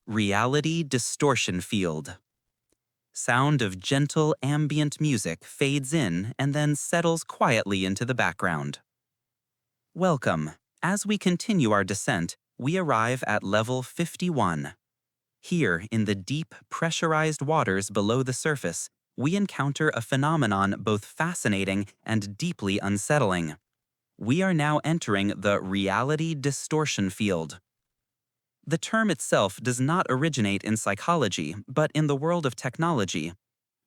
Reality distortion field. Sound of gentle ambient music fades in and then settles quietly into the background. Welcome. As we continue our descent, we arrive at level 51. Here, in the deep, pressurized waters below the surface, we encounter a phenomenon both fascinating and deeply unsettling. We are now entering the reality distortion field. The term itself does not originate in psychology, but in the world of technology.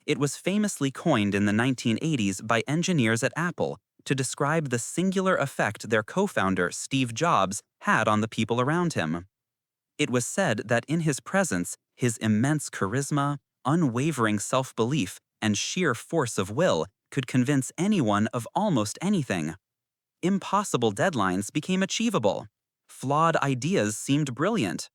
It was famously coined in the 1980s by engineers at Apple to describe the singular effect their co-founder, Steve Jobs, had on the people around him. It was said that in his presence, his immense charisma, unwavering self-belief, and sheer force of will could convince anyone of almost anything. Impossible deadlines became achievable. Flawed ideas seemed brilliant.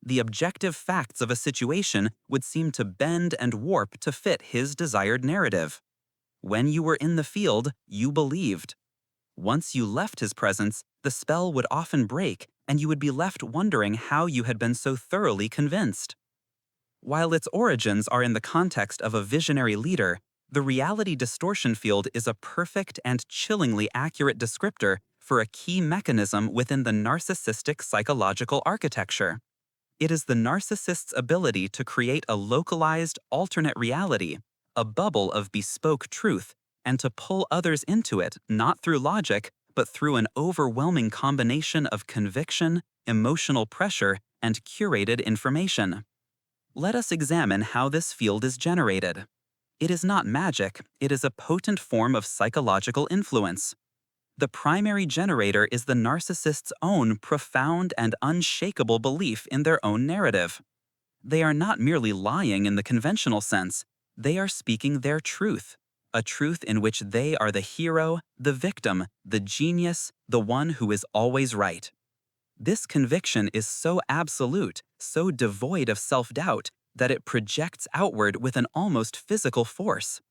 The objective facts of a situation would seem to bend and warp to fit his desired narrative. When you were in the field, you believed. Once you left his presence, the spell would often break, and you would be left wondering how you had been so thoroughly convinced. While its origins are in the context of a visionary leader, the reality distortion field is a perfect and chillingly accurate descriptor for a key mechanism within the narcissistic psychological architecture. It is the narcissist's ability to create a localized, alternate reality, a bubble of bespoke truth, and to pull others into it not through logic, but through an overwhelming combination of conviction, emotional pressure, and curated information. Let us examine how this field is generated. It is not magic, it is a potent form of psychological influence. The primary generator is the narcissist's own profound and unshakable belief in their own narrative. They are not merely lying in the conventional sense, they are speaking their truth, a truth in which they are the hero, the victim, the genius, the one who is always right. This conviction is so absolute, so devoid of self-doubt, that it projects outward with an almost physical force.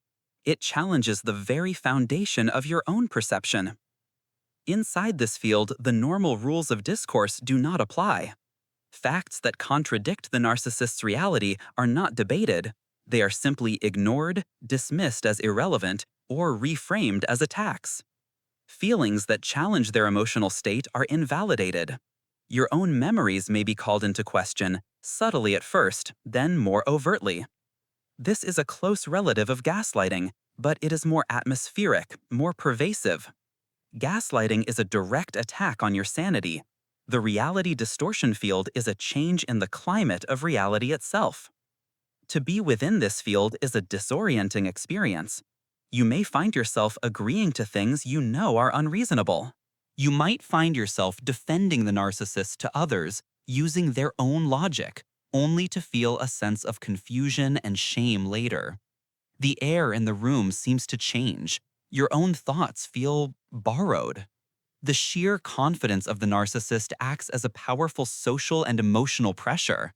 It challenges the very foundation of your own perception. Inside this field, the normal rules of discourse do not apply. Facts that contradict the narcissist's reality are not debated. They are simply ignored, dismissed as irrelevant, or reframed as attacks. Feelings that challenge their emotional state are invalidated. Your own memories may be called into question, subtly at first, then more overtly. This is a close relative of gaslighting, but it is more atmospheric, more pervasive. Gaslighting is a direct attack on your sanity. The reality distortion field is a change in the climate of reality itself. To be within this field is a disorienting experience. You may find yourself agreeing to things you know are unreasonable. You might find yourself defending the narcissist to others using their own logic, only to feel a sense of confusion and shame later. The air in the room seems to change. Your own thoughts feel borrowed. The sheer confidence of the narcissist acts as a powerful social and emotional pressure.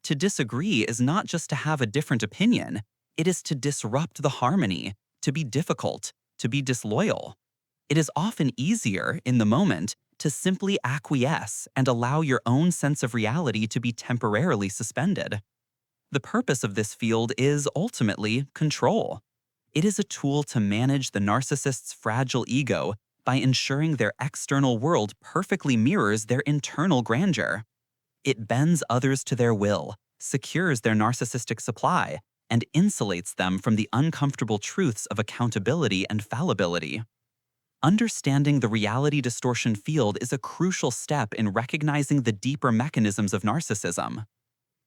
To disagree is not just to have a different opinion, it is to disrupt the harmony, to be difficult, to be disloyal. It is often easier, in the moment, to simply acquiesce and allow your own sense of reality to be temporarily suspended. The purpose of this field is, ultimately, control. It is a tool to manage the narcissist's fragile ego by ensuring their external world perfectly mirrors their internal grandeur. It bends others to their will, secures their narcissistic supply, and insulates them from the uncomfortable truths of accountability and fallibility. Understanding the reality distortion field is a crucial step in recognizing the deeper mechanisms of narcissism.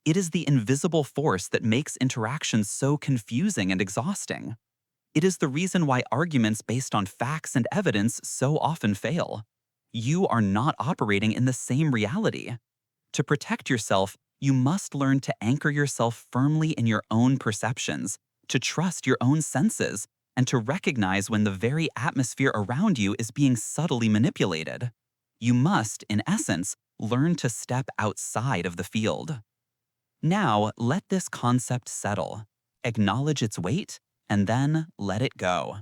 It is the invisible force that makes interactions so confusing and exhausting. It is the reason why arguments based on facts and evidence so often fail. You are not operating in the same reality. To protect yourself, you must learn to anchor yourself firmly in your own perceptions, to trust your own senses, and to recognize when the very atmosphere around you is being subtly manipulated. You must, in essence, learn to step outside of the field. Now, let this concept settle. Acknowledge its weight, and then let it go.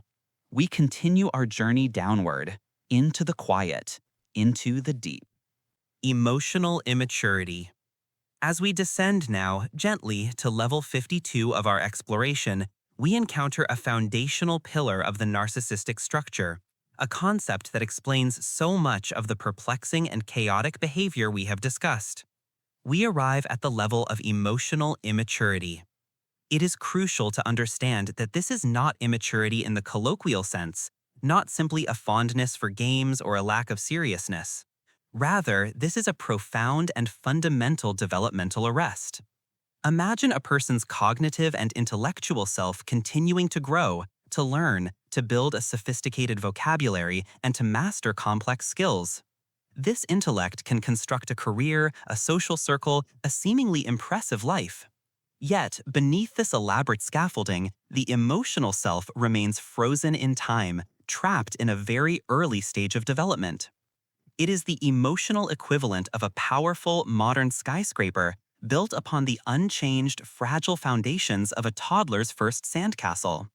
We continue our journey downward, into the quiet, into the deep. Emotional immaturity. As we descend now gently to level 52 of our exploration, we encounter a foundational pillar of the narcissistic structure, a concept that explains so much of the perplexing and chaotic behavior we have discussed. We arrive at the level of emotional immaturity. It is crucial to understand that this is not immaturity in the colloquial sense, not simply a fondness for games or a lack of seriousness. Rather, this is a profound and fundamental developmental arrest. Imagine a person's cognitive and intellectual self continuing to grow, to learn, to build a sophisticated vocabulary, and to master complex skills. This intellect can construct a career, a social circle, a seemingly impressive life. Yet, beneath this elaborate scaffolding, the emotional self remains frozen in time, trapped in a very early stage of development. It is the emotional equivalent of a powerful, modern skyscraper built upon the unchanged, fragile foundations of a toddler's first sandcastle.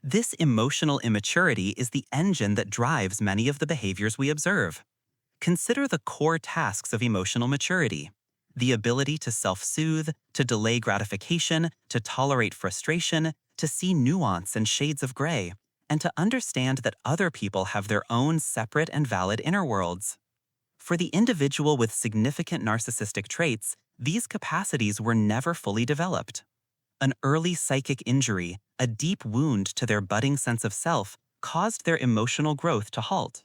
This emotional immaturity is the engine that drives many of the behaviors we observe. Consider the core tasks of emotional maturity: the ability to self-soothe, to delay gratification, to tolerate frustration, to see nuance and shades of gray, and to understand that other people have their own separate and valid inner worlds. For the individual with significant narcissistic traits, these capacities were never fully developed. An early psychic injury, a deep wound to their budding sense of self, caused their emotional growth to halt.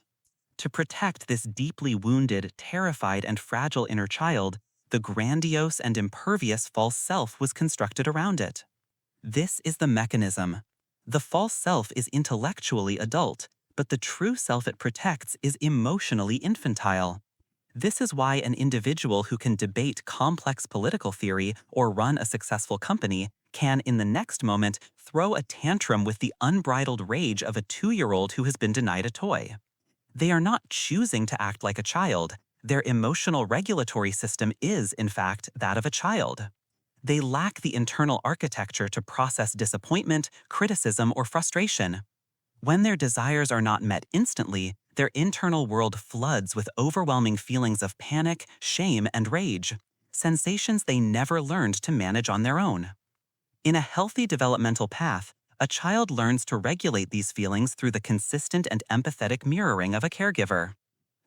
To protect this deeply wounded, terrified, and fragile inner child, the grandiose and impervious false self was constructed around it. This is the mechanism. The false self is intellectually adult, but the true self it protects is emotionally infantile. This is why an individual who can debate complex political theory or run a successful company can, in the next moment, throw a tantrum with the unbridled rage of a 2-year-old who has been denied a toy. They are not choosing to act like a child. Their emotional regulatory system is, in fact, that of a child. They lack the internal architecture to process disappointment, criticism, or frustration. When their desires are not met instantly, their internal world floods with overwhelming feelings of panic, shame, and rage, sensations they never learned to manage on their own. In a healthy developmental path, a child learns to regulate these feelings through the consistent and empathetic mirroring of a caregiver.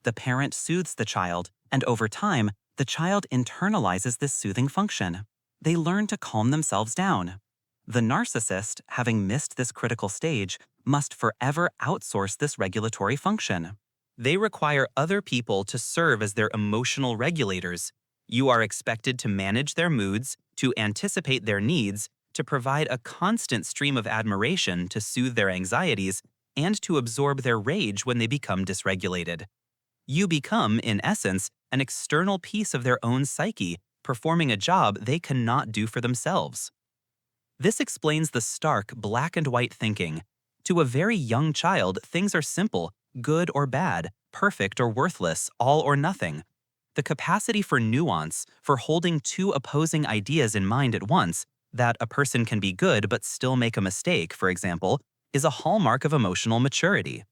The parent soothes the child, and over time, the child internalizes this soothing function. They learn to calm themselves down. The narcissist, having missed this critical stage, must forever outsource this regulatory function. They require other people to serve as their emotional regulators. You are expected to manage their moods, to anticipate their needs, to provide a constant stream of admiration to soothe their anxieties, and to absorb their rage when they become dysregulated. You become, in essence, an external piece of their own psyche, performing a job they cannot do for themselves. This explains the stark black and white thinking. To a very young child, things are simple: good or bad, perfect or worthless, all or nothing. The capacity for nuance, for holding two opposing ideas in mind at once, that a person can be good but still make a mistake, for example, is a hallmark of emotional maturity.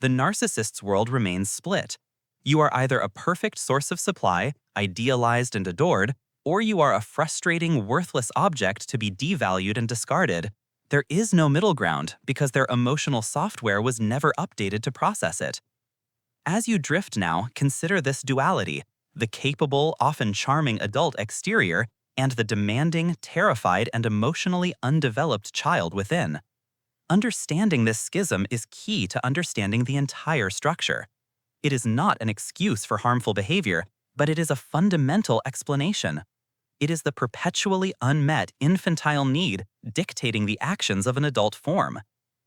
The narcissist's world remains split. You are either a perfect source of supply, idealized and adored, or you are a frustrating, worthless object to be devalued and discarded. There is no middle ground because their emotional software was never updated to process it. As you drift now, consider this duality: the capable, often charming adult exterior and the demanding, terrified, and emotionally undeveloped child within. Understanding this schism is key to understanding the entire structure. It is not an excuse for harmful behavior, but it is a fundamental explanation. It is the perpetually unmet infantile need dictating the actions of an adult form.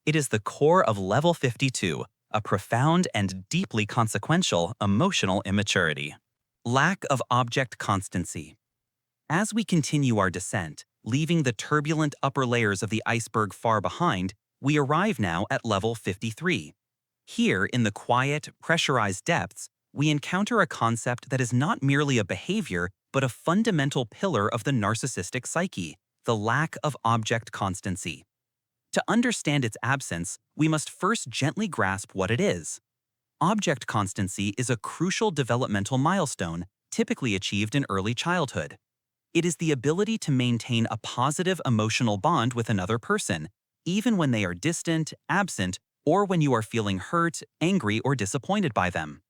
It is the core of level 52, a profound and deeply consequential emotional immaturity. Lack of object constancy. As we continue our descent, leaving the turbulent upper layers of the iceberg far behind, we arrive now at level 53. Here, in the quiet, pressurized depths, we encounter a concept that is not merely a behavior, but a fundamental pillar of the narcissistic psyche: the lack of object constancy. To understand its absence, we must first gently grasp what it is. Object constancy is a crucial developmental milestone, typically achieved in early childhood. It is the ability to maintain a positive emotional bond with another person, even when they are distant, absent, or when you are feeling hurt, angry, or disappointed by them.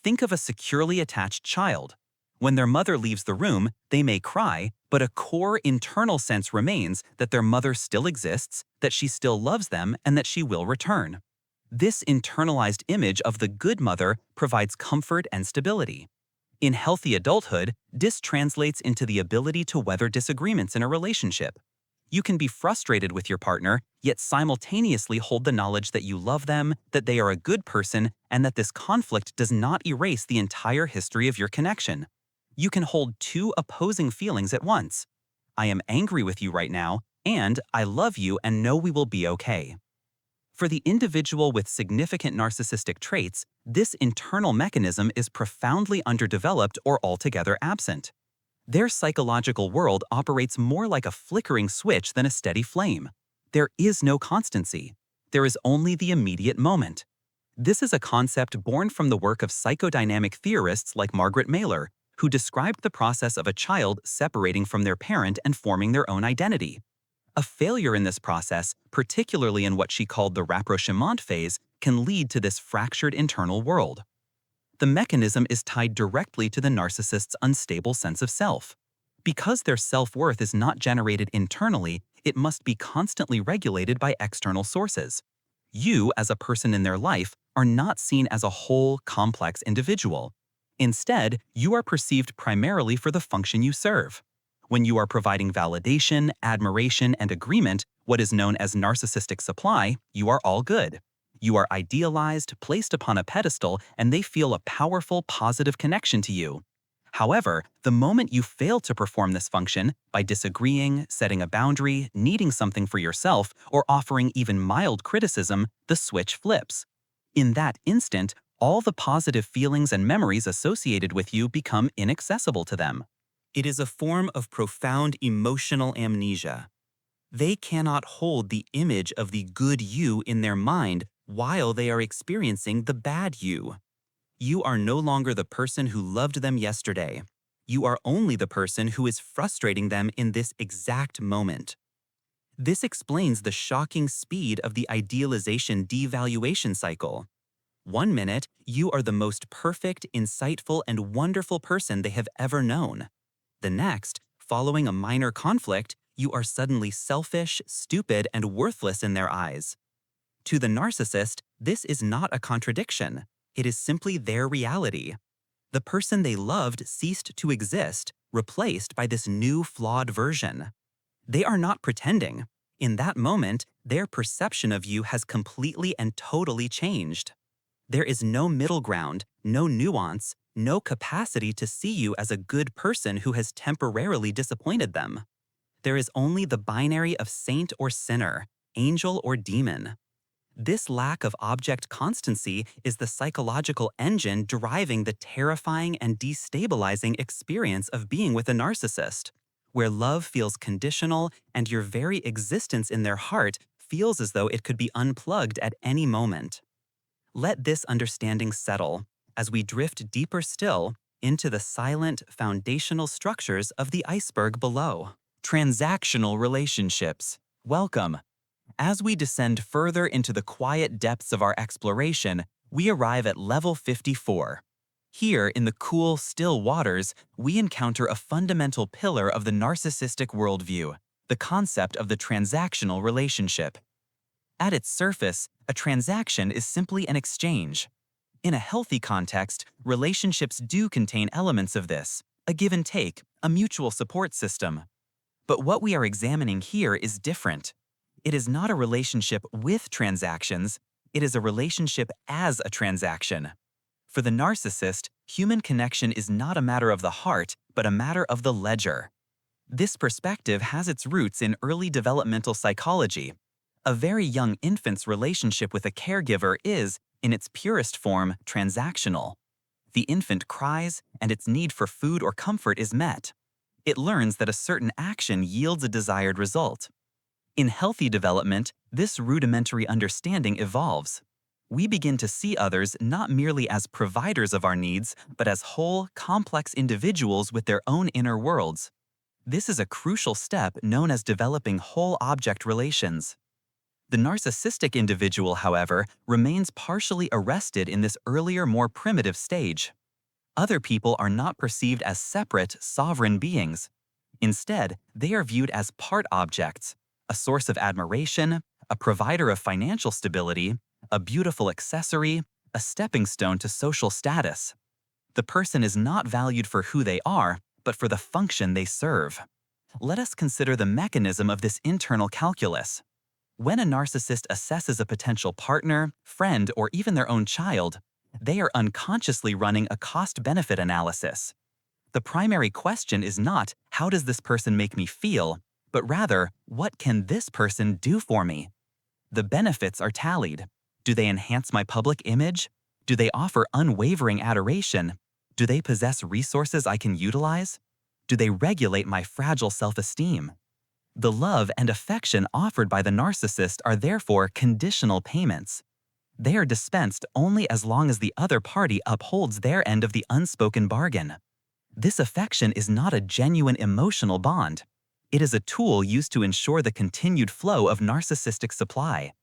Think of a securely attached child. When their mother leaves the room, they may cry, but a core internal sense remains that their mother still exists, that she still loves them, and that she will return. This internalized image of the good mother provides comfort and stability. In healthy adulthood, this translates into the ability to weather disagreements in a relationship. You can be frustrated with your partner, yet simultaneously hold the knowledge that you love them, that they are a good person, and that this conflict does not erase the entire history of your connection. You can hold two opposing feelings at once. I am angry with you right now, and I love you and know we will be okay. For the individual with significant narcissistic traits, this internal mechanism is profoundly underdeveloped or altogether absent. Their psychological world operates more like a flickering switch than a steady flame. There is no constancy. There is only the immediate moment. This is a concept born from the work of psychodynamic theorists like Margaret Mailer, who described the process of a child separating from their parent and forming their own identity. A failure in this process, particularly in what she called the rapprochement phase, can lead to this fractured internal world. The mechanism is tied directly to the narcissist's unstable sense of self. Because their self-worth is not generated internally, it must be constantly regulated by external sources. You, as a person in their life, are not seen as a whole, complex individual. Instead, you are perceived primarily for the function you serve. When you are providing validation, admiration, and agreement, what is known as narcissistic supply, you are all good. You are idealized, placed upon a pedestal, and they feel a powerful, positive connection to you. However, the moment you fail to perform this function, by disagreeing, setting a boundary, needing something for yourself, or offering even mild criticism, the switch flips. In that instant, all the positive feelings and memories associated with you become inaccessible to them. It is a form of profound emotional amnesia. They cannot hold the image of the good you in their mind while they are experiencing the bad you. You are no longer the person who loved them yesterday. You are only the person who is frustrating them in this exact moment. This explains the shocking speed of the idealization devaluation cycle. 1 minute, you are the most perfect, insightful, and wonderful person they have ever known. The next, following a minor conflict, you are suddenly selfish, stupid, and worthless in their eyes. To the narcissist, this is not a contradiction. It is simply their reality. The person they loved ceased to exist, replaced by this new flawed version. They are not pretending. In that moment, their perception of you has completely and totally changed. There is no middle ground, no nuance, no capacity to see you as a good person who has temporarily disappointed them. There is only the binary of saint or sinner, angel or demon. This lack of object constancy is the psychological engine driving the terrifying and destabilizing experience of being with a narcissist, where love feels conditional and your very existence in their heart feels as though it could be unplugged at any moment. Let this understanding settle as we drift deeper still into the silent, foundational structures of the iceberg below. Transactional relationships. Welcome. As we descend further into the quiet depths of our exploration, we arrive at level 54. Here, in the cool, still waters, we encounter a fundamental pillar of the narcissistic worldview, the concept of the transactional relationship. At its surface, a transaction is simply an exchange. In a healthy context, relationships do contain elements of this, a give and take, a mutual support system. But what we are examining here is different. It is not a relationship with transactions, it is a relationship as a transaction. For the narcissist, human connection is not a matter of the heart, but a matter of the ledger. This perspective has its roots in early developmental psychology. A very young infant's relationship with a caregiver is, in its purest form, transactional. The infant cries, and its need for food or comfort is met. It learns that a certain action yields a desired result. In healthy development, this rudimentary understanding evolves. We begin to see others not merely as providers of our needs, but as whole, complex individuals with their own inner worlds. This is a crucial step known as developing whole object relations. The narcissistic individual, however, remains partially arrested in this earlier, more primitive stage. Other people are not perceived as separate, sovereign beings. Instead, they are viewed as part objects, a source of admiration, a provider of financial stability, a beautiful accessory, a stepping stone to social status. The person is not valued for who they are, but for the function they serve. Let us consider the mechanism of this internal calculus. When a narcissist assesses a potential partner, friend, or even their own child, they are unconsciously running a cost-benefit analysis. The primary question is not, how does this person make me feel, but rather, what can this person do for me? The benefits are tallied. Do they enhance my public image? Do they offer unwavering adoration? Do they possess resources I can utilize? Do they regulate my fragile self-esteem? The love and affection offered by the narcissist are therefore conditional payments. They are dispensed only as long as the other party upholds their end of the unspoken bargain. This affection is not a genuine emotional bond. It is a tool used to ensure the continued flow of narcissistic supply.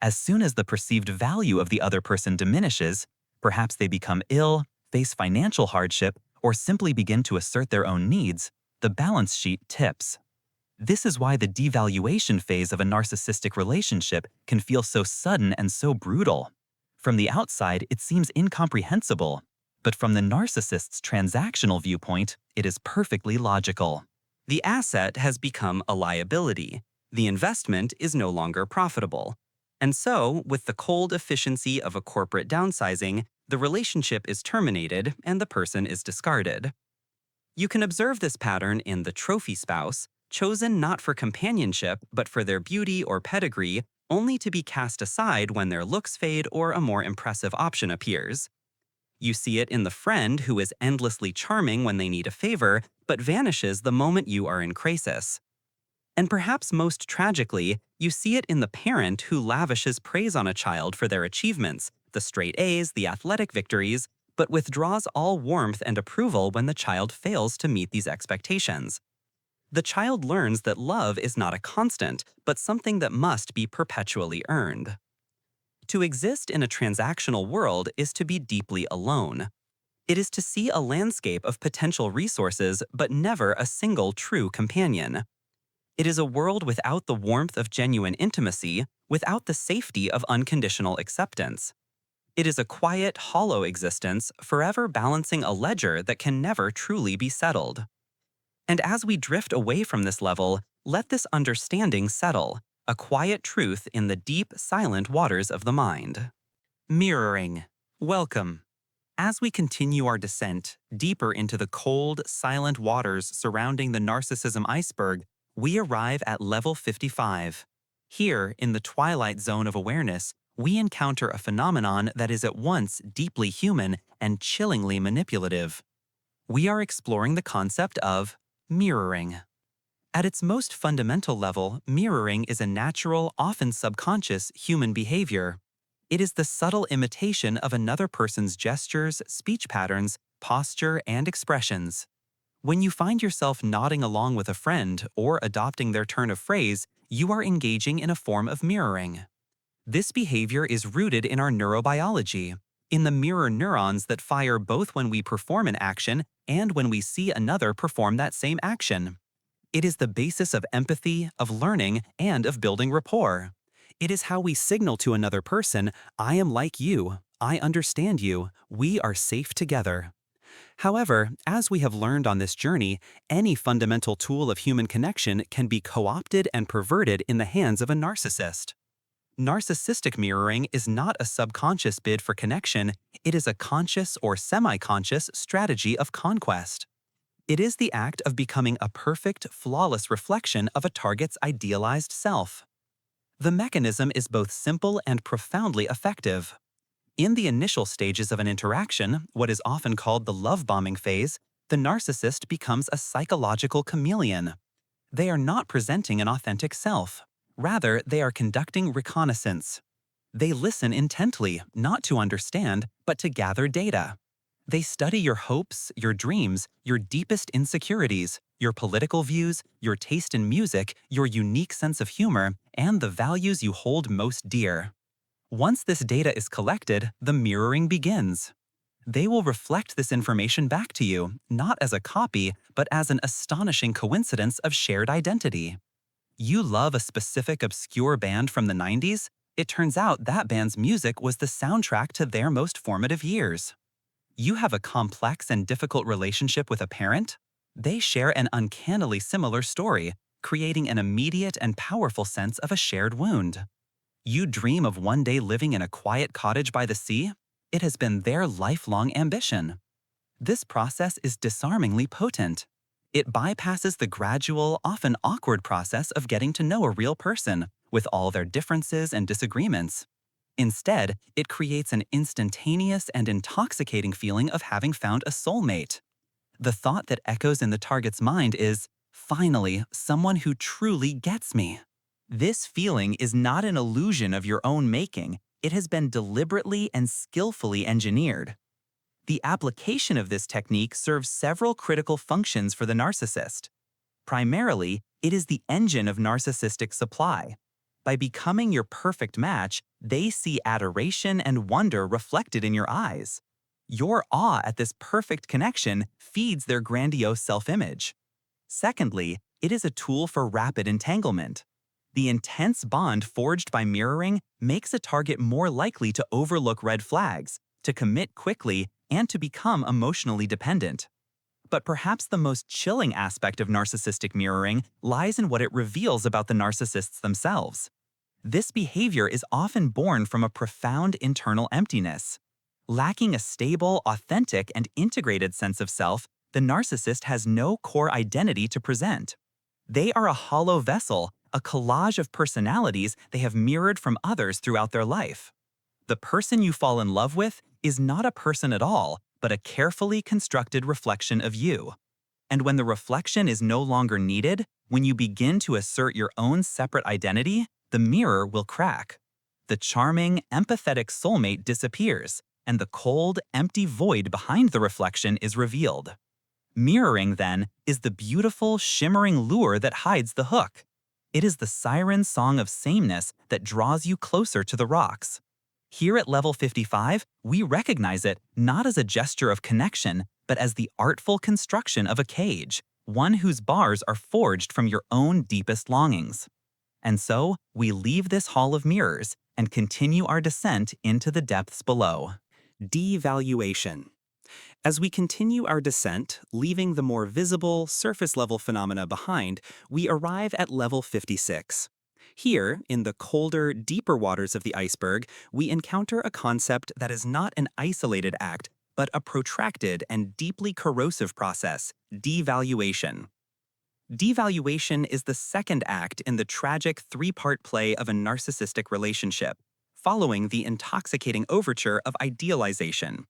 As soon as the perceived value of the other person diminishes, perhaps they become ill, face financial hardship, or simply begin to assert their own needs, the balance sheet tips. This is why the devaluation phase of a narcissistic relationship can feel so sudden and so brutal. From the outside, it seems incomprehensible, but from the narcissist's transactional viewpoint, it is perfectly logical. The asset has become a liability. The investment is no longer profitable. And so, with the cold efficiency of a corporate downsizing, the relationship is terminated and the person is discarded. You can observe this pattern in the trophy spouse, chosen not for companionship but for their beauty or pedigree, only to be cast aside when their looks fade or a more impressive option appears. You see it in the friend who is endlessly charming when they need a favor, but vanishes the moment you are in crisis. And perhaps most tragically, you see it in the parent who lavishes praise on a child for their achievements, the straight A's, the athletic victories, but withdraws all warmth and approval when the child fails to meet these expectations. The child learns that love is not a constant, but something that must be perpetually earned. To exist in a transactional world is to be deeply alone. It is to see a landscape of potential resources, but never a single true companion. It is a world without the warmth of genuine intimacy, without the safety of unconditional acceptance. It is a quiet, hollow existence, forever balancing a ledger that can never truly be settled. And as we drift away from this level, let this understanding settle, a quiet truth in the deep, silent waters of the mind. Mirroring. Welcome. As we continue our descent deeper into the cold, silent waters surrounding the narcissism iceberg, we arrive at level 55. Here, in the twilight zone of awareness, we encounter a phenomenon that is at once deeply human and chillingly manipulative. We are exploring the concept of mirroring. At its most fundamental level, mirroring is a natural, often subconscious, human behavior. It is the subtle imitation of another person's gestures, speech patterns, posture, and expressions. When you find yourself nodding along with a friend or adopting their turn of phrase, you are engaging in a form of mirroring. This behavior is rooted in our neurobiology, in the mirror neurons that fire both when we perform an action and when we see another perform that same action. It is the basis of empathy, of learning, and of building rapport. It is how we signal to another person, I am like you, I understand you, we are safe together. However, as we have learned on this journey, any fundamental tool of human connection can be co-opted and perverted in the hands of a narcissist. Narcissistic mirroring is not a subconscious bid for connection, it is a conscious or semi-conscious strategy of conquest. It is the act of becoming a perfect, flawless reflection of a target's idealized self. The mechanism is both simple and profoundly effective. In the initial stages of an interaction, what is often called the love bombing phase, the narcissist becomes a psychological chameleon. They are not presenting an authentic self. Rather, they are conducting reconnaissance. They listen intently, not to understand, but to gather data. They study your hopes, your dreams, your deepest insecurities, your political views, your taste in music, your unique sense of humor, and the values you hold most dear. Once this data is collected, the mirroring begins. They will reflect this information back to you, not as a copy, but as an astonishing coincidence of shared identity. You love a specific obscure band from the 90s? It turns out that band's music was the soundtrack to their most formative years. You have a complex and difficult relationship with a parent? They share an uncannily similar story, creating an immediate and powerful sense of a shared wound. You dream of one day living in a quiet cottage by the sea? It has been their lifelong ambition. This process is disarmingly potent. It bypasses the gradual, often awkward process of getting to know a real person, with all their differences and disagreements. Instead, it creates an instantaneous and intoxicating feeling of having found a soulmate. The thought that echoes in the target's mind is, finally, someone who truly gets me. This feeling is not an illusion of your own making. It has been deliberately and skillfully engineered. The application of this technique serves several critical functions for the narcissist. Primarily, it is the engine of narcissistic supply. By becoming your perfect match, they see adoration and wonder reflected in your eyes. Your awe at this perfect connection feeds their grandiose self-image. Secondly, it is a tool for rapid entanglement. The intense bond forged by mirroring makes a target more likely to overlook red flags, to commit quickly, and to become emotionally dependent. But perhaps the most chilling aspect of narcissistic mirroring lies in what it reveals about the narcissists themselves. This behavior is often born from a profound internal emptiness. Lacking a stable, authentic, and integrated sense of self, the narcissist has no core identity to present. They are a hollow vessel, a collage of personalities they have mirrored from others throughout their life. The person you fall in love with is not a person at all, but a carefully constructed reflection of you. And when the reflection is no longer needed, when you begin to assert your own separate identity, the mirror will crack. The charming, empathetic soulmate disappears, and the cold, empty void behind the reflection is revealed. Mirroring, then, is the beautiful, shimmering lure that hides the hook. It is the siren song of sameness that draws you closer to the rocks. Here at level 55, we recognize it not as a gesture of connection, but as the artful construction of a cage, one whose bars are forged from your own deepest longings. And so, we leave this hall of mirrors and continue our descent into the depths below. Devaluation. As we continue our descent, leaving the more visible, surface-level phenomena behind, we arrive at level 56. Here, in the colder, deeper waters of the iceberg, we encounter a concept that is not an isolated act, but a protracted and deeply corrosive process, devaluation. Devaluation is the second act in the tragic three-part play of a narcissistic relationship, following the intoxicating overture of idealization.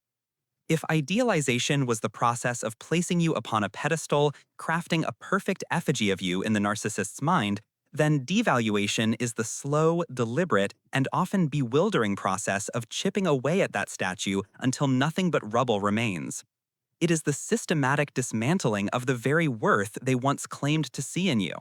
If idealization was the process of placing you upon a pedestal, crafting a perfect effigy of you in the narcissist's mind, then devaluation is the slow, deliberate, and often bewildering process of chipping away at that statue until nothing but rubble remains. It is the systematic dismantling of the very worth they once claimed to see in you.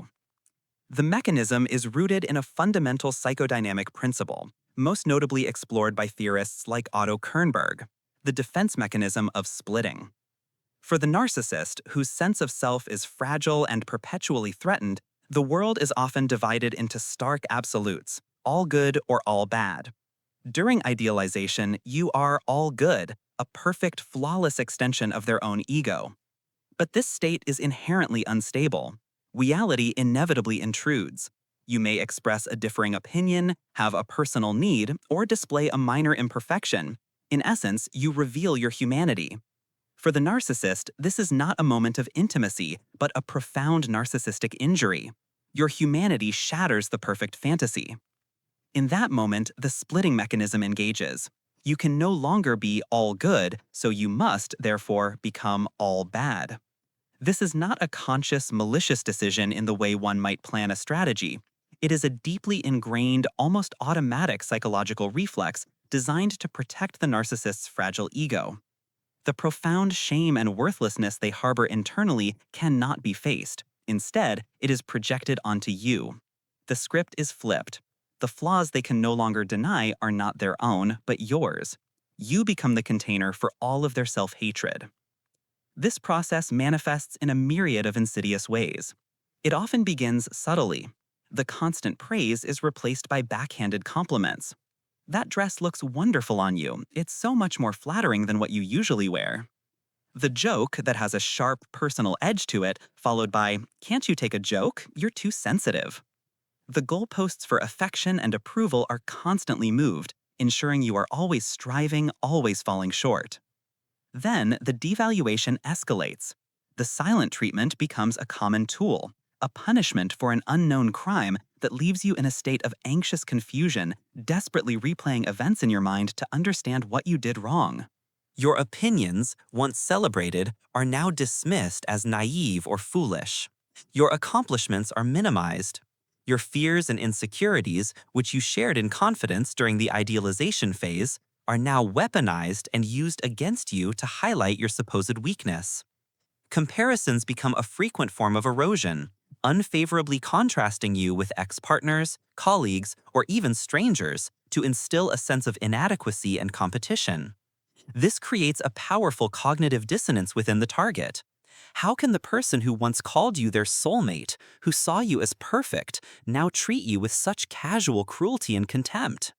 The mechanism is rooted in a fundamental psychodynamic principle, most notably explored by theorists like Otto Kernberg, the defense mechanism of splitting. For the narcissist, whose sense of self is fragile and perpetually threatened, the world is often divided into stark absolutes, all good or all bad. During idealization, you are all good, a perfect, flawless extension of their own ego. But this state is inherently unstable. Reality inevitably intrudes. You may express a differing opinion, have a personal need, or display a minor imperfection. In essence, you reveal your humanity. For the narcissist, this is not a moment of intimacy, but a profound narcissistic injury. Your humanity shatters the perfect fantasy. In that moment, the splitting mechanism engages. You can no longer be all good, so you must, therefore, become all bad. This is not a conscious, malicious decision in the way one might plan a strategy. It is a deeply ingrained, almost automatic psychological reflex designed to protect the narcissist's fragile ego. The profound shame and worthlessness they harbor internally cannot be faced. Instead, it is projected onto you. The script is flipped. The flaws they can no longer deny are not their own, but yours. You become the container for all of their self-hatred. This process manifests in a myriad of insidious ways. It often begins subtly. The constant praise is replaced by backhanded compliments. That dress looks wonderful on you. It's so much more flattering than what you usually wear. The joke that has a sharp personal edge to it, followed by, "Can't you take a joke? You're too sensitive." The goalposts for affection and approval are constantly moved, ensuring you are always striving, always falling short. Then the devaluation escalates. The silent treatment becomes a common tool, a punishment for an unknown crime that leaves you in a state of anxious confusion, desperately replaying events in your mind to understand what you did wrong. Your opinions, once celebrated, are now dismissed as naive or foolish. Your accomplishments are minimized. Your fears and insecurities, which you shared in confidence during the idealization phase, are now weaponized and used against you to highlight your supposed weakness. Comparisons become a frequent form of erosion, unfavorably contrasting you with ex-partners, colleagues, or even strangers to instill a sense of inadequacy and competition. This creates a powerful cognitive dissonance within the target. How can the person who once called you their soulmate, who saw you as perfect, now treat you with such casual cruelty and contempt?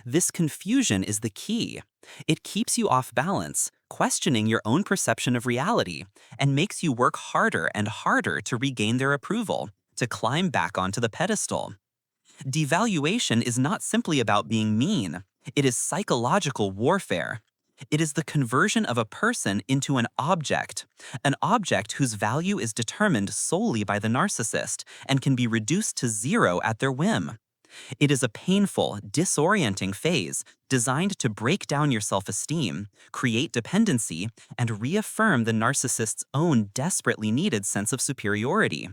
This confusion is the key. It keeps you off balance, questioning your own perception of reality, and makes you work harder and harder to regain their approval, to climb back onto the pedestal. Devaluation is not simply about being mean. It is psychological warfare. It is the conversion of a person into an object whose value is determined solely by the narcissist and can be reduced to zero at their whim. It is a painful, disorienting phase designed to break down your self-esteem, create dependency, and reaffirm the narcissist's own desperately needed sense of superiority.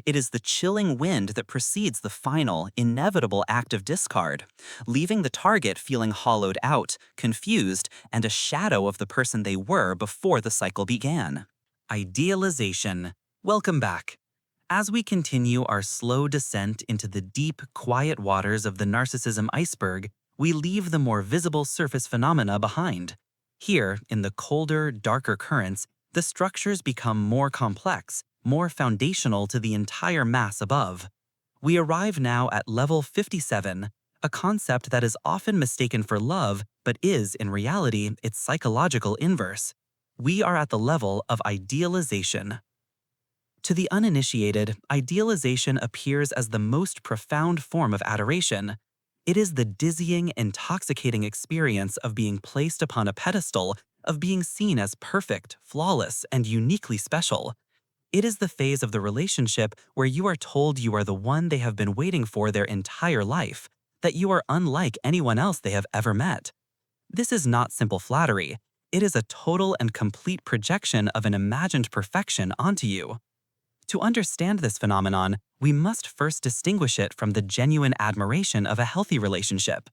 It is the chilling wind that precedes the final, inevitable act of discard, leaving the target feeling hollowed out, confused, and a shadow of the person they were before the cycle began. Idealization. Welcome back. As we continue our slow descent into the deep, quiet waters of the narcissism iceberg, we leave the more visible surface phenomena behind. Here, in the colder, darker currents, the structures become more complex, more foundational to the entire mass above. We arrive now at level 57, a concept that is often mistaken for love, but is, in reality, its psychological inverse. We are at the level of idealization. To the uninitiated, idealization appears as the most profound form of adoration. It is the dizzying, intoxicating experience of being placed upon a pedestal, of being seen as perfect, flawless, and uniquely special. It is the phase of the relationship where you are told you are the one they have been waiting for their entire life, that you are unlike anyone else they have ever met. This is not simple flattery. It is a total and complete projection of an imagined perfection onto you. To understand this phenomenon, we must first distinguish it from the genuine admiration of a healthy relationship.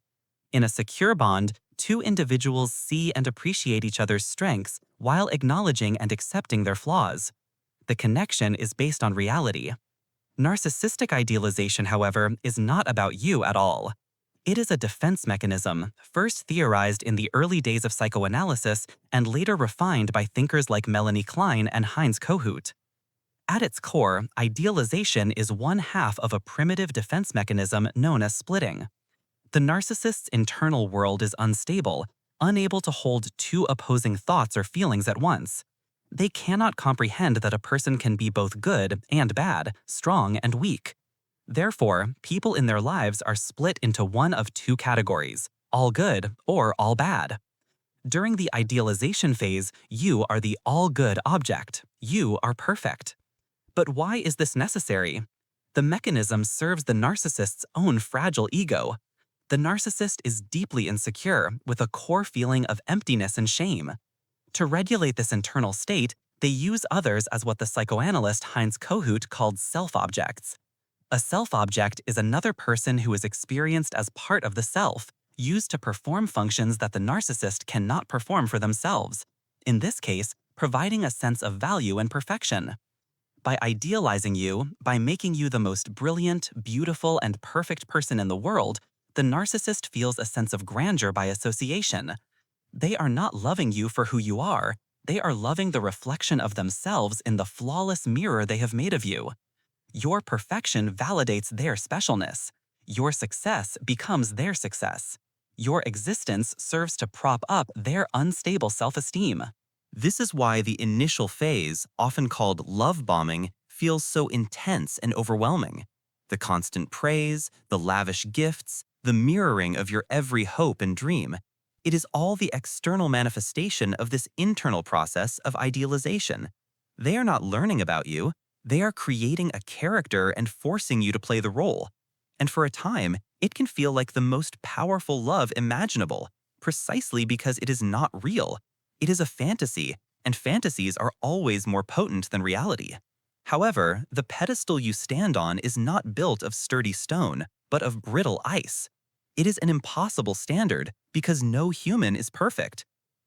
In a secure bond, two individuals see and appreciate each other's strengths while acknowledging and accepting their flaws. The connection is based on reality. Narcissistic idealization, however, is not about you at all. It is a defense mechanism, first theorized in the early days of psychoanalysis and later refined by thinkers like Melanie Klein and Heinz Kohut. At its core, idealization is one half of a primitive defense mechanism known as splitting. The narcissist's internal world is unstable, unable to hold two opposing thoughts or feelings at once. They cannot comprehend that a person can be both good and bad, strong and weak. Therefore, people in their lives are split into one of two categories, all good or all bad. During the idealization phase, you are the all-good object. You are perfect. But why is this necessary? The mechanism serves the narcissist's own fragile ego. The narcissist is deeply insecure, with a core feeling of emptiness and shame. To regulate this internal state, they use others as what the psychoanalyst Heinz Kohut called self-objects. A self-object is another person who is experienced as part of the self, used to perform functions that the narcissist cannot perform for themselves. In this case, providing a sense of value and perfection. By idealizing you, by making you the most brilliant, beautiful, and perfect person in the world, the narcissist feels a sense of grandeur by association. They are not loving you for who you are. They are loving the reflection of themselves in the flawless mirror they have made of you. Your perfection validates their specialness. Your success becomes their success. Your existence serves to prop up their unstable self-esteem. This is why the initial phase, often called love bombing, feels so intense and overwhelming. The constant praise, the lavish gifts, the mirroring of your every hope and dream. It is all the external manifestation of this internal process of idealization. They are not learning about you. They are creating a character and forcing you to play the role. And for a time, it can feel like the most powerful love imaginable, precisely because it is not real. It is a fantasy, and fantasies are always more potent than reality. However, the pedestal you stand on is not built of sturdy stone, but of brittle ice. It is an impossible standard because no human is perfect.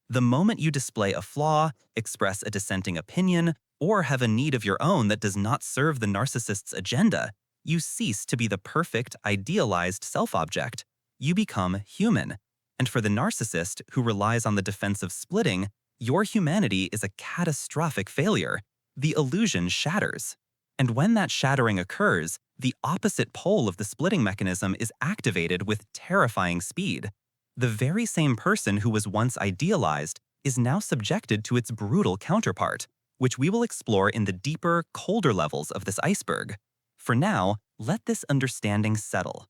The moment you display a flaw, express a dissenting opinion, or have a need of your own that does not serve the narcissist's agenda, you cease to be the perfect, idealized self-object. You become human. And for the narcissist who relies on the defense of splitting, your humanity is a catastrophic failure. The illusion shatters. And when that shattering occurs, the opposite pole of the splitting mechanism is activated with terrifying speed. The very same person who was once idealized is now subjected to its brutal counterpart, which we will explore in the deeper, colder levels of this iceberg. For now, let this understanding settle.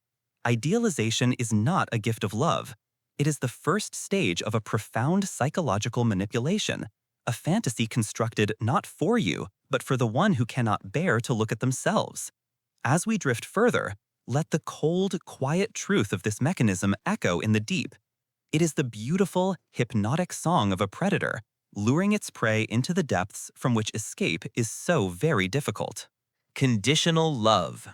Idealization is not a gift of love. It is the first stage of a profound psychological manipulation, a fantasy constructed not for you, but for the one who cannot bear to look at themselves. As we drift further, let the cold, quiet truth of this mechanism echo in the deep. It is the beautiful, hypnotic song of a predator, luring its prey into the depths from which escape is so very difficult. Conditional love.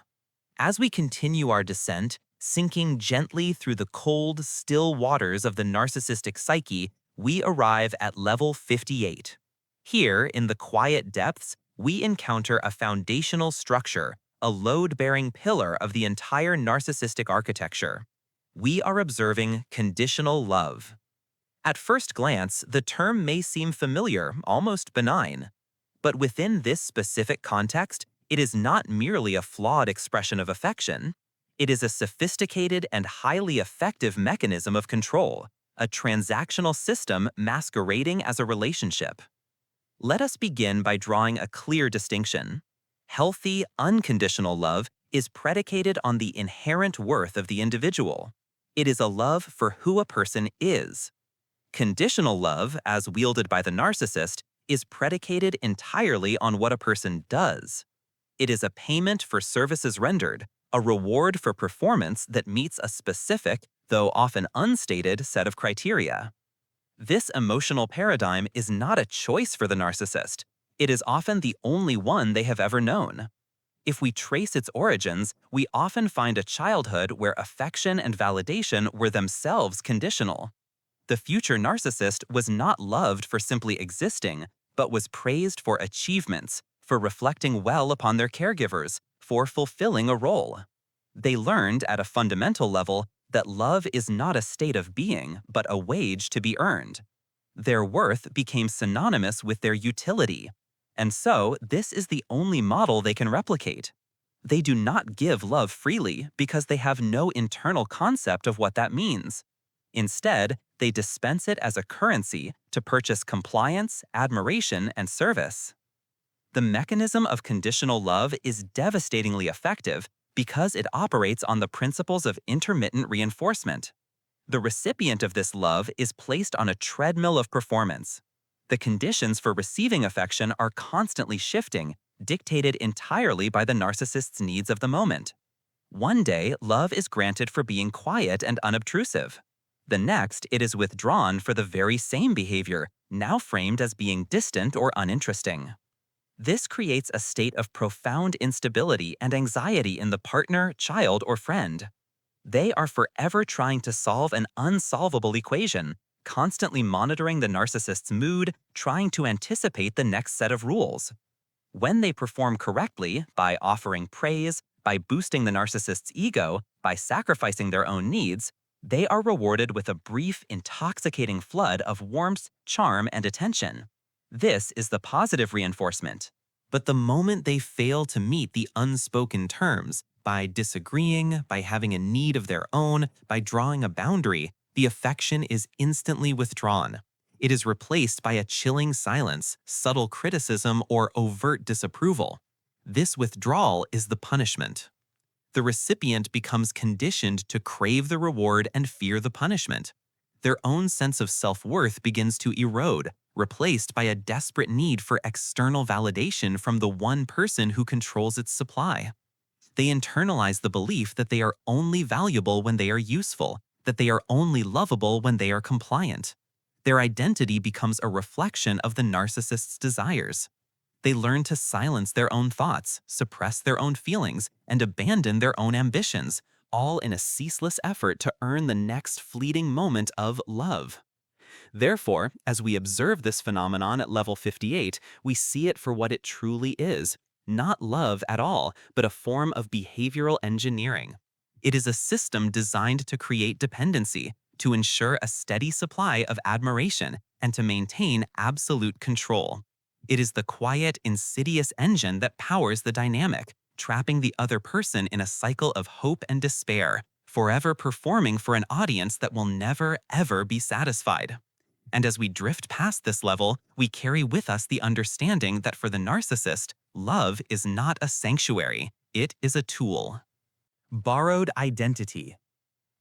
As we continue our descent, sinking gently through the cold, still waters of the narcissistic psyche, we arrive at level 58. Here, in the quiet depths, we encounter a foundational structure, a load-bearing pillar of the entire narcissistic architecture. We are observing conditional love. At first glance, the term may seem familiar, almost benign. But within this specific context, it is not merely a flawed expression of affection. It is a sophisticated and highly effective mechanism of control, a transactional system masquerading as a relationship. Let us begin by drawing a clear distinction. Healthy, unconditional love is predicated on the inherent worth of the individual. It is a love for who a person is. Conditional love, as wielded by the narcissist, is predicated entirely on what a person does. It is a payment for services rendered, a reward for performance that meets a specific, though often unstated, set of criteria. This emotional paradigm is not a choice for the narcissist. It is often the only one they have ever known. If we trace its origins, we often find a childhood where affection and validation were themselves conditional. The future narcissist was not loved for simply existing, but was praised for achievements, for reflecting well upon their caregivers, for fulfilling a role. They learned at a fundamental level that love is not a state of being, but a wage to be earned. Their worth became synonymous with their utility, and so this is the only model they can replicate. They do not give love freely because they have no internal concept of what that means. Instead, they dispense it as a currency to purchase compliance, admiration, and service. The mechanism of conditional love is devastatingly effective because it operates on the principles of intermittent reinforcement. The recipient of this love is placed on a treadmill of performance. The conditions for receiving affection are constantly shifting, dictated entirely by the narcissist's needs of the moment. One day, love is granted for being quiet and unobtrusive. The next, it is withdrawn for the very same behavior, now framed as being distant or uninteresting. This creates a state of profound instability and anxiety in the partner, child, or friend. They are forever trying to solve an unsolvable equation, constantly monitoring the narcissist's mood, trying to anticipate the next set of rules. When they perform correctly, by offering praise, by boosting the narcissist's ego, by sacrificing their own needs, they are rewarded with a brief, intoxicating flood of warmth, charm, and attention. This is the positive reinforcement. But the moment they fail to meet the unspoken terms, by disagreeing, by having a need of their own, by drawing a boundary, the affection is instantly withdrawn. It is replaced by a chilling silence, subtle criticism, or overt disapproval. This withdrawal is the punishment. The recipient becomes conditioned to crave the reward and fear the punishment. Their own sense of self-worth begins to erode, replaced by a desperate need for external validation from the one person who controls its supply. They internalize the belief that they are only valuable when they are useful, that they are only lovable when they are compliant. Their identity becomes a reflection of the narcissist's desires. They learn to silence their own thoughts, suppress their own feelings, and abandon their own ambitions, all in a ceaseless effort to earn the next fleeting moment of love. Therefore, as we observe this phenomenon at level 58, we see it for what it truly is, not love at all, but a form of behavioral engineering. It is a system designed to create dependency, to ensure a steady supply of admiration, and to maintain absolute control. It is the quiet, insidious engine that powers the dynamic, trapping the other person in a cycle of hope and despair, forever performing for an audience that will never, ever be satisfied. And as we drift past this level, we carry with us the understanding that for the narcissist, love is not a sanctuary, it is a tool. Borrowed identity.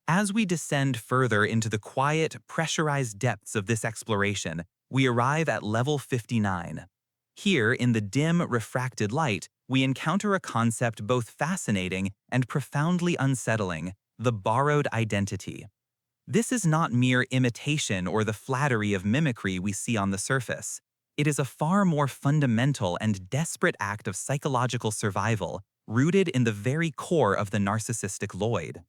As we descend further into the quiet, pressurized depths of this exploration, we arrive at level 59. Here, in the dim, refracted light, we encounter a concept both fascinating and profoundly unsettling: the borrowed identity. This is not mere imitation or the flattery of mimicry we see on the surface. It is a far more fundamental and desperate act of psychological survival, rooted in the very core of the narcissistic Lloyd.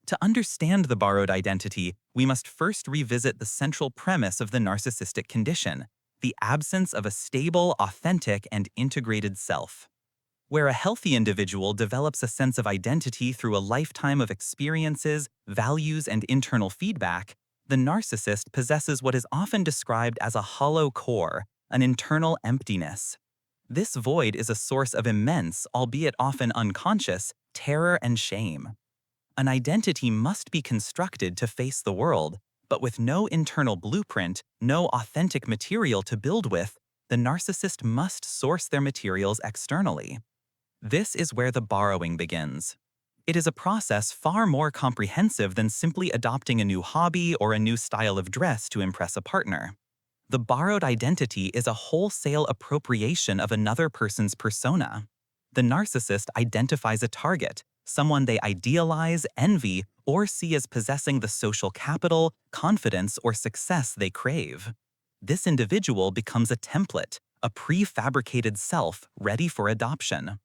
To understand the borrowed identity, we must first revisit the central premise of the narcissistic condition: the absence of a stable, authentic, and integrated self. Where a healthy individual develops a sense of identity through a lifetime of experiences, values, and internal feedback, the narcissist possesses what is often described as a hollow core, an internal emptiness. This void is a source of immense, albeit often unconscious, terror and shame. An identity must be constructed to face the world, but with no internal blueprint, no authentic material to build with, the narcissist must source their materials externally. This is where the borrowing begins. It is a process far more comprehensive than simply adopting a new hobby or a new style of dress to impress a partner. The borrowed identity is a wholesale appropriation of another person's persona. The narcissist identifies a target, someone they idealize, envy, or see as possessing the social capital, confidence, or success they crave. This individual becomes a template, a prefabricated self ready for adoption.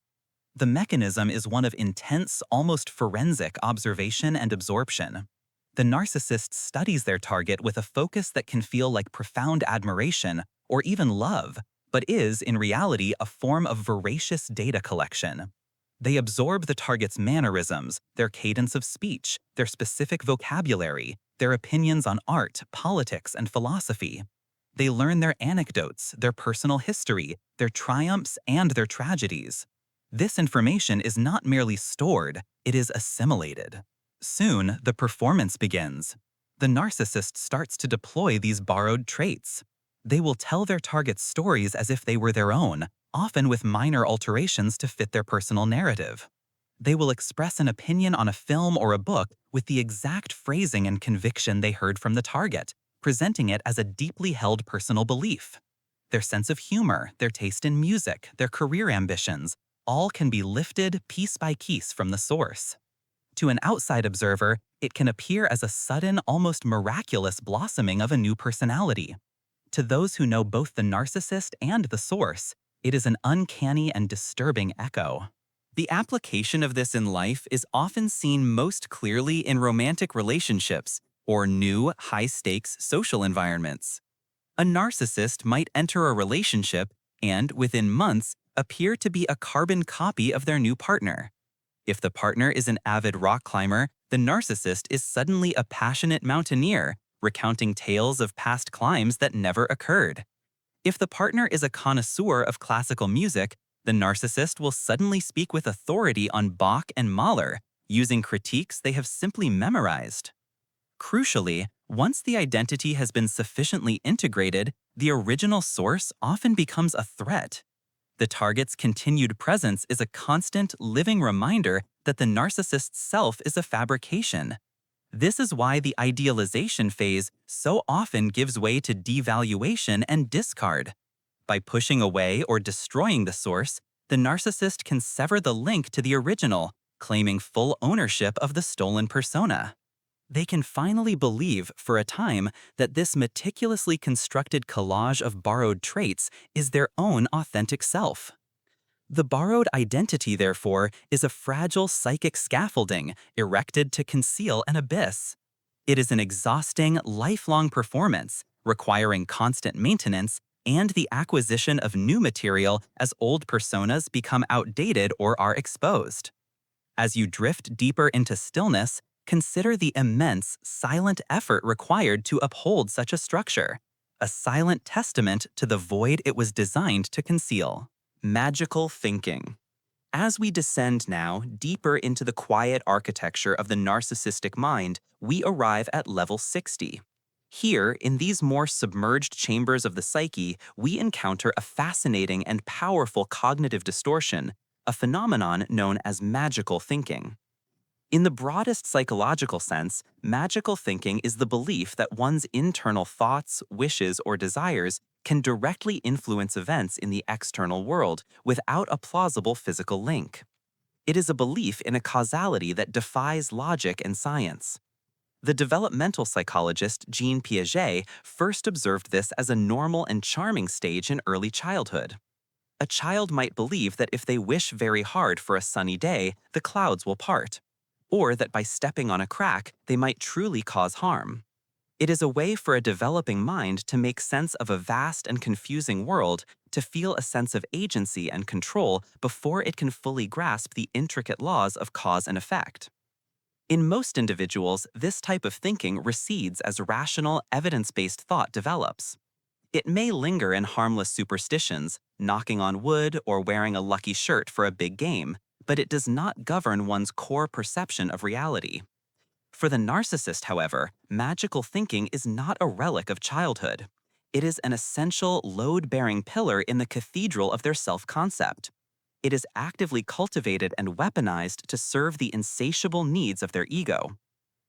The mechanism is one of intense, almost forensic observation and absorption. The narcissist studies their target with a focus that can feel like profound admiration or even love, but is, in reality, a form of voracious data collection. They absorb the target's mannerisms, their cadence of speech, their specific vocabulary, their opinions on art, politics, and philosophy. They learn their anecdotes, their personal history, their triumphs, and their tragedies. This information is not merely stored, it is assimilated. Soon, the performance begins. The narcissist starts to deploy these borrowed traits. They will tell their target's stories as if they were their own, often with minor alterations to fit their personal narrative. They will express an opinion on a film or a book with the exact phrasing and conviction they heard from the target, presenting it as a deeply held personal belief. Their sense of humor, their taste in music, their career ambitions, all can be lifted piece by piece from the source. To an outside observer, it can appear as a sudden, almost miraculous blossoming of a new personality. To those who know both the narcissist and the source, it is an uncanny and disturbing echo. The application of this in life is often seen most clearly in romantic relationships, or new, high-stakes social environments. A narcissist might enter a relationship and, within months, appear to be a carbon copy of their new partner. If the partner is an avid rock climber, the narcissist is suddenly a passionate mountaineer, recounting tales of past climbs that never occurred. If the partner is a connoisseur of classical music, the narcissist will suddenly speak with authority on Bach and Mahler, using critiques they have simply memorized. Crucially, once the identity has been sufficiently integrated, the original source often becomes a threat. The target's continued presence is a constant, living reminder that the narcissist's self is a fabrication. This is why the idealization phase so often gives way to devaluation and discard. By pushing away or destroying the source, the narcissist can sever the link to the original, claiming full ownership of the stolen persona. They can finally believe, for a time, that this meticulously constructed collage of borrowed traits is their own authentic self. The borrowed identity, therefore, is a fragile psychic scaffolding erected to conceal an abyss. It is an exhausting, lifelong performance, requiring constant maintenance and the acquisition of new material as old personas become outdated or are exposed. As you drift deeper into stillness, consider the immense, silent effort required to uphold such a structure, a silent testament to the void it was designed to conceal. Magical thinking. As we descend now deeper into the quiet architecture of the narcissistic mind, we arrive at level 60. Here, in these more submerged chambers of the psyche, we encounter a fascinating and powerful cognitive distortion, a phenomenon known as magical thinking. In the broadest psychological sense, magical thinking is the belief that one's internal thoughts, wishes, or desires can directly influence events in the external world without a plausible physical link. It is a belief in a causality that defies logic and science. The developmental psychologist Jean Piaget first observed this as a normal and charming stage in early childhood. A child might believe that if they wish very hard for a sunny day, the clouds will part, or that by stepping on a crack, they might truly cause harm. It is a way for a developing mind to make sense of a vast and confusing world, to feel a sense of agency and control before it can fully grasp the intricate laws of cause and effect. In most individuals, this type of thinking recedes as rational, evidence-based thought develops. It may linger in harmless superstitions, knocking on wood or wearing a lucky shirt for a big game, but it does not govern one's core perception of reality. For the narcissist, however, magical thinking is not a relic of childhood. It is an essential, load-bearing pillar in the cathedral of their self-concept. It is actively cultivated and weaponized to serve the insatiable needs of their ego.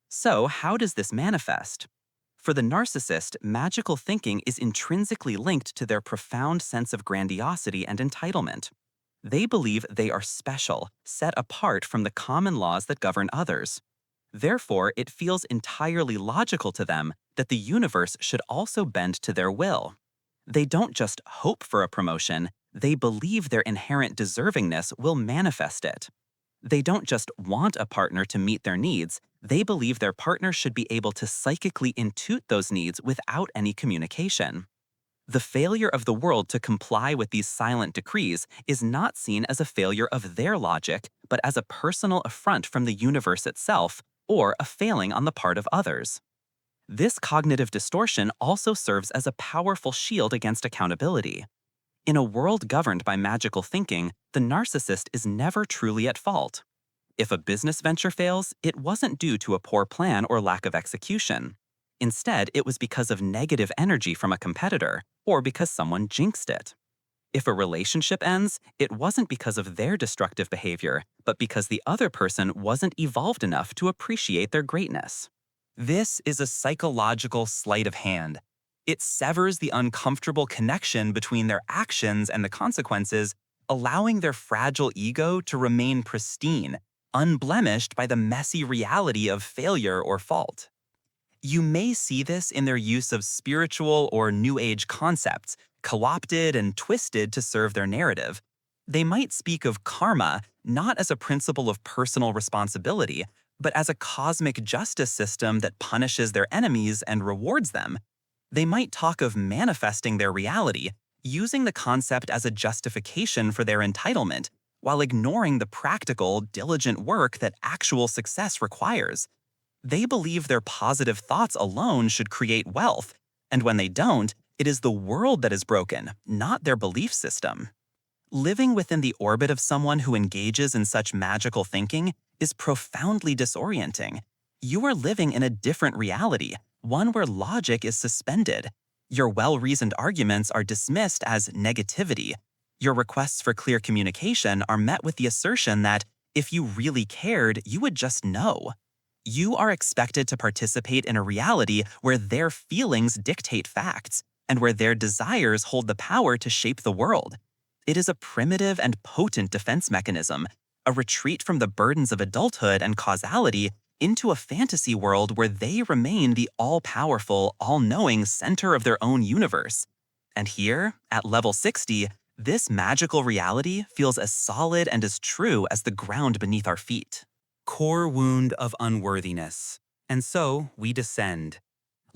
So, how does this manifest? For the narcissist, magical thinking is intrinsically linked to their profound sense of grandiosity and entitlement. They believe they are special, set apart from the common laws that govern others. Therefore, it feels entirely logical to them that the universe should also bend to their will. They don't just hope for a promotion, they believe their inherent deservingness will manifest it. They don't just want a partner to meet their needs, they believe their partner should be able to psychically intuit those needs without any communication. The failure of the world to comply with these silent decrees is not seen as a failure of their logic, but as a personal affront from the universe itself, or a failing on the part of others. This cognitive distortion also serves as a powerful shield against accountability. In a world governed by magical thinking, the narcissist is never truly at fault. If a business venture fails, it wasn't due to a poor plan or lack of execution. Instead, it was because of negative energy from a competitor, or because someone jinxed it. If a relationship ends, it wasn't because of their destructive behavior, but because the other person wasn't evolved enough to appreciate their greatness. This is a psychological sleight of hand. It severs the uncomfortable connection between their actions and the consequences, allowing their fragile ego to remain pristine, unblemished by the messy reality of failure or fault. You may see this in their use of spiritual or New Age concepts, co-opted and twisted to serve their narrative. They might speak of karma not as a principle of personal responsibility, but as a cosmic justice system that punishes their enemies and rewards them. They might talk of manifesting their reality, using the concept as a justification for their entitlement, while ignoring the practical, diligent work that actual success requires. They believe their positive thoughts alone should create wealth, and when they don't, it is the world that is broken, not their belief system. Living within the orbit of someone who engages in such magical thinking is profoundly disorienting. You are living in a different reality, one where logic is suspended. Your well-reasoned arguments are dismissed as negativity. Your requests for clear communication are met with the assertion that if you really cared, you would just know. You are expected to participate in a reality where their feelings dictate facts, and where their desires hold the power to shape the world. It is a primitive and potent defense mechanism, a retreat from the burdens of adulthood and causality into a fantasy world where they remain the all-powerful, all-knowing center of their own universe. And here, at level 60, this magical reality feels as solid and as true as the ground beneath our feet. Core wound of unworthiness. And so we descend.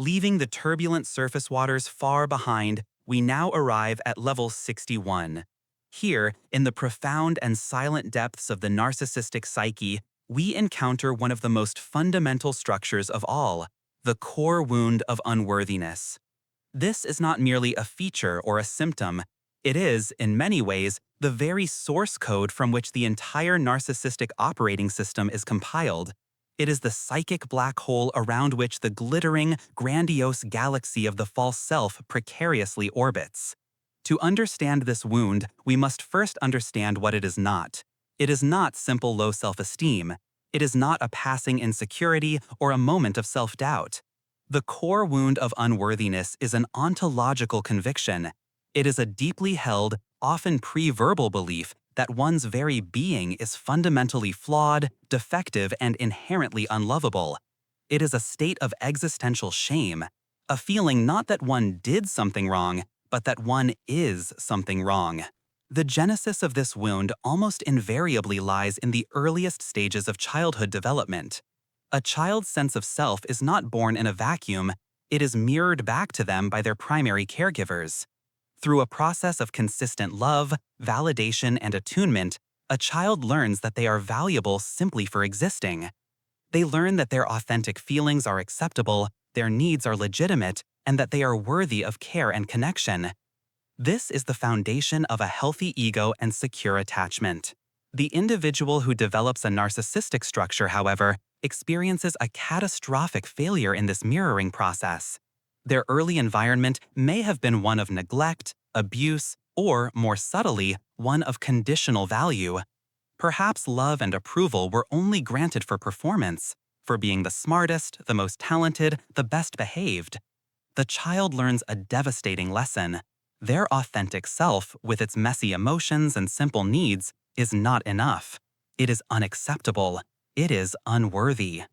Leaving the turbulent surface waters far behind, we now arrive at level 61. Here, in the profound and silent depths of the narcissistic psyche, we encounter one of the most fundamental structures of all, the core wound of unworthiness. This is not merely a feature or a symptom. It is, in many ways, the very source code from which the entire narcissistic operating system is compiled. It is the psychic black hole around which the glittering, grandiose galaxy of the false self precariously orbits. To understand this wound, we must first understand what it is not. It is not simple low self-esteem. It is not a passing insecurity or a moment of self-doubt. The core wound of unworthiness is an ontological conviction. It is a deeply held, often pre-verbal belief that one's very being is fundamentally flawed, defective, and inherently unlovable. It is a state of existential shame, a feeling not that one did something wrong, but that one is something wrong. The genesis of this wound almost invariably lies in the earliest stages of childhood development. A child's sense of self is not born in a vacuum, it is mirrored back to them by their primary caregivers. Through a process of consistent love, validation, and attunement, a child learns that they are valuable simply for existing. They learn that their authentic feelings are acceptable, their needs are legitimate, and that they are worthy of care and connection. This is the foundation of a healthy ego and secure attachment. The individual who develops a narcissistic structure, however, experiences a catastrophic failure in this mirroring process. Their early environment may have been one of neglect, abuse, or, more subtly, one of conditional value. Perhaps love and approval were only granted for performance, for being the smartest, the most talented, the best behaved. The child learns a devastating lesson. Their authentic self, with its messy emotions and simple needs, is not enough. It is unacceptable. It is unworthy.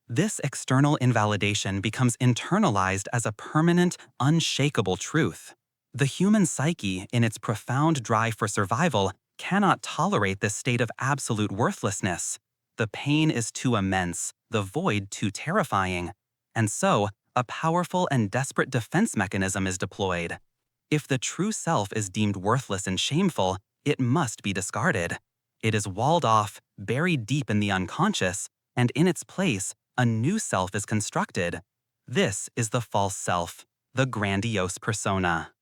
This external invalidation becomes internalized as a permanent, unshakable truth. The human psyche, in its profound drive for survival, cannot tolerate this state of absolute worthlessness. The pain is too immense, the void too terrifying. And so, a powerful and desperate defense mechanism is deployed. If the true self is deemed worthless and shameful, it must be discarded. It is walled off, buried deep in the unconscious, and in its place, a new self is constructed. This is the false self, the grandiose persona.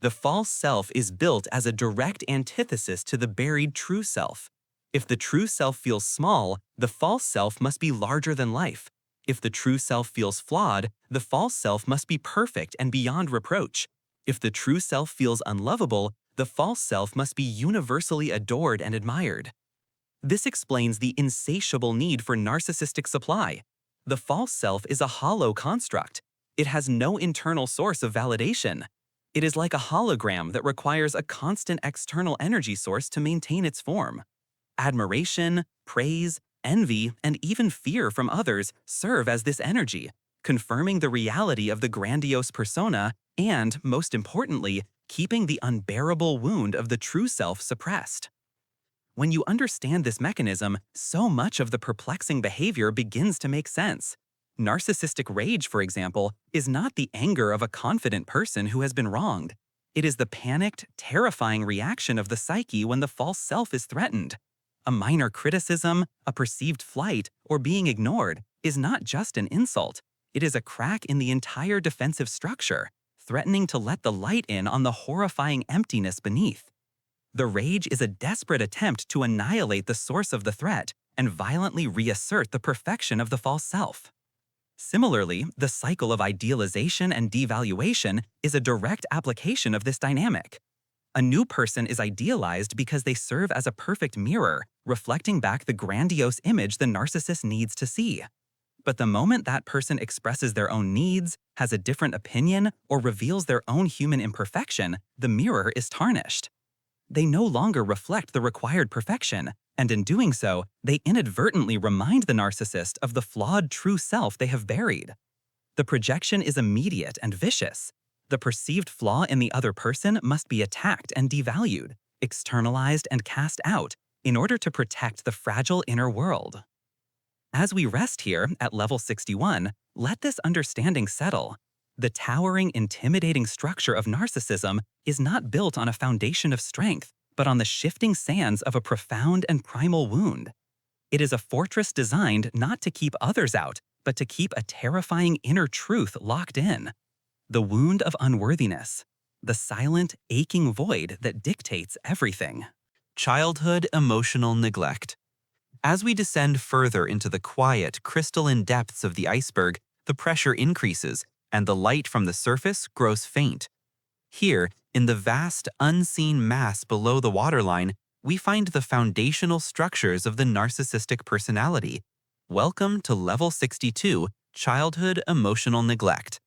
The false self is built as a direct antithesis to the buried true self. If the true self feels small, the false self must be larger than life. If the true self feels flawed, the false self must be perfect and beyond reproach. If the true self feels unlovable, the false self must be universally adored and admired. This explains the insatiable need for narcissistic supply. The false self is a hollow construct. It has no internal source of validation. It is like a hologram that requires a constant external energy source to maintain its form. Admiration, praise, envy, and even fear from others serve as this energy, confirming the reality of the grandiose persona and, most importantly, keeping the unbearable wound of the true self suppressed. When you understand this mechanism, so much of the perplexing behavior begins to make sense. Narcissistic rage, for example, is not the anger of a confident person who has been wronged. It is the panicked, terrifying reaction of the psyche when the false self is threatened. A minor criticism, a perceived flight, or being ignored is not just an insult. It is a crack in the entire defensive structure, threatening to let the light in on the horrifying emptiness beneath. The rage is a desperate attempt to annihilate the source of the threat and violently reassert the perfection of the false self. Similarly, the cycle of idealization and devaluation is a direct application of this dynamic. A new person is idealized because they serve as a perfect mirror, reflecting back the grandiose image the narcissist needs to see. But the moment that person expresses their own needs, has a different opinion, or reveals their own human imperfection, the mirror is tarnished. They no longer reflect the required perfection, and in doing so, they inadvertently remind the narcissist of the flawed true self they have buried. The projection is immediate and vicious. The perceived flaw in the other person must be attacked and devalued, externalized and cast out, in order to protect the fragile inner world. As we rest here at level 61, let this understanding settle. The towering, intimidating structure of narcissism is not built on a foundation of strength, but on the shifting sands of a profound and primal wound. It is a fortress designed not to keep others out, but to keep a terrifying inner truth locked in. The wound of unworthiness, the silent, aching void that dictates everything. Childhood emotional neglect. As we descend further into the quiet, crystalline depths of the iceberg, the pressure increases, and the light from the surface grows faint. Here, in the vast, unseen mass below the waterline, we find the foundational structures of the narcissistic personality. Welcome to Level 62, Childhood Emotional Neglect.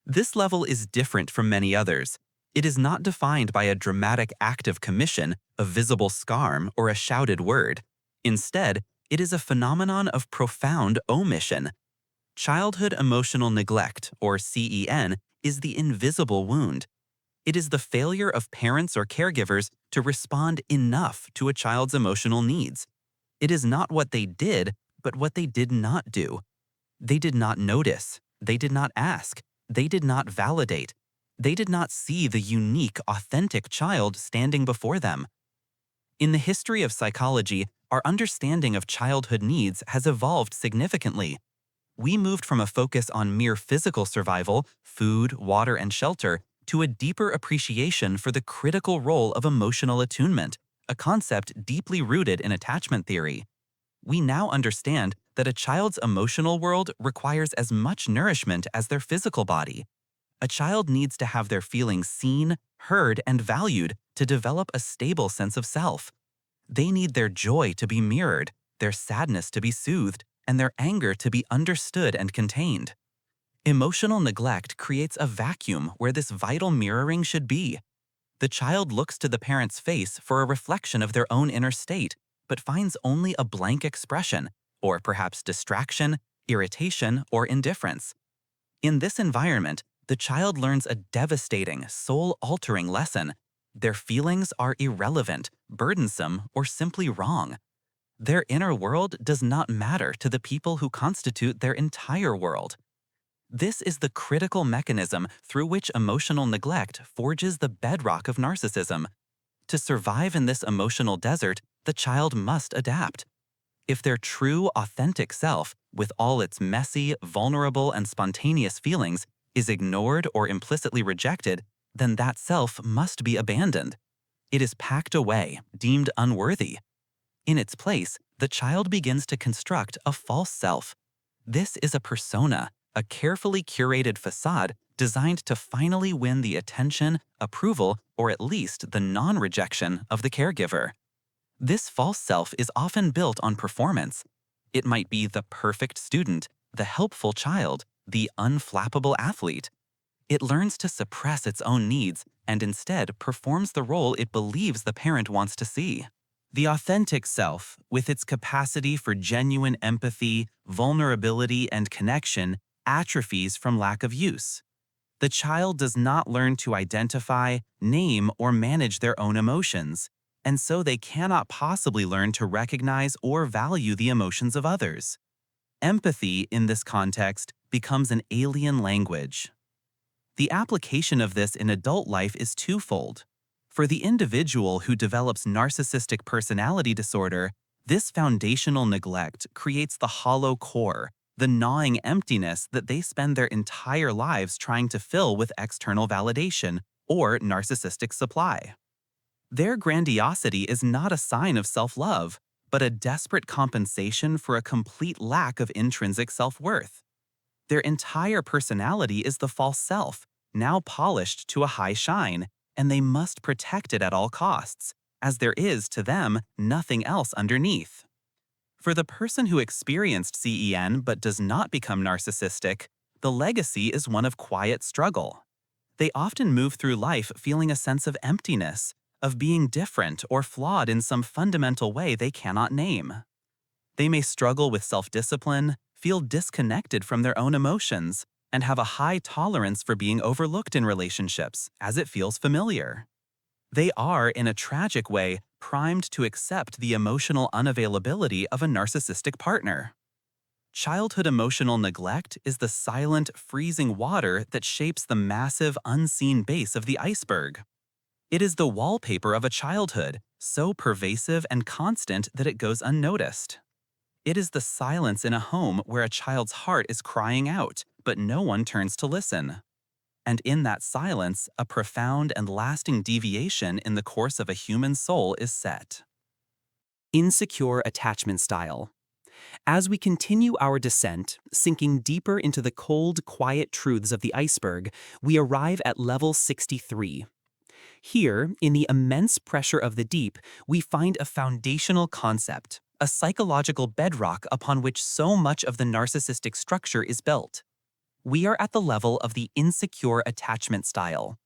This level is different from many others. It is not defined by a dramatic act of commission, a visible scar, or a shouted word. Instead, it is a phenomenon of profound omission. Childhood emotional neglect, or CEN, is the invisible wound. It is the failure of parents or caregivers to respond enough to a child's emotional needs. It is not what they did, but what they did not do. They did not notice. They did not ask. They did not validate. They did not see the unique, authentic child standing before them. In the history of psychology, our understanding of childhood needs has evolved significantly. We moved from a focus on mere physical survival, food, water, and shelter, to a deeper appreciation for the critical role of emotional attunement, a concept deeply rooted in attachment theory. We now understand that a child's emotional world requires as much nourishment as their physical body. A child needs to have their feelings seen, heard, and valued to develop a stable sense of self. They need their joy to be mirrored, their sadness to be soothed, and their anger to be understood and contained. Emotional neglect creates a vacuum where this vital mirroring should be. The child looks to the parent's face for a reflection of their own inner state, but finds only a blank expression, or perhaps distraction, irritation, or indifference. In this environment, the child learns a devastating, soul-altering lesson. Their feelings are irrelevant, burdensome, or simply wrong. Their inner world does not matter to the people who constitute their entire world. This is the critical mechanism through which emotional neglect forges the bedrock of narcissism. To survive in this emotional desert, the child must adapt. If their true, authentic self, with all its messy, vulnerable, and spontaneous feelings, is ignored or implicitly rejected, then that self must be abandoned. It is packed away, deemed unworthy. In its place, the child begins to construct a false self. This is a persona, a carefully curated facade designed to finally win the attention, approval, or at least the non-rejection of the caregiver. This false self is often built on performance. It might be the perfect student, the helpful child, the unflappable athlete. It learns to suppress its own needs and instead performs the role it believes the parent wants to see. The authentic self, with its capacity for genuine empathy, vulnerability, and connection, atrophies from lack of use. The child does not learn to identify, name, or manage their own emotions. and so they cannot possibly learn to recognize or value the emotions of others. Empathy, in this context, becomes an alien language. The application of this in adult life is twofold. For the individual who develops narcissistic personality disorder, this foundational neglect creates the hollow core, the gnawing emptiness that they spend their entire lives trying to fill with external validation or narcissistic supply. Their grandiosity is not a sign of self-love, but a desperate compensation for a complete lack of intrinsic self-worth. Their entire personality is the false self, now polished to a high shine, and they must protect it at all costs, as there is, to them, nothing else underneath. For the person who experienced CEN but does not become narcissistic, the legacy is one of quiet struggle. They often move through life feeling a sense of emptiness, of being different or flawed in some fundamental way they cannot name. They may struggle with self-discipline, feel disconnected from their own emotions, and have a high tolerance for being overlooked in relationships, as it feels familiar. They are, in a tragic way, primed to accept the emotional unavailability of a narcissistic partner. Childhood emotional neglect is the silent, freezing water that shapes the massive, unseen base of the iceberg. It is the wallpaper of a childhood, so pervasive and constant that it goes unnoticed. It is the silence in a home where a child's heart is crying out, but no one turns to listen. And in that silence, a profound and lasting deviation in the course of a human soul is set. Insecure attachment style. As we continue our descent, sinking deeper into the cold, quiet truths of the iceberg, we arrive at level 63. Here, in the immense pressure of the deep, we find a foundational concept, a psychological bedrock upon which so much of the narcissistic structure is built. We are at the level of the insecure attachment style.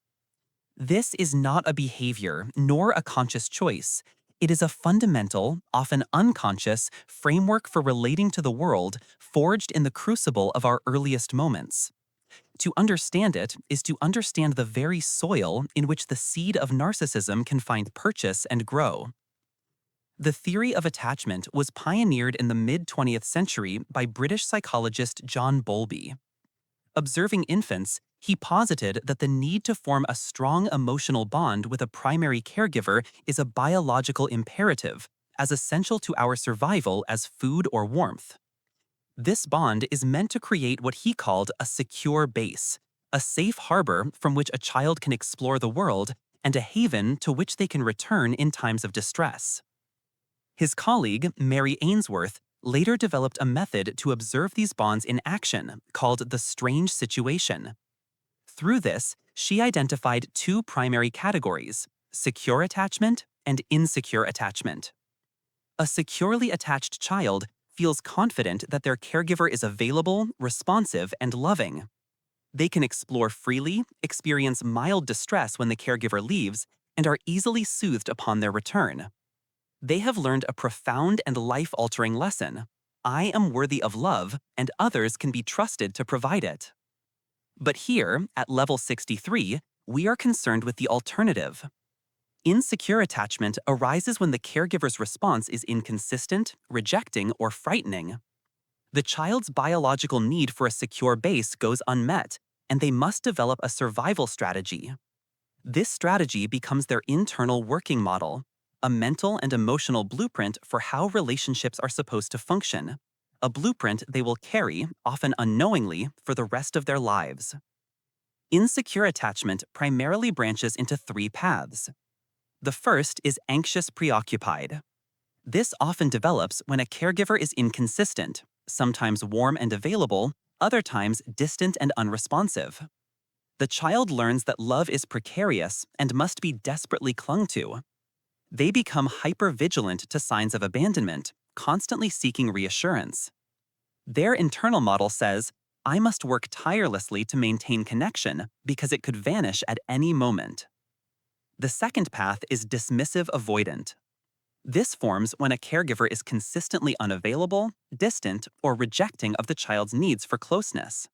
This is not a behavior, nor a conscious choice. It is a fundamental, often unconscious, framework for relating to the world forged in the crucible of our earliest moments. To understand it is to understand the very soil in which the seed of narcissism can find purchase and grow. The theory of attachment was pioneered in the mid-20th century by British psychologist John Bowlby. Observing infants, he posited that the need to form a strong emotional bond with a primary caregiver is a biological imperative, as essential to our survival as food or warmth. This bond is meant to create what he called a secure base, a safe harbor from which a child can explore the world, and a haven to which they can return in times of distress. His colleague, Mary Ainsworth, later developed a method to observe these bonds in action called the strange situation. Through this, she identified two primary categories: secure attachment and insecure attachment. A securely attached child feels confident that their caregiver is available, responsive, and loving. They can explore freely, experience mild distress when the caregiver leaves, and are easily soothed upon their return. They have learned a profound and life-altering lesson. I am worthy of love, and others can be trusted to provide it. But here, at level 63, we are concerned with the alternative. Insecure attachment arises when the caregiver's response is inconsistent, rejecting, or frightening. The child's biological need for a secure base goes unmet, and they must develop a survival strategy. This strategy becomes their internal working model, a mental and emotional blueprint for how relationships are supposed to function, a blueprint they will carry, often unknowingly, for the rest of their lives. Insecure attachment primarily branches into three paths. The first is anxious preoccupied. This often develops when a caregiver is inconsistent, sometimes warm and available, other times distant and unresponsive. The child learns that love is precarious and must be desperately clung to. They become hyper-vigilant to signs of abandonment, constantly seeking reassurance. Their internal model says, I must work tirelessly to maintain connection because it could vanish at any moment. The second path is dismissive avoidant. This forms when a caregiver is consistently unavailable, distant, or rejecting of the child's needs for closeness.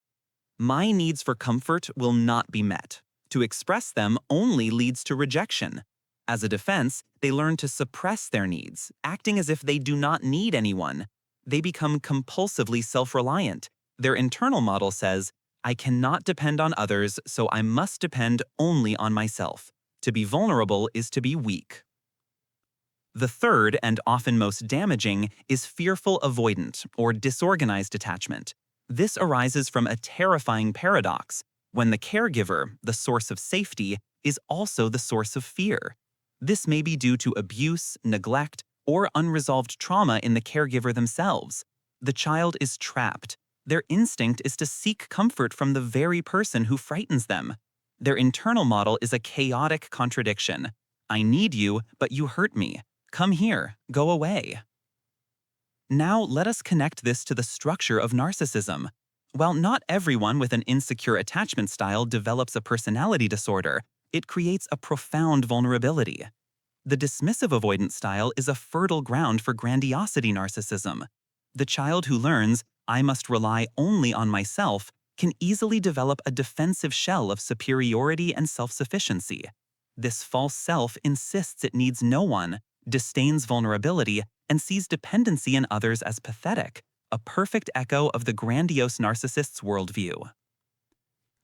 My needs for comfort will not be met. To express them only leads to rejection. As a defense, they learn to suppress their needs, acting as if they do not need anyone. They become compulsively self-reliant. Their internal model says, I cannot depend on others, so I must depend only on myself. To be vulnerable is to be weak. The third, and often most damaging, is fearful avoidant or disorganized attachment. This arises from a terrifying paradox, when the caregiver, the source of safety, is also the source of fear. This may be due to abuse, neglect, or unresolved trauma in the caregiver themselves. The child is trapped. Their instinct is to seek comfort from the very person who frightens them. Their internal model is a chaotic contradiction. I need you, but you hurt me. Come here, go away. Now let us connect this to the structure of narcissism. While not everyone with an insecure attachment style develops a personality disorder, it creates a profound vulnerability. The dismissive avoidant style is a fertile ground for grandiosity narcissism. The child who learns, I must rely only on myself, can easily develop a defensive shell of superiority and self-sufficiency. This false self insists it needs no one, disdains vulnerability, and sees dependency in others as pathetic, a perfect echo of the grandiose narcissist's worldview.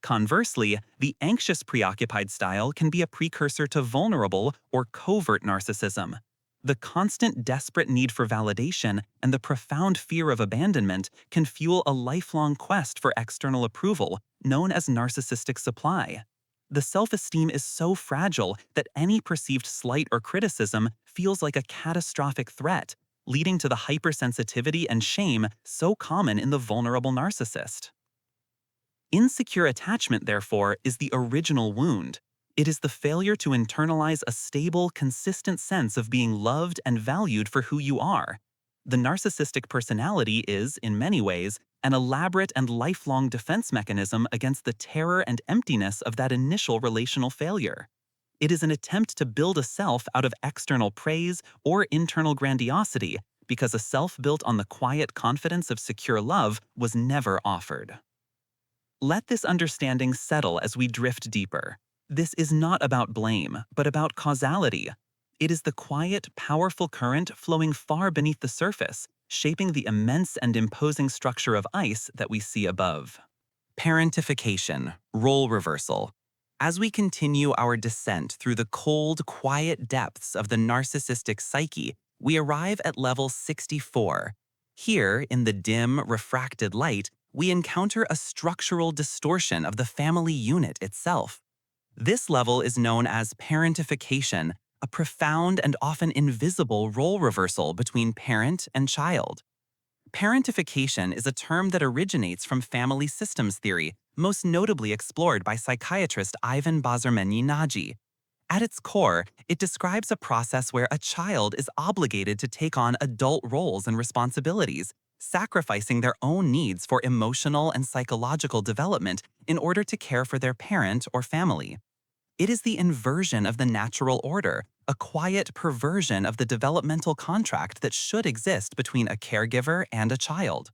Conversely, the anxious preoccupied style can be a precursor to vulnerable or covert narcissism. The constant desperate need for validation and the profound fear of abandonment can fuel a lifelong quest for external approval, known as narcissistic supply. The self-esteem is so fragile that any perceived slight or criticism feels like a catastrophic threat, leading to the hypersensitivity and shame so common in the vulnerable narcissist. Insecure attachment, therefore, is the original wound. It is the failure to internalize a stable, consistent sense of being loved and valued for who you are. The narcissistic personality is, in many ways, an elaborate and lifelong defense mechanism against the terror and emptiness of that initial relational failure. It is an attempt to build a self out of external praise or internal grandiosity because a self built on the quiet confidence of secure love was never offered. Let this understanding settle as we drift deeper. This is not about blame, but about causality. It is the quiet, powerful current flowing far beneath the surface, shaping the immense and imposing structure of ice that we see above. Parentification, role reversal. As we continue our descent through the cold, quiet depths of the narcissistic psyche, we arrive at level 64. Here, in the dim, refracted light, we encounter a structural distortion of the family unit itself. This level is known as parentification, a profound and often invisible role reversal between parent and child. Parentification is a term that originates from family systems theory, most notably explored by psychiatrist Ivan Bazarmenyi-Nagy. At its core, it describes a process where a child is obligated to take on adult roles and responsibilities, sacrificing their own needs for emotional and psychological development in order to care for their parent or family. It is the inversion of the natural order, a quiet perversion of the developmental contract that should exist between a caregiver and a child.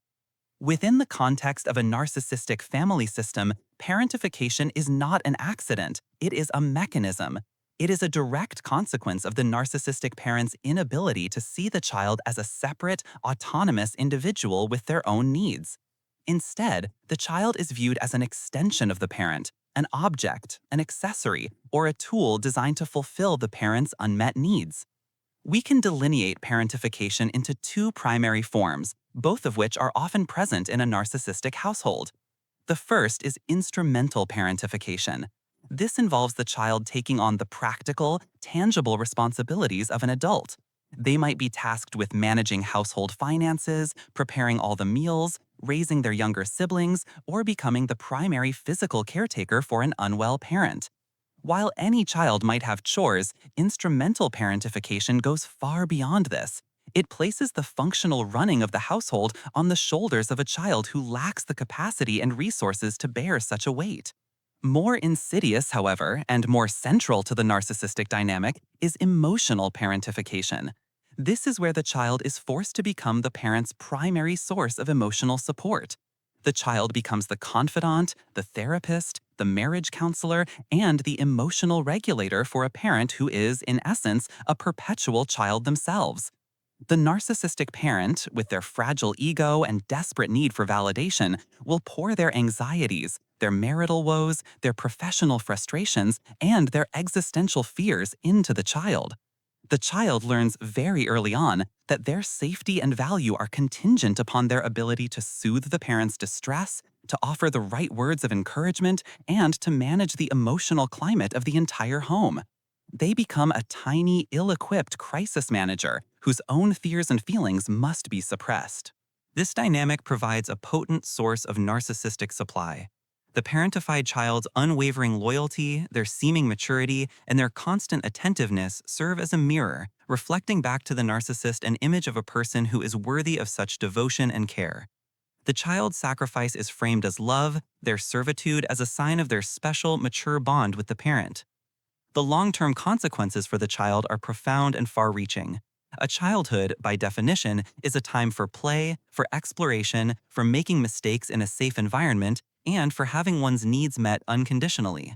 Within the context of a narcissistic family system, parentification is not an accident, it is a mechanism. It is a direct consequence of the narcissistic parent's inability to see the child as a separate, autonomous individual with their own needs. Instead, the child is viewed as an extension of the parent, an object, an accessory, or a tool designed to fulfill the parent's unmet needs. We can delineate parentification into two primary forms, both of which are often present in a narcissistic household. The first is instrumental parentification. This involves the child taking on the practical, tangible responsibilities of an adult. They might be tasked with managing household finances, preparing all the meals, raising their younger siblings, or becoming the primary physical caretaker for an unwell parent. While any child might have chores, instrumental parentification goes far beyond this. It places the functional running of the household on the shoulders of a child who lacks the capacity and resources to bear such a weight. More insidious, however, and more central to the narcissistic dynamic is emotional parentification. This is where the child is forced to become the parent's primary source of emotional support. The child becomes the confidant, the therapist, the marriage counselor, and the emotional regulator for a parent who is, in essence, a perpetual child themselves. The narcissistic parent, with their fragile ego and desperate need for validation, will pour their anxieties, their marital woes, their professional frustrations, and their existential fears into the child. The child learns very early on that their safety and value are contingent upon their ability to soothe the parent's distress, to offer the right words of encouragement, and to manage the emotional climate of the entire home. They become a tiny, ill-equipped crisis manager whose own fears and feelings must be suppressed. This dynamic provides a potent source of narcissistic supply. The parentified child's unwavering loyalty, their seeming maturity, and their constant attentiveness serve as a mirror, reflecting back to the narcissist an image of a person who is worthy of such devotion and care. The child's sacrifice is framed as love, their servitude as a sign of their special, mature bond with the parent. The long-term consequences for the child are profound and far-reaching. A childhood, by definition, is a time for play, for exploration, for making mistakes in a safe environment, and for having one's needs met unconditionally.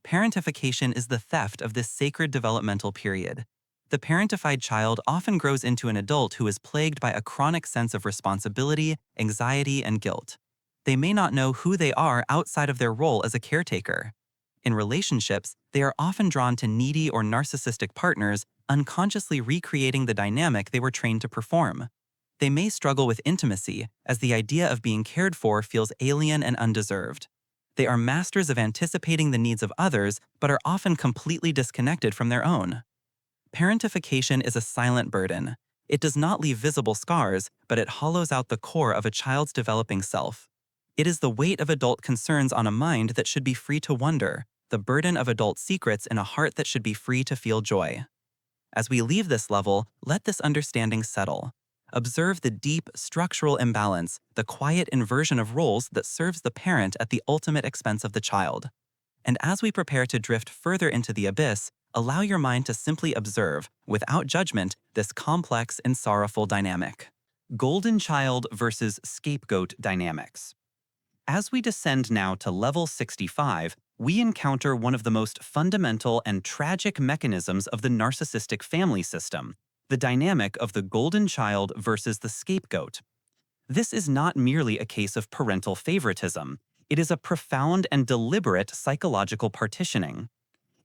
Parentification is the theft of this sacred developmental period. The parentified child often grows into an adult who is plagued by a chronic sense of responsibility, anxiety, and guilt. They may not know who they are outside of their role as a caretaker. In relationships, they are often drawn to needy or narcissistic partners, unconsciously recreating the dynamic they were trained to perform. They may struggle with intimacy, as the idea of being cared for feels alien and undeserved. They are masters of anticipating the needs of others, but are often completely disconnected from their own. Parentification is a silent burden. It does not leave visible scars, but it hollows out the core of a child's developing self. It is the weight of adult concerns on a mind that should be free to wonder, the burden of adult secrets in a heart that should be free to feel joy. As we leave this level, let this understanding settle. Observe the deep, structural imbalance, the quiet inversion of roles that serves the parent at the ultimate expense of the child. And as we prepare to drift further into the abyss, allow your mind to simply observe, without judgment, this complex and sorrowful dynamic. Golden child versus scapegoat dynamics. As we descend now to level 65, we encounter one of the most fundamental and tragic mechanisms of the narcissistic family system, the dynamic of the golden child versus the scapegoat. This is not merely a case of parental favoritism. It is a profound and deliberate psychological partitioning.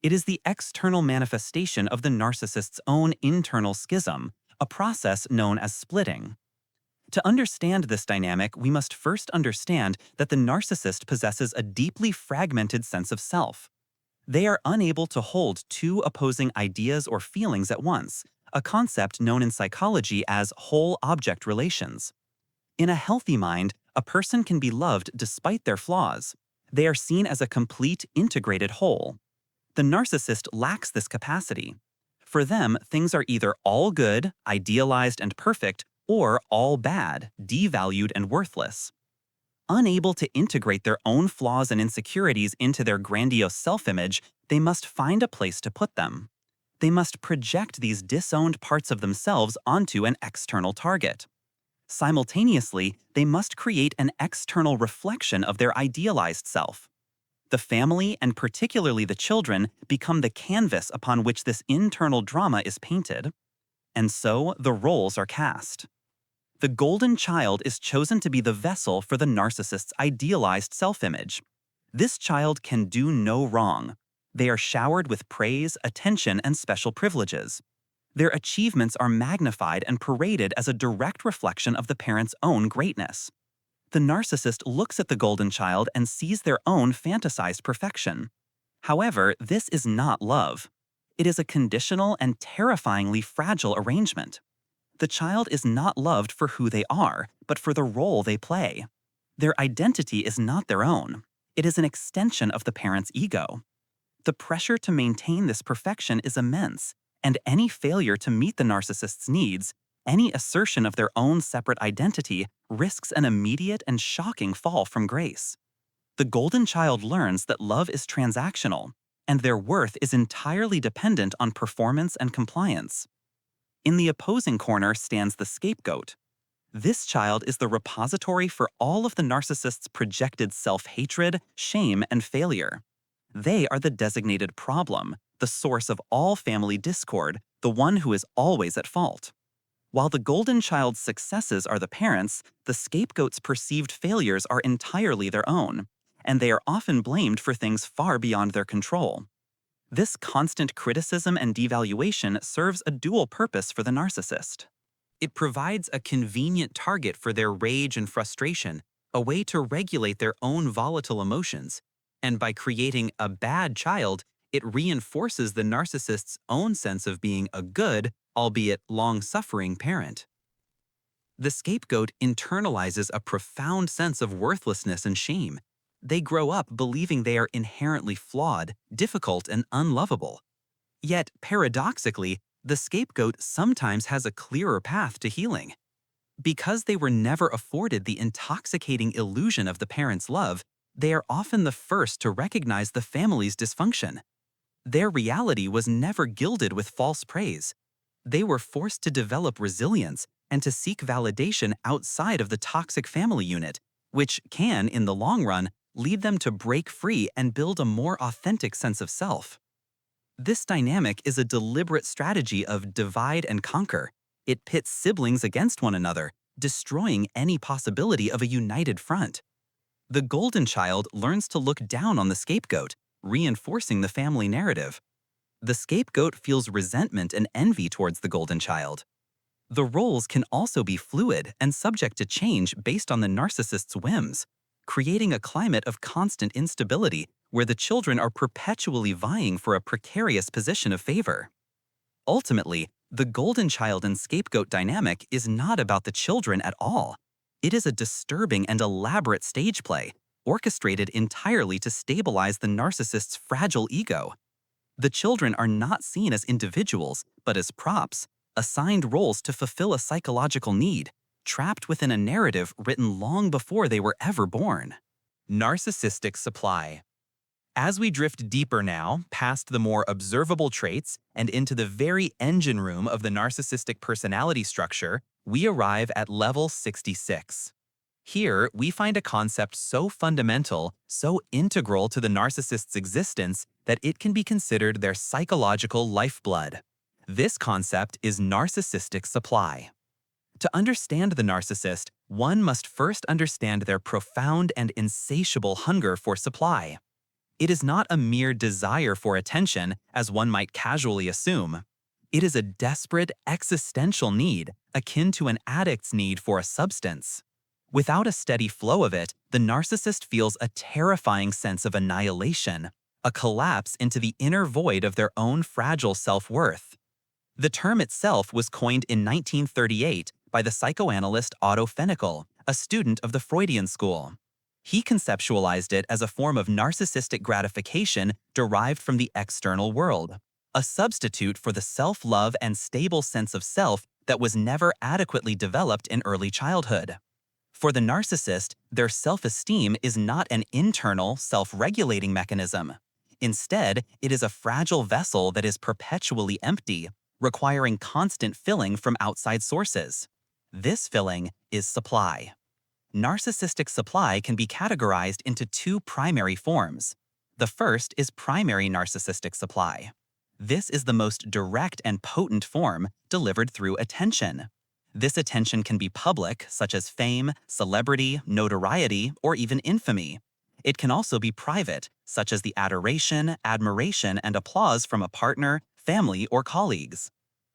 It is the external manifestation of the narcissist's own internal schism, a process known as splitting. To understand this dynamic, we must first understand that the narcissist possesses a deeply fragmented sense of self. They are unable to hold two opposing ideas or feelings at once, a concept known in psychology as whole object relations. In a healthy mind, a person can be loved despite their flaws. They are seen as a complete, integrated whole. The narcissist lacks this capacity. For them, things are either all good, idealized and perfect, or all bad, devalued and worthless. Unable to integrate their own flaws and insecurities into their grandiose self-image, they must find a place to put them. They must project these disowned parts of themselves onto an external target. Simultaneously, they must create an external reflection of their idealized self. The family, and particularly the children, become the canvas upon which this internal drama is painted. And so, the roles are cast. The golden child is chosen to be the vessel for the narcissist's idealized self-image. This child can do no wrong. They are showered with praise, attention, and special privileges. Their achievements are magnified and paraded as a direct reflection of the parent's own greatness. The narcissist looks at the golden child and sees their own fantasized perfection. However, this is not love. It is a conditional and terrifyingly fragile arrangement. The child is not loved for who they are, but for the role they play. Their identity is not their own. It is an extension of the parent's ego. The pressure to maintain this perfection is immense, and any failure to meet the narcissist's needs, any assertion of their own separate identity, risks an immediate and shocking fall from grace. The golden child learns that love is transactional, and their worth is entirely dependent on performance and compliance. In the opposing corner stands the scapegoat. This child is the repository for all of the narcissist's projected self-hatred, shame, and failure. They are the designated problem, the source of all family discord, the one who is always at fault. While the golden child's successes are the parents', the scapegoat's perceived failures are entirely their own, and they are often blamed for things far beyond their control. This constant criticism and devaluation serves a dual purpose for the narcissist. It provides a convenient target for their rage and frustration, a way to regulate their own volatile emotions, and by creating a bad child, it reinforces the narcissist's own sense of being a good, albeit long-suffering parent. The scapegoat internalizes a profound sense of worthlessness and shame. They grow up believing they are inherently flawed, difficult, and unlovable. Yet, paradoxically, the scapegoat sometimes has a clearer path to healing. Because they were never afforded the intoxicating illusion of the parent's love, they are often the first to recognize the family's dysfunction. Their reality was never gilded with false praise. They were forced to develop resilience and to seek validation outside of the toxic family unit, which can, in the long run, lead them to break free and build a more authentic sense of self. This dynamic is a deliberate strategy of divide and conquer. It pits siblings against one another, destroying any possibility of a united front. The golden child learns to look down on the scapegoat, reinforcing the family narrative. The scapegoat feels resentment and envy towards the golden child. The roles can also be fluid and subject to change based on the narcissist's whims, creating a climate of constant instability where the children are perpetually vying for a precarious position of favor. Ultimately, the golden child and scapegoat dynamic is not about the children at all. It is a disturbing and elaborate stage play, orchestrated entirely to stabilize the narcissist's fragile ego. The children are not seen as individuals, but as props, assigned roles to fulfill a psychological need, trapped within a narrative written long before they were ever born. Narcissistic supply. As we drift deeper now, past the more observable traits and into the very engine room of the narcissistic personality structure, we arrive at level 66. Here, we find a concept so fundamental, so integral to the narcissist's existence that it can be considered their psychological lifeblood. This concept is narcissistic supply. To understand the narcissist, one must first understand their profound and insatiable hunger for supply. It is not a mere desire for attention, as one might casually assume. It is a desperate, existential need, akin to an addict's need for a substance. Without a steady flow of it, the narcissist feels a terrifying sense of annihilation, a collapse into the inner void of their own fragile self-worth. The term itself was coined in 1938 by the psychoanalyst Otto Fenichel, a student of the Freudian school. He conceptualized it as a form of narcissistic gratification derived from the external world, a substitute for the self-love and stable sense of self that was never adequately developed in early childhood. For the narcissist, their self-esteem is not an internal, self-regulating mechanism. Instead, it is a fragile vessel that is perpetually empty, requiring constant filling from outside sources. This filling is supply. Narcissistic supply can be categorized into two primary forms. The first is primary narcissistic supply. This is the most direct and potent form, delivered through attention. This attention can be public, such as fame, celebrity, notoriety, or even infamy. It can also be private, such as the adoration, admiration, and applause from a partner, family, or colleagues.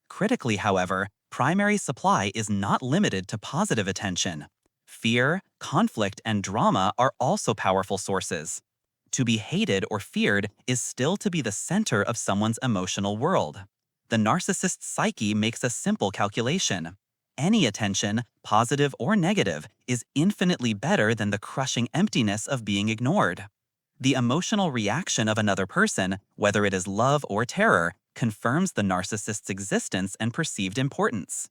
Critically, however, primary supply is not limited to positive attention. Fear, conflict, and drama are also powerful sources. To be hated or feared is still to be the center of someone's emotional world. The narcissist's psyche makes a simple calculation. Any attention, positive or negative, is infinitely better than the crushing emptiness of being ignored. The emotional reaction of another person, whether it is love or terror, confirms the narcissist's existence and perceived importance.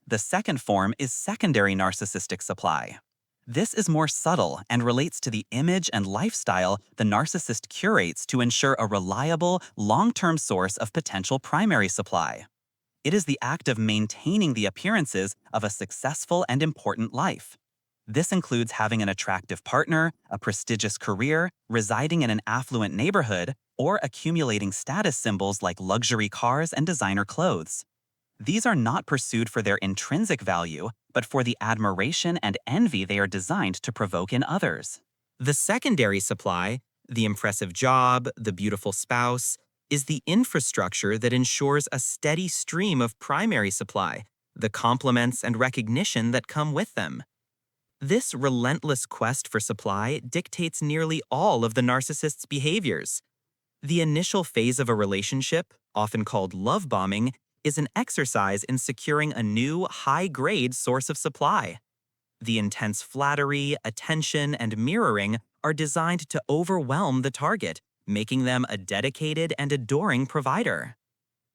The second form is secondary narcissistic supply. This is more subtle and relates to the image and lifestyle the narcissist curates to ensure a reliable, long-term source of potential primary supply. It is the act of maintaining the appearances of a successful and important life. This includes having an attractive partner, a prestigious career, residing in an affluent neighborhood, or accumulating status symbols like luxury cars and designer clothes. These are not pursued for their intrinsic value, but for the admiration and envy they are designed to provoke in others. The secondary supply, the impressive job, the beautiful spouse, is the infrastructure that ensures a steady stream of primary supply, the compliments and recognition that come with them. This relentless quest for supply dictates nearly all of the narcissist's behaviors. The initial phase of a relationship, often called love bombing, is an exercise in securing a new, high-grade source of supply. The intense flattery, attention, and mirroring are designed to overwhelm the target, making them a dedicated and adoring provider.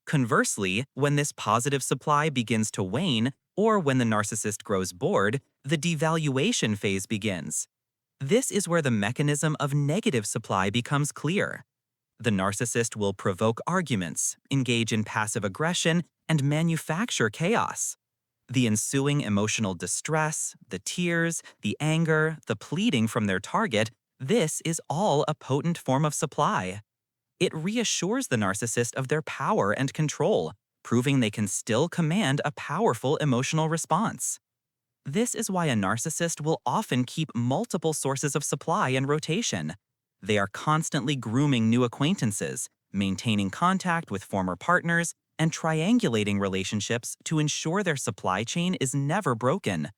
Conversely, when this positive supply begins to wane, or when the narcissist grows bored, the devaluation phase begins. This is where the mechanism of negative supply becomes clear. The narcissist will provoke arguments, engage in passive aggression, and manufacture chaos. The ensuing emotional distress, the tears, the anger, the pleading from their target, this is all a potent form of supply. It reassures the narcissist of their power and control, proving they can still command a powerful emotional response. This is why a narcissist will often keep multiple sources of supply in rotation. They are constantly grooming new acquaintances, maintaining contact with former partners, and triangulating relationships to ensure their supply chain is never broken.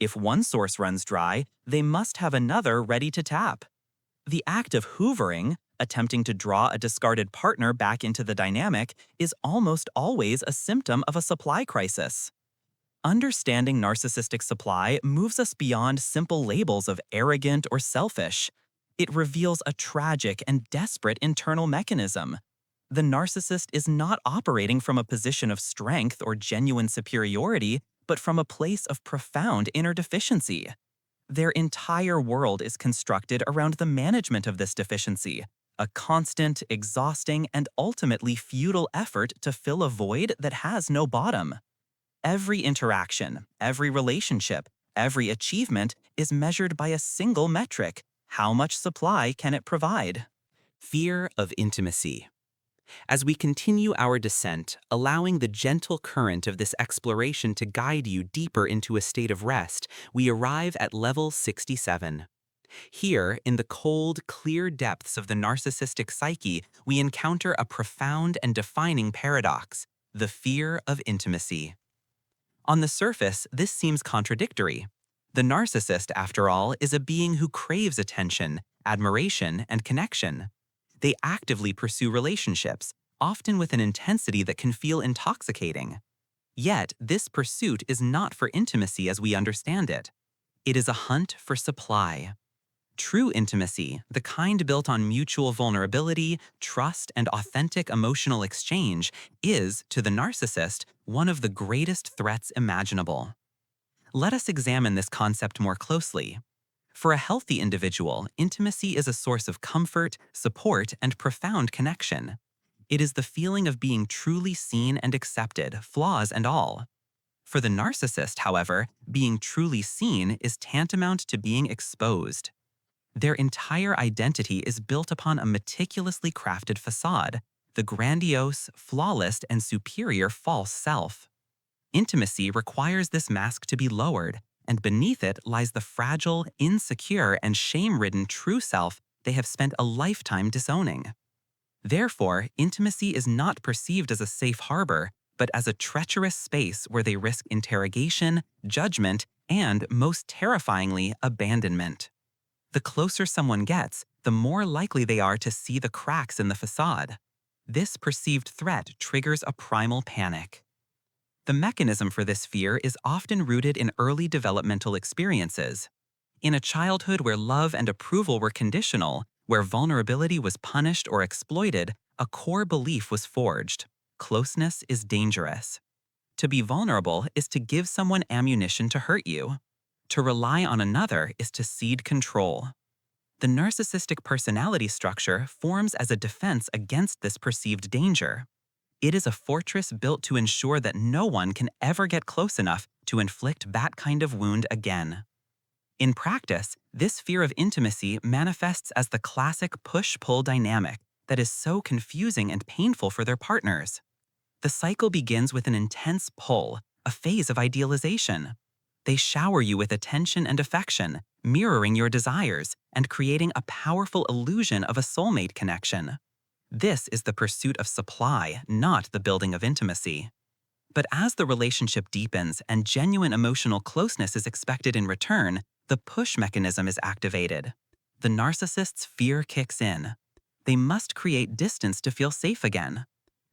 If one source runs dry, they must have another ready to tap. The act of hoovering, attempting to draw a discarded partner back into the dynamic, is almost always a symptom of a supply crisis. Understanding narcissistic supply moves us beyond simple labels of arrogant or selfish. It reveals a tragic and desperate internal mechanism. The narcissist is not operating from a position of strength or genuine superiority, but from a place of profound inner deficiency. Their entire world is constructed around the management of this deficiency, a constant, exhausting, and ultimately futile effort to fill a void that has no bottom. Every interaction, every relationship, every achievement is measured by a single metric: how much supply can it provide? Fear of intimacy. As we continue our descent, allowing the gentle current of this exploration to guide you deeper into a state of rest, we arrive at level 67. Here, in the cold, clear depths of the narcissistic psyche, we encounter a profound and defining paradox: the fear of intimacy. On the surface, this seems contradictory. The narcissist, after all, is a being who craves attention, admiration, and connection. They actively pursue relationships, often with an intensity that can feel intoxicating. Yet, this pursuit is not for intimacy as we understand it. It is a hunt for supply. True intimacy, the kind built on mutual vulnerability, trust, and authentic emotional exchange, is, to the narcissist, one of the greatest threats imaginable. Let us examine this concept more closely. For a healthy individual, intimacy is a source of comfort, support, and profound connection. It is the feeling of being truly seen and accepted, flaws and all. For the narcissist, however, being truly seen is tantamount to being exposed. Their entire identity is built upon a meticulously crafted facade, the grandiose, flawless, and superior false self. Intimacy requires this mask to be lowered, and beneath it lies the fragile, insecure, and shame-ridden true self they have spent a lifetime disowning. Therefore, intimacy is not perceived as a safe harbor, but as a treacherous space where they risk interrogation, judgment, and, most terrifyingly, abandonment. The closer someone gets, the more likely they are to see the cracks in the facade. This perceived threat triggers a primal panic. The mechanism for this fear is often rooted in early developmental experiences. In a childhood where love and approval were conditional, where vulnerability was punished or exploited, a core belief was forged: closeness is dangerous. To be vulnerable is to give someone ammunition to hurt you. To rely on another is to cede control. The narcissistic personality structure forms as a defense against this perceived danger. It is a fortress built to ensure that no one can ever get close enough to inflict that kind of wound again. In practice, this fear of intimacy manifests as the classic push-pull dynamic that is so confusing and painful for their partners. The cycle begins with an intense pull, a phase of idealization. They shower you with attention and affection, mirroring your desires and creating a powerful illusion of a soulmate connection. This is the pursuit of supply, not the building of intimacy. But as the relationship deepens and genuine emotional closeness is expected in return, the push mechanism is activated. The narcissist's fear kicks in. They must create distance to feel safe again.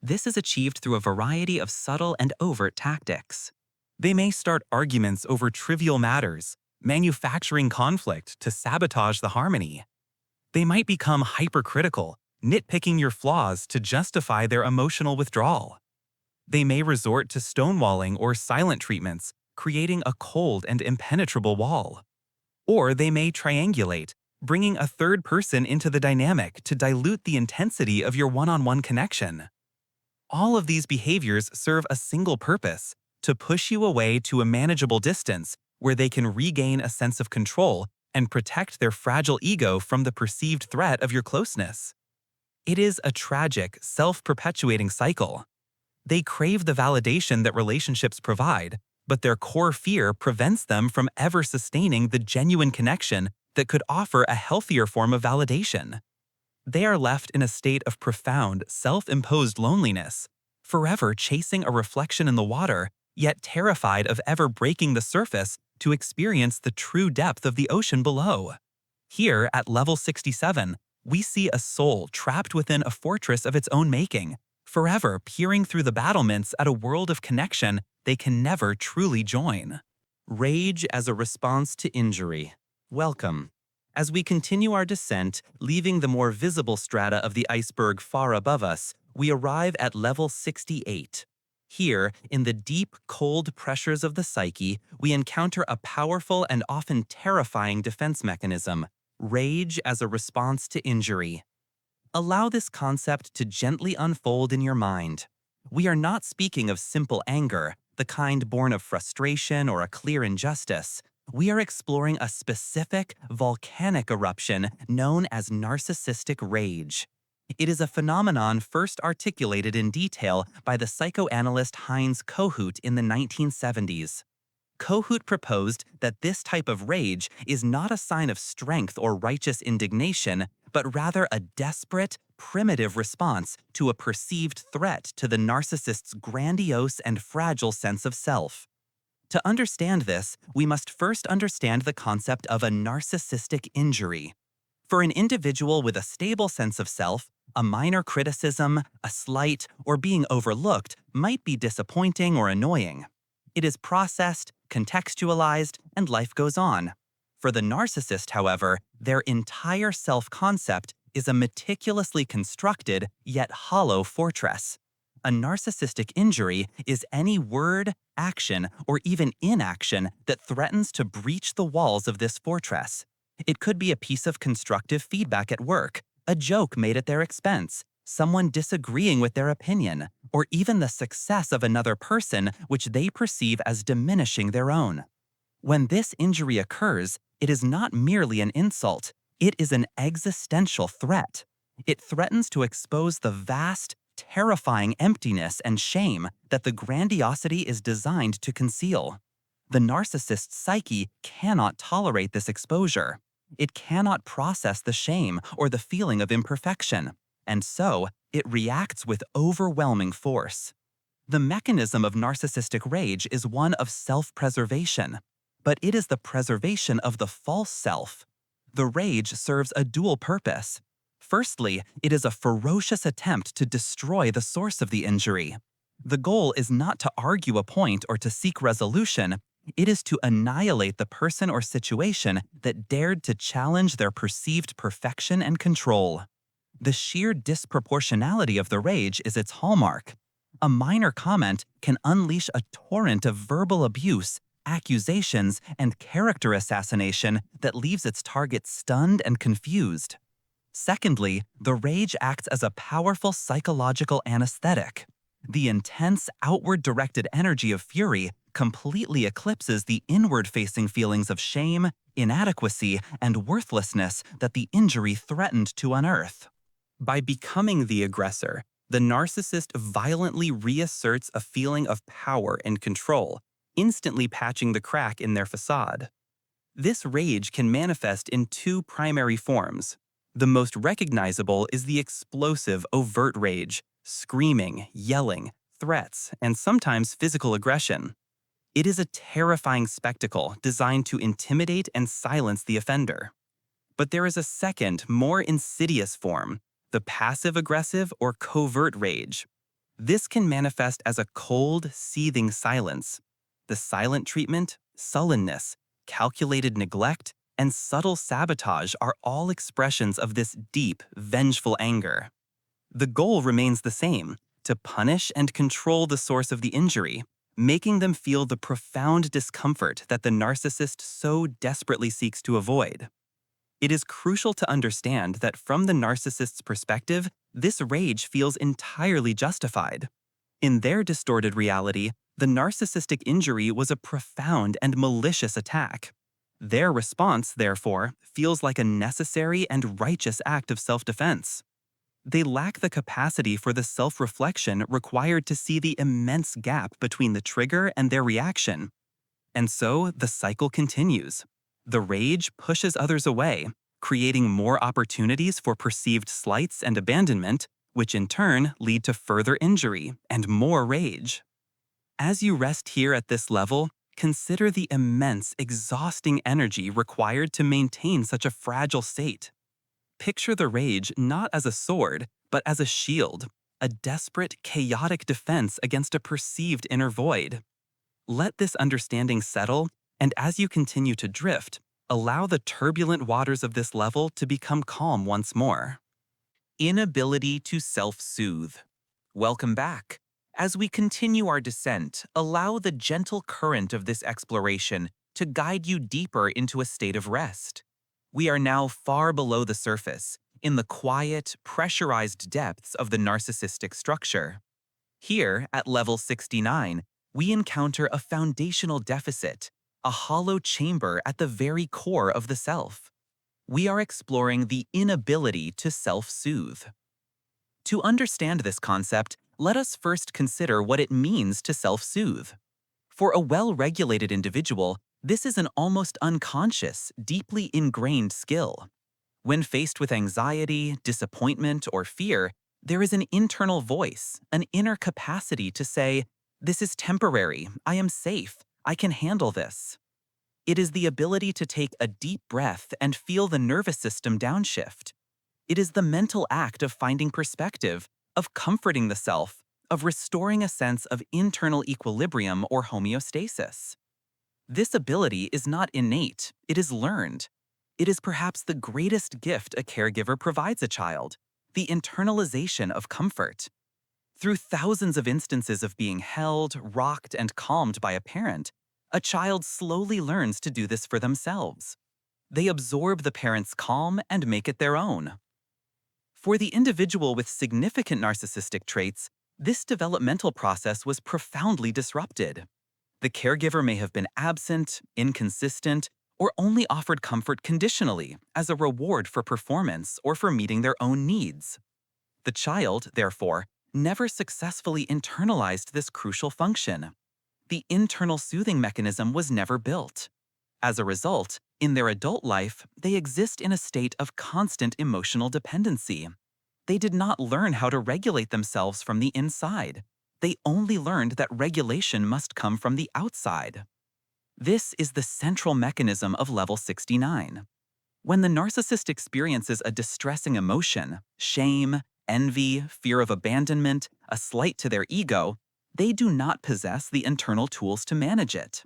This is achieved through a variety of subtle and overt tactics. They may start arguments over trivial matters, manufacturing conflict to sabotage the harmony. They might become hypercritical, nitpicking your flaws to justify their emotional withdrawal. They may resort to stonewalling or silent treatments, creating a cold and impenetrable wall. Or they may triangulate, bringing a third person into the dynamic to dilute the intensity of your one-on-one connection. All of these behaviors serve a single purpose: to push you away to a manageable distance where they can regain a sense of control and protect their fragile ego from the perceived threat of your closeness. It is a tragic, self-perpetuating cycle. They crave the validation that relationships provide, but their core fear prevents them from ever sustaining the genuine connection that could offer a healthier form of validation. They are left in a state of profound, self-imposed loneliness, forever chasing a reflection in the water, yet terrified of ever breaking the surface to experience the true depth of the ocean below. Here, at level 67, we see a soul trapped within a fortress of its own making, forever peering through the battlements at a world of connection they can never truly join. Rage as a response to injury. Welcome. As we continue our descent, leaving the more visible strata of the iceberg far above us, we arrive at level 68. Here, in the deep, cold pressures of the psyche, we encounter a powerful and often terrifying defense mechanism: rage as a response to injury. Allow this concept to gently unfold in your mind. We are not speaking of simple anger, the kind born of frustration or a clear injustice. We are exploring a specific, volcanic eruption known as narcissistic rage. It is a phenomenon first articulated in detail by the psychoanalyst Heinz Kohut in the 1970s. Kohut proposed that this type of rage is not a sign of strength or righteous indignation, but rather a desperate, primitive response to a perceived threat to the narcissist's grandiose and fragile sense of self. To understand this, we must first understand the concept of a narcissistic injury. For an individual with a stable sense of self, a minor criticism, a slight, or being overlooked might be disappointing or annoying. It is processed, contextualized, and life goes on. For the narcissist, however, their entire self-concept is a meticulously constructed yet hollow fortress. A narcissistic injury is any word, action, or even inaction that threatens to breach the walls of this fortress. It could be a piece of constructive feedback at work, a joke made at their expense, someone disagreeing with their opinion, or even the success of another person which they perceive as diminishing their own. When this injury occurs, it is not merely an insult, it is an existential threat. It threatens to expose the vast, terrifying emptiness and shame that the grandiosity is designed to conceal. The narcissist's psyche cannot tolerate this exposure. It cannot process the shame or the feeling of imperfection, and so it reacts with overwhelming force. The mechanism of narcissistic rage is one of self-preservation, but it is the preservation of the false self. The rage serves a dual purpose. Firstly, it is a ferocious attempt to destroy the source of the injury. The goal is not to argue a point or to seek resolution. It is to annihilate the person or situation that dared to challenge their perceived perfection and control. The sheer disproportionality of the rage is its hallmark. A minor comment can unleash a torrent of verbal abuse, accusations, and character assassination that leaves its target stunned and confused. Secondly, the rage acts as a powerful psychological anesthetic. The intense outward-directed energy of fury completely eclipses the inward-facing feelings of shame, inadequacy, and worthlessness that the injury threatened to unearth. By becoming the aggressor, the narcissist violently reasserts a feeling of power and control, instantly patching the crack in their facade. This rage can manifest in two primary forms. The most recognizable is the explosive, overt rage, screaming, yelling, threats, and sometimes physical aggression. It is a terrifying spectacle designed to intimidate and silence the offender. But there is a second, more insidious form, the passive-aggressive or covert rage. This can manifest as a cold, seething silence. The silent treatment, sullenness, calculated neglect, and subtle sabotage are all expressions of this deep, vengeful anger. The goal remains the same, to punish and control the source of the injury, making them feel the profound discomfort that the narcissist so desperately seeks to avoid. It is crucial to understand that from the narcissist's perspective, this rage feels entirely justified. In their distorted reality, the narcissistic injury was a profound and malicious attack. Their response, therefore, feels like a necessary and righteous act of self-defense. They lack the capacity for the self-reflection required to see the immense gap between the trigger and their reaction. And so, the cycle continues. The rage pushes others away, creating more opportunities for perceived slights and abandonment, which in turn lead to further injury and more rage. As you rest here at this level, consider the immense, exhausting energy required to maintain such a fragile state. Picture the rage not as a sword, but as a shield, a desperate, chaotic defense against a perceived inner void. Let this understanding settle, and as you continue to drift, allow the turbulent waters of this level to become calm once more. Inability to self-soothe. Welcome back. As we continue our descent, allow the gentle current of this exploration to guide you deeper into a state of rest. We are now far below the surface, in the quiet, pressurized depths of the narcissistic structure. Here, at level 69, we encounter a foundational deficit, a hollow chamber at the very core of the self. We are exploring the inability to self-soothe. To understand this concept, let us first consider what it means to self-soothe. For a well-regulated individual, this is an almost unconscious, deeply ingrained skill. When faced with anxiety, disappointment, or fear, there is an internal voice, an inner capacity to say, "This is temporary, I am safe, I can handle this." It is the ability to take a deep breath and feel the nervous system downshift. It is the mental act of finding perspective, of comforting the self, of restoring a sense of internal equilibrium or homeostasis. This ability is not innate, it is learned. It is perhaps the greatest gift a caregiver provides a child, the internalization of comfort. Through thousands of instances of being held, rocked, and calmed by a parent, a child slowly learns to do this for themselves. They absorb the parent's calm and make it their own. For the individual with significant narcissistic traits, this developmental process was profoundly disrupted. The caregiver may have been absent, inconsistent, or only offered comfort conditionally as a reward for performance or for meeting their own needs. The child, therefore, never successfully internalized this crucial function. The internal soothing mechanism was never built. As a result, in their adult life, they exist in a state of constant emotional dependency. They did not learn how to regulate themselves from the inside. They only learned that regulation must come from the outside. This is the central mechanism of level 69. When the narcissist experiences a distressing emotion, shame, envy, fear of abandonment, a slight to their ego, they do not possess the internal tools to manage it.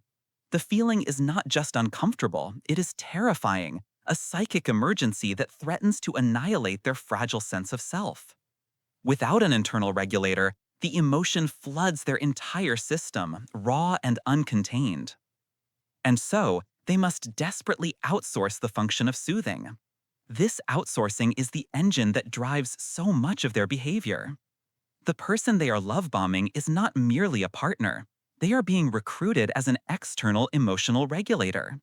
The feeling is not just uncomfortable, it is terrifying, a psychic emergency that threatens to annihilate their fragile sense of self. Without an internal regulator, the emotion floods their entire system, raw and uncontained. And so, they must desperately outsource the function of soothing. This outsourcing is the engine that drives so much of their behavior. The person they are love bombing is not merely a partner. They are being recruited as an external emotional regulator.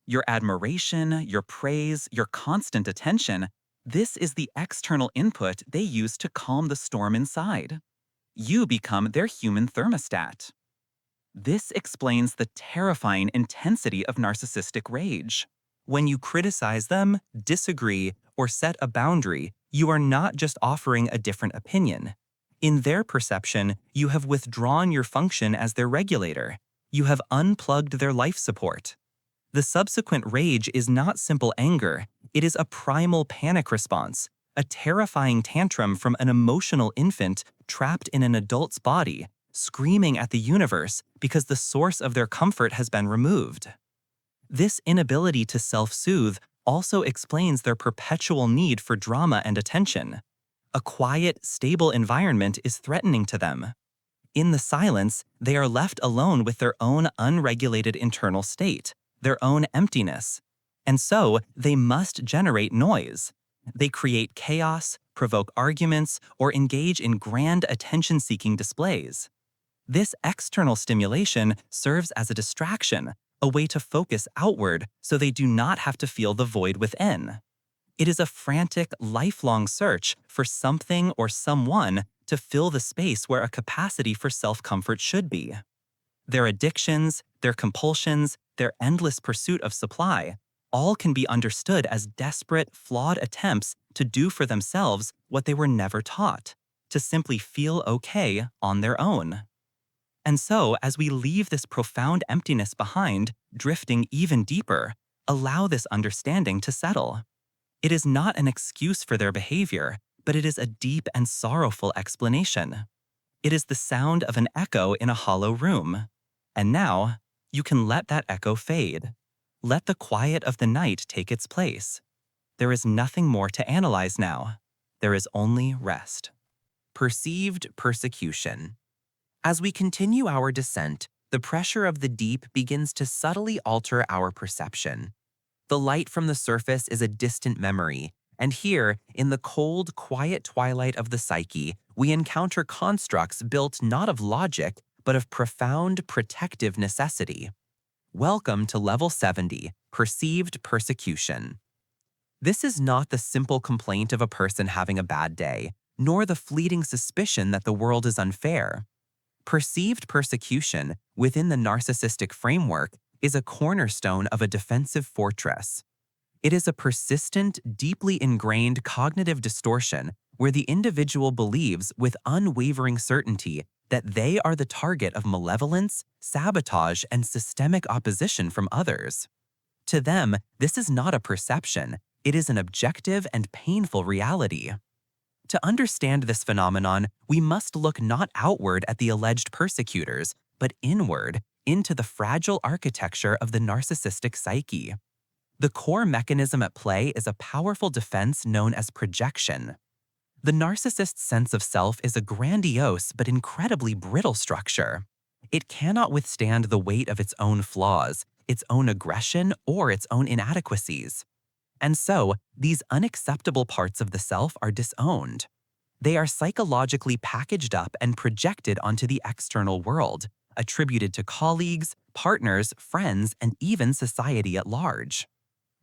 Your admiration, your praise, your constant attention, this is the external input they use to calm the storm inside. You become their human thermostat. This explains the terrifying intensity of narcissistic rage. When you criticize them, disagree, or set a boundary, you are not just offering a different opinion. In their perception, you have withdrawn your function as their regulator. You have unplugged their life support. The subsequent rage is not simple anger, it is a primal panic response, a terrifying tantrum from an emotional infant trapped in an adult's body, screaming at the universe because the source of their comfort has been removed. This inability to self-soothe also explains their perpetual need for drama and attention. A quiet, stable environment is threatening to them. In the silence, they are left alone with their own unregulated internal state, their own emptiness. And so, they must generate noise. They create chaos, provoke arguments, or engage in grand attention-seeking displays. This external stimulation serves as a distraction, a way to focus outward so they do not have to feel the void within. It is a frantic, lifelong search for something or someone to fill the space where a capacity for self-comfort should be. Their addictions, their compulsions, their endless pursuit of supply, all can be understood as desperate, flawed attempts to do for themselves what they were never taught, to simply feel okay on their own. And so, as we leave this profound emptiness behind, drifting even deeper, allow this understanding to settle. It is not an excuse for their behavior, but it is a deep and sorrowful explanation. It is the sound of an echo in a hollow room. And now, you can let that echo fade. Let the quiet of the night take its place. There is nothing more to analyze now. There is only rest. Perceived persecution. As we continue our descent, the pressure of the deep begins to subtly alter our perception. The light from the surface is a distant memory, and here, in the cold, quiet twilight of the psyche, we encounter constructs built not of logic, but of profound protective necessity. Welcome to Level 70, Perceived Persecution. This is not the simple complaint of a person having a bad day, nor the fleeting suspicion that the world is unfair. Perceived persecution, within the narcissistic framework, is a cornerstone of a defensive fortress. It is a persistent, deeply ingrained cognitive distortion where the individual believes with unwavering certainty that they are the target of malevolence, sabotage, and systemic opposition from others. To them, this is not a perception, it is an objective and painful reality. To understand this phenomenon, we must look not outward at the alleged persecutors, but inward, into the fragile architecture of the narcissistic psyche. The core mechanism at play is a powerful defense known as projection. The narcissist's sense of self is a grandiose but incredibly brittle structure. It cannot withstand the weight of its own flaws, its own aggression, or its own inadequacies. And so, these unacceptable parts of the self are disowned. They are psychologically packaged up and projected onto the external world, attributed to colleagues, partners, friends, and even society at large.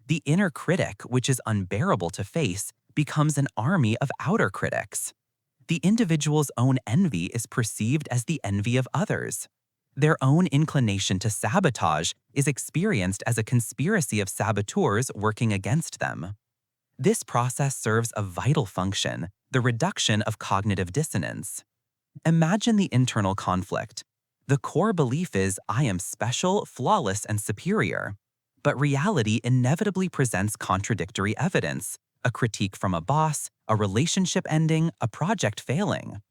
The inner critic, which is unbearable to face, becomes an army of outer critics. The individual's own envy is perceived as the envy of others. Their own inclination to sabotage is experienced as a conspiracy of saboteurs working against them. This process serves a vital function, the reduction of cognitive dissonance. Imagine the internal conflict. The core belief is, I am special, flawless, and superior. But reality inevitably presents contradictory evidence, a critique from a boss, a relationship ending, a project failing.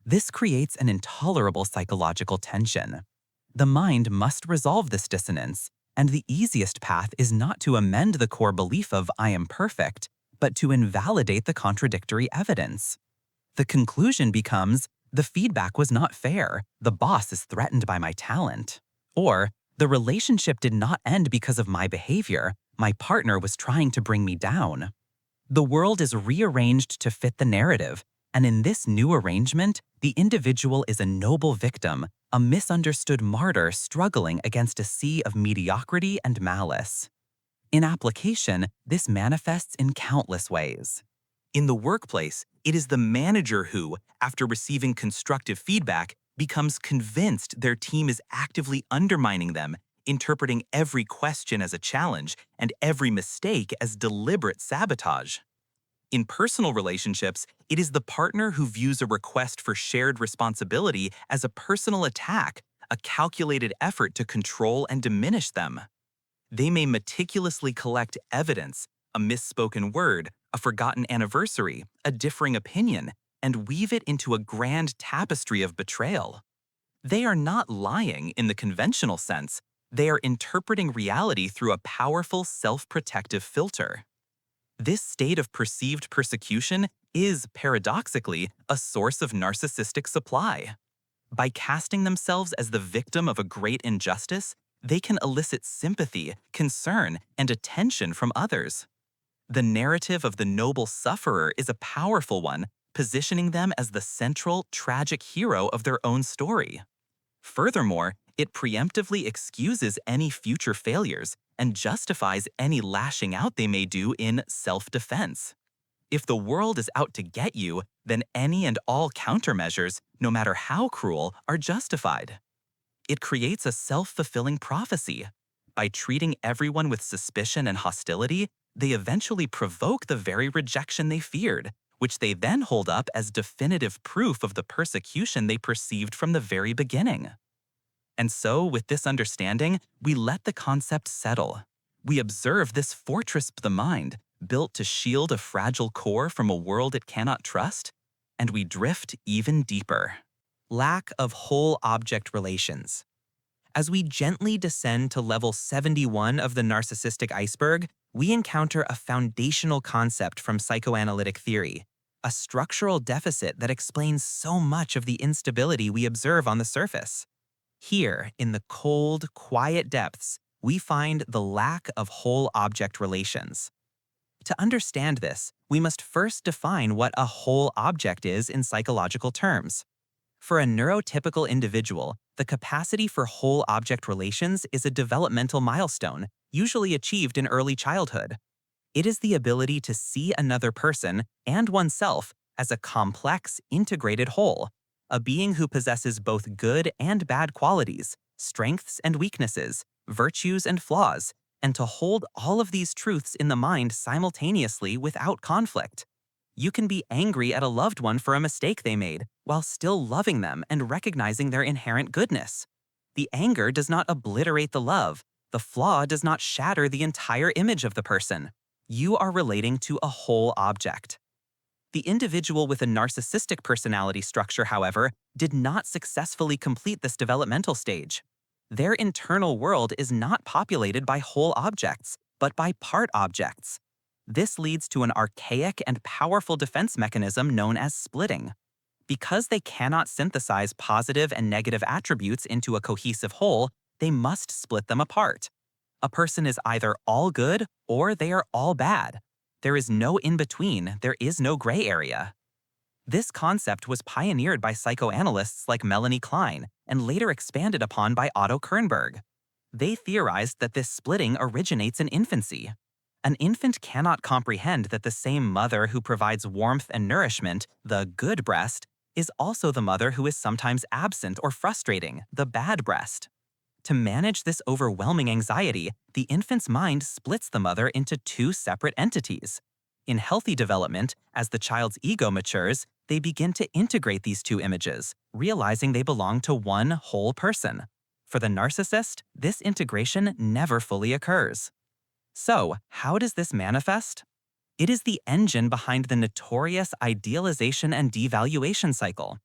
This creates an intolerable psychological tension. The mind must resolve this dissonance, and the easiest path is not to amend the core belief of I am perfect, but to invalidate the contradictory evidence. The conclusion becomes, the feedback was not fair, the boss is threatened by my talent. Or, the relationship did not end because of my behavior, my partner was trying to bring me down. The world is rearranged to fit the narrative, And in this new arrangement, the individual is a noble victim, a misunderstood martyr struggling against a sea of mediocrity and malice. In application, this manifests in countless ways. In the workplace, it is the manager who, after receiving constructive feedback, becomes convinced their team is actively undermining them, interpreting every question as a challenge and every mistake as deliberate sabotage. In personal relationships, it is the partner who views a request for shared responsibility as a personal attack, a calculated effort to control and diminish them. They may meticulously collect evidence, a misspoken word, a forgotten anniversary, a differing opinion, and weave it into a grand tapestry of betrayal. They are not lying in the conventional sense. They are interpreting reality through a powerful self-protective filter. This state of perceived persecution is, paradoxically, a source of narcissistic supply. By casting themselves as the victim of a great injustice, they can elicit sympathy, concern, and attention from others. The narrative of the noble sufferer is a powerful one, positioning them as the central, tragic hero of their own story. Furthermore, it preemptively excuses any future failures and justifies any lashing out they may do in self-defense. If the world is out to get you, then any and all countermeasures, no matter how cruel, are justified. It creates a self-fulfilling prophecy. By treating everyone with suspicion and hostility, they eventually provoke the very rejection they feared, which they then hold up as definitive proof of the persecution they perceived from the very beginning. And so, with this understanding, we let the concept settle. We observe this fortress of the mind, built to shield a fragile core from a world it cannot trust, and we drift even deeper. Lack of whole object relations. As we gently descend to level 71 of the narcissistic iceberg, we encounter a foundational concept from psychoanalytic theory, a structural deficit that explains so much of the instability we observe on the surface. Here, in the cold, quiet depths, we find the lack of whole object relations. To understand this, we must first define what a whole object is in psychological terms. For a neurotypical individual, the capacity for whole object relations is a developmental milestone, usually achieved in early childhood. It is the ability to see another person and oneself as a complex, integrated whole, a being who possesses both good and bad qualities, strengths and weaknesses, virtues and flaws, and to hold all of these truths in the mind simultaneously without conflict. You can be angry at a loved one for a mistake they made, while still loving them and recognizing their inherent goodness. The anger does not obliterate the love. The flaw does not shatter the entire image of the person. You are relating to a whole object. The individual with a narcissistic personality structure, however, did not successfully complete this developmental stage. Their internal world is not populated by whole objects, but by part objects. This leads to an archaic and powerful defense mechanism known as splitting. Because they cannot synthesize positive and negative attributes into a cohesive whole, they must split them apart. A person is either all good or they are all bad. There is no in-between, there is no gray area. This concept was pioneered by psychoanalysts like Melanie Klein and later expanded upon by Otto Kernberg. They theorized that this splitting originates in infancy. An infant cannot comprehend that the same mother who provides warmth and nourishment, the good breast, is also the mother who is sometimes absent or frustrating, the bad breast. To manage this overwhelming anxiety, the infant's mind splits the mother into two separate entities. In healthy development, as the child's ego matures, they begin to integrate these two images, realizing they belong to one whole person. For the narcissist, this integration never fully occurs. So, how does this manifest? It is the engine behind the notorious idealization and devaluation cycle.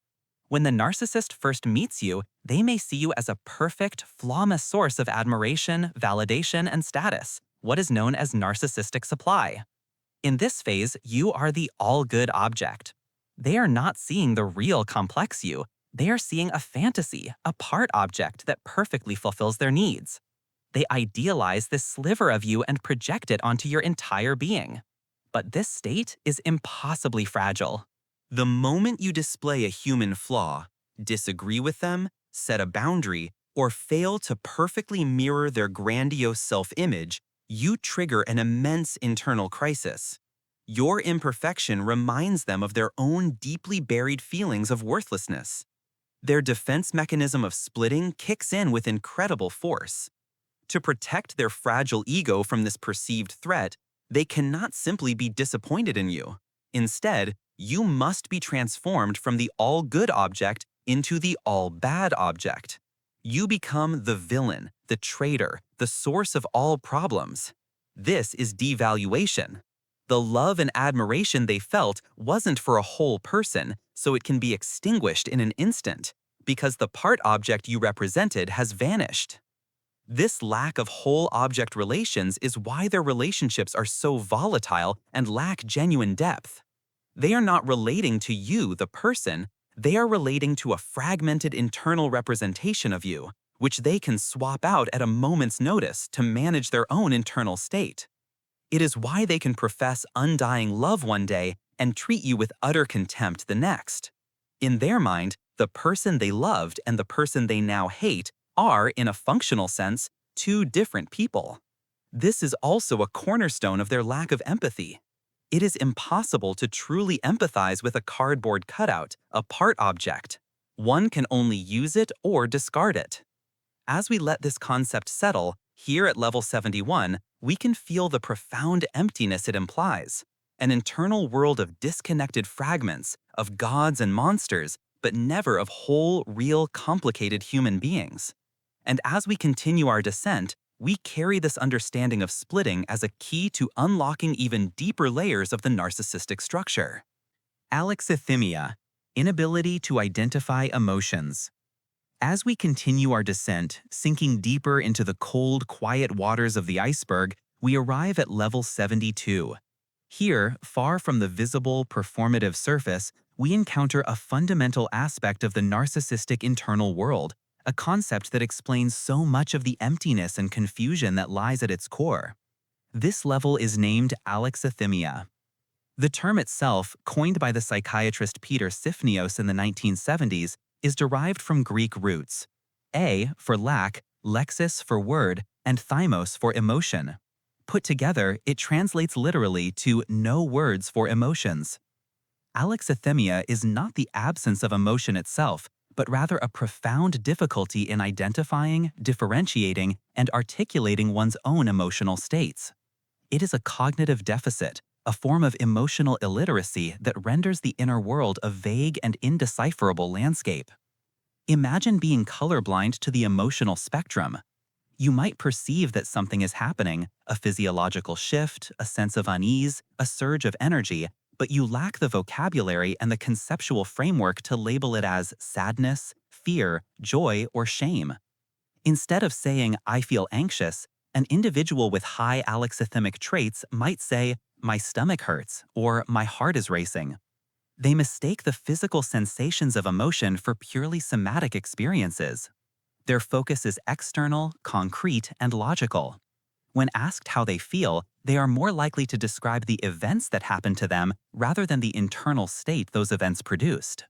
When the narcissist first meets you, they may see you as a perfect, flawless source of admiration, validation, and status, what is known as narcissistic supply. In this phase, you are the all-good object. They are not seeing the real complex you. They are seeing a fantasy, a part object that perfectly fulfills their needs. They idealize this sliver of you and project it onto your entire being. But this state is impossibly fragile. The moment you display a human flaw, disagree with them, set a boundary, or fail to perfectly mirror their grandiose self-image, you trigger an immense internal crisis. Your imperfection reminds them of their own deeply buried feelings of worthlessness. Their defense mechanism of splitting kicks in with incredible force. To protect their fragile ego from this perceived threat, they cannot simply be disappointed in you. Instead, you must be transformed from the all-good object into the all-bad object. You become the villain, the traitor, the source of all problems. This is devaluation. The love and admiration they felt wasn't for a whole person, so it can be extinguished in an instant, because the part object you represented has vanished. This lack of whole object relations is why their relationships are so volatile and lack genuine depth. They are not relating to you, the person, they are relating to a fragmented internal representation of you, which they can swap out at a moment's notice to manage their own internal state. It is why they can profess undying love one day and treat you with utter contempt the next. In their mind, the person they loved and the person they now hate are, in a functional sense, two different people. This is also a cornerstone of their lack of empathy. It is impossible to truly empathize with a cardboard cutout, a part object. One can only use it or discard it. As we let this concept settle, here at level 71, we can feel the profound emptiness it implies, an internal world of disconnected fragments, of gods and monsters, but never of whole, real, complicated human beings. And as we continue our descent, we carry this understanding of splitting as a key to unlocking even deeper layers of the narcissistic structure. Alexithymia, inability to identify emotions. As we continue our descent, sinking deeper into the cold, quiet waters of the iceberg, we arrive at level 72. Here, far from the visible, performative surface, we encounter a fundamental aspect of the narcissistic internal world, a concept that explains so much of the emptiness and confusion that lies at its core. This level is named alexithymia. The term itself, coined by the psychiatrist Peter Sifnios in the 1970s, is derived from Greek roots. A for lack, lexis for word, and thymos for emotion. Put together, it translates literally to no words for emotions. Alexithymia is not the absence of emotion itself, but rather a profound difficulty in identifying, differentiating, and articulating one's own emotional states. It is a cognitive deficit, a form of emotional illiteracy that renders the inner world a vague and indecipherable landscape. Imagine being colorblind to the emotional spectrum. You might perceive that something is happening, a physiological shift, a sense of unease, a surge of energy, but you lack the vocabulary and the conceptual framework to label it as sadness, fear, joy, or shame. Instead of saying, "I feel anxious," an individual with high alexithymic traits might say, "My stomach hurts," or "My heart is racing." They mistake the physical sensations of emotion for purely somatic experiences. Their focus is external, concrete, and logical. When asked how they feel, they are more likely to describe the events that happened to them rather than the internal state those events produced.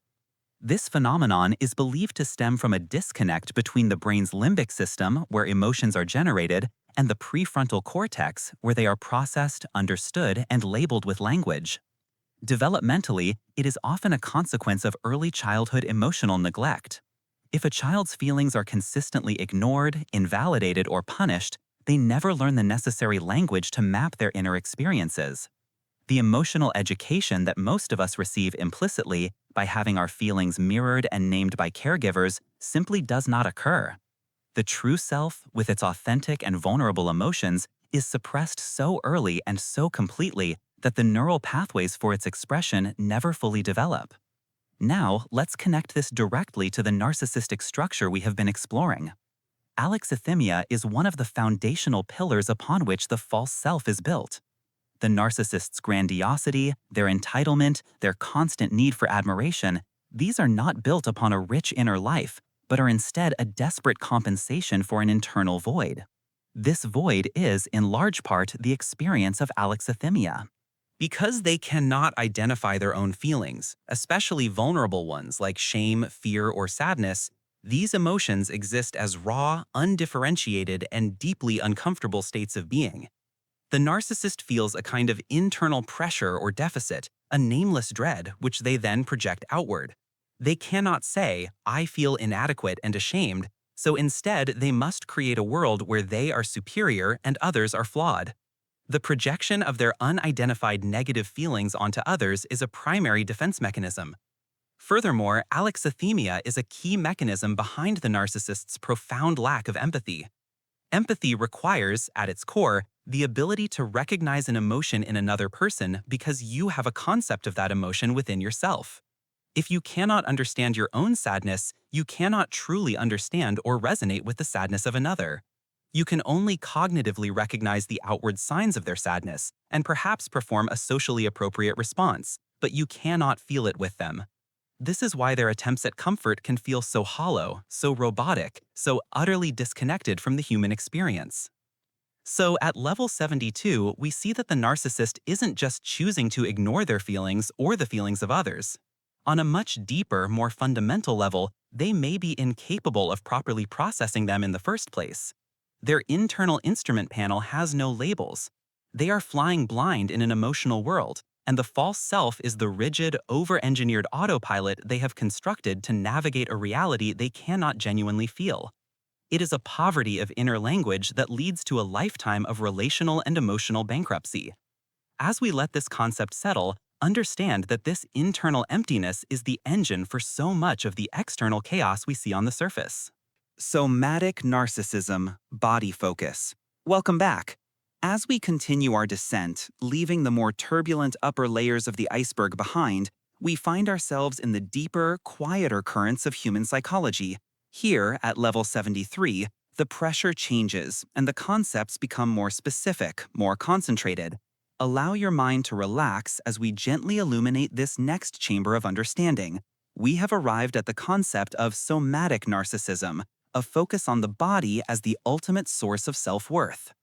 This phenomenon is believed to stem from a disconnect between the brain's limbic system, where emotions are generated, and the prefrontal cortex, where they are processed, understood, and labeled with language. Developmentally, it is often a consequence of early childhood emotional neglect. If a child's feelings are consistently ignored, invalidated, or punished, they never learn the necessary language to map their inner experiences. The emotional education that most of us receive implicitly by having our feelings mirrored and named by caregivers simply does not occur. The true self, with its authentic and vulnerable emotions, is suppressed so early and so completely that the neural pathways for its expression never fully develop. Now, let's connect this directly to the narcissistic structure we have been exploring. Alexithymia is one of the foundational pillars upon which the false self is built. The narcissist's grandiosity, their entitlement, their constant need for admiration, these are not built upon a rich inner life, but are instead a desperate compensation for an internal void. This void is, in large part, the experience of alexithymia. Because they cannot identify their own feelings, especially vulnerable ones like shame, fear, or sadness, these emotions exist as raw, undifferentiated, and deeply uncomfortable states of being. The narcissist feels a kind of internal pressure or deficit, a nameless dread, which they then project outward. They cannot say, "I feel inadequate and ashamed," so instead they must create a world where they are superior and others are flawed. The projection of their unidentified negative feelings onto others is a primary defense mechanism. Furthermore, alexithymia is a key mechanism behind the narcissist's profound lack of empathy. Empathy requires, at its core, the ability to recognize an emotion in another person because you have a concept of that emotion within yourself. If you cannot understand your own sadness, you cannot truly understand or resonate with the sadness of another. You can only cognitively recognize the outward signs of their sadness and perhaps perform a socially appropriate response, but you cannot feel it with them. This is why their attempts at comfort can feel so hollow, so robotic, so utterly disconnected from the human experience. So at level 72, we see that the narcissist isn't just choosing to ignore their feelings or the feelings of others. On a much deeper, more fundamental level, they may be incapable of properly processing them in the first place. Their internal instrument panel has no labels. They are flying blind in an emotional world, and the false self is the rigid, over-engineered autopilot they have constructed to navigate a reality they cannot genuinely feel. It is a poverty of inner language that leads to a lifetime of relational and emotional bankruptcy. As we let this concept settle, understand that this internal emptiness is the engine for so much of the external chaos we see on the surface. Somatic narcissism, body focus. Welcome back. As we continue our descent, leaving the more turbulent upper layers of the iceberg behind, we find ourselves in the deeper, quieter currents of human psychology. Here, at level 73, the pressure changes and the concepts become more specific, more concentrated. Allow your mind to relax as we gently illuminate this next chamber of understanding. We have arrived at the concept of somatic narcissism, a focus on the body as the ultimate source of self-worth.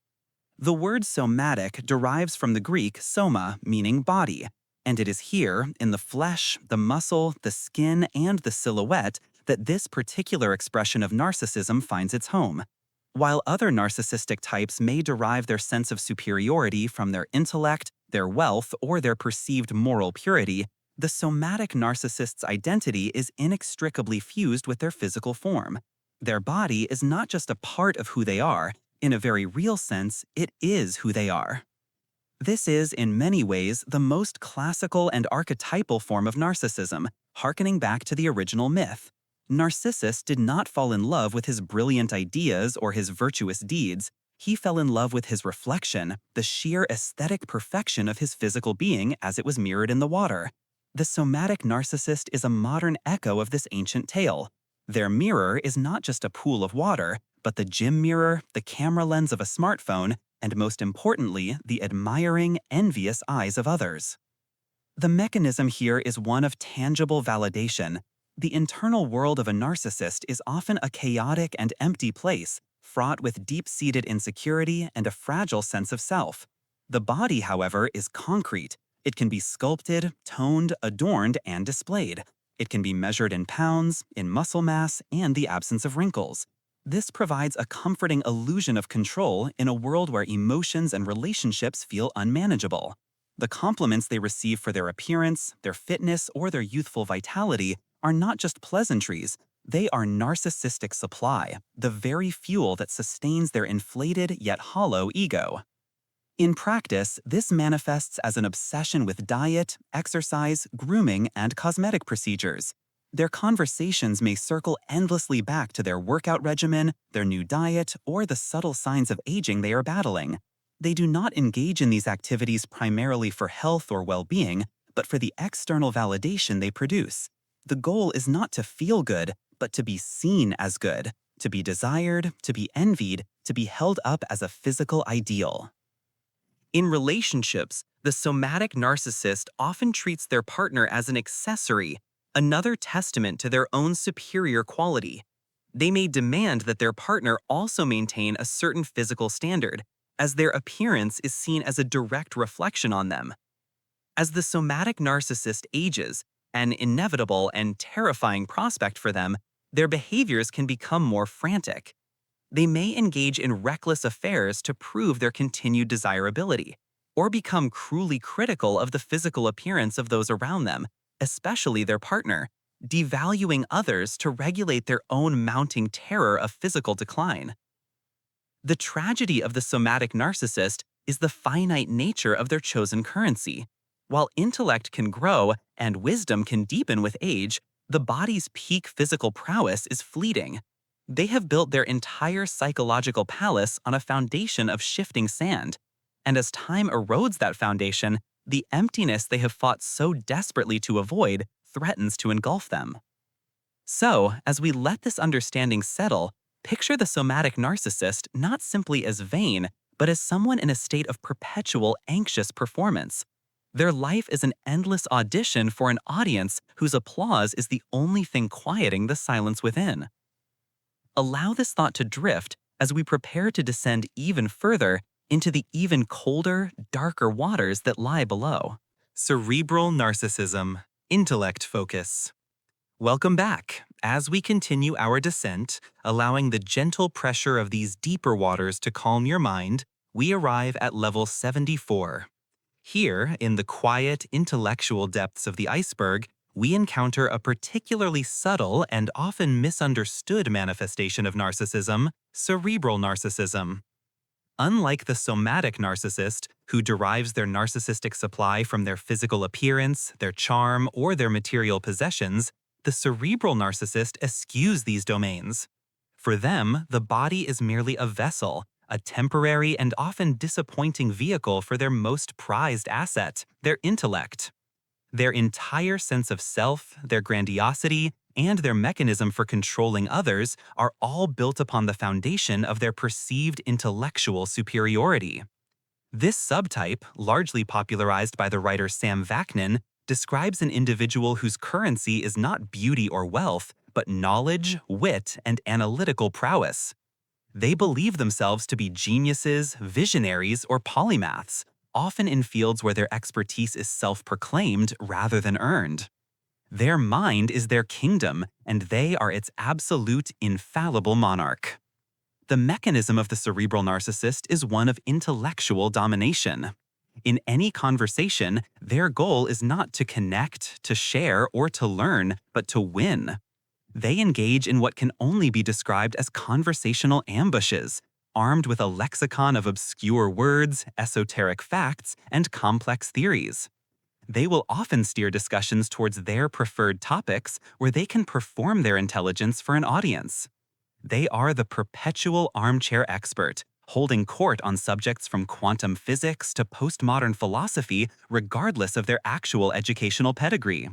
The word somatic derives from the Greek soma, meaning body, and it is here, in the flesh, the muscle, the skin, and the silhouette, that this particular expression of narcissism finds its home. While other narcissistic types may derive their sense of superiority from their intellect, their wealth, or their perceived moral purity, the somatic narcissist's identity is inextricably fused with their physical form. Their body is not just a part of who they are. In a very real sense, it is who they are. This is, in many ways, the most classical and archetypal form of narcissism, hearkening back to the original myth. Narcissus did not fall in love with his brilliant ideas or his virtuous deeds. He fell in love with his reflection, the sheer aesthetic perfection of his physical being as it was mirrored in the water. The somatic narcissist is a modern echo of this ancient tale. Their mirror is not just a pool of water, but the gym mirror, the camera lens of a smartphone, and most importantly, the admiring, envious eyes of others. The mechanism here is one of tangible validation. The internal world of a narcissist is often a chaotic and empty place, fraught with deep-seated insecurity and a fragile sense of self. The body, however, is concrete. It can be sculpted, toned, adorned, and displayed. It can be measured in pounds, in muscle mass, and the absence of wrinkles. This provides a comforting illusion of control in a world where emotions and relationships feel unmanageable. The compliments they receive for their appearance, their fitness, or their youthful vitality are not just pleasantries, they are narcissistic supply, the very fuel that sustains their inflated yet hollow ego. In practice, this manifests as an obsession with diet, exercise, grooming, and cosmetic procedures. Their conversations may circle endlessly back to their workout regimen, their new diet, or the subtle signs of aging they are battling. They do not engage in these activities primarily for health or well-being, but for the external validation they produce. The goal is not to feel good, but to be seen as good, to be desired, to be envied, to be held up as a physical ideal. In relationships, the somatic narcissist often treats their partner as an accessory, another testament to their own superior quality. They may demand that their partner also maintain a certain physical standard, as their appearance is seen as a direct reflection on them. As the somatic narcissist ages, an inevitable and terrifying prospect for them, their behaviors can become more frantic. They may engage in reckless affairs to prove their continued desirability, or become cruelly critical of the physical appearance of those around them, especially their partner, devaluing others to regulate their own mounting terror of physical decline. The tragedy of the somatic narcissist is the finite nature of their chosen currency. While intellect can grow and wisdom can deepen with age, the body's peak physical prowess is fleeting. They have built their entire psychological palace on a foundation of shifting sand. And as time erodes that foundation, the emptiness they have fought so desperately to avoid threatens to engulf them. So, as we let this understanding settle, picture the somatic narcissist not simply as vain, but as someone in a state of perpetual anxious performance. Their life is an endless audition for an audience whose applause is the only thing quieting the silence within. Allow this thought to drift as we prepare to descend even further into the even colder, darker waters that lie below. Cerebral narcissism, intellect focus. Welcome back. As we continue our descent, allowing the gentle pressure of these deeper waters to calm your mind, we arrive at level 74. Here, in the quiet, intellectual depths of the iceberg, we encounter a particularly subtle and often misunderstood manifestation of narcissism, cerebral narcissism. Unlike the somatic narcissist, who derives their narcissistic supply from their physical appearance, their charm, or their material possessions, the cerebral narcissist eschews these domains. For them, the body is merely a vessel, a temporary and often disappointing vehicle for their most prized asset, their intellect. Their entire sense of self, their grandiosity, and their mechanism for controlling others are all built upon the foundation of their perceived intellectual superiority. This subtype, largely popularized by the writer Sam Vaknin, describes an individual whose currency is not beauty or wealth, but knowledge, wit, and analytical prowess. They believe themselves to be geniuses, visionaries, or polymaths, often in fields where their expertise is self-proclaimed rather than earned. Their mind is their kingdom, and they are its absolute, infallible monarch. The mechanism of the cerebral narcissist is one of intellectual domination. In any conversation, their goal is not to connect, to share, or to learn, but to win. They engage in what can only be described as conversational ambushes, armed with a lexicon of obscure words, esoteric facts, and complex theories. They will often steer discussions towards their preferred topics where they can perform their intelligence for an audience. They are the perpetual armchair expert, holding court on subjects from quantum physics to postmodern philosophy, regardless of their actual educational pedigree.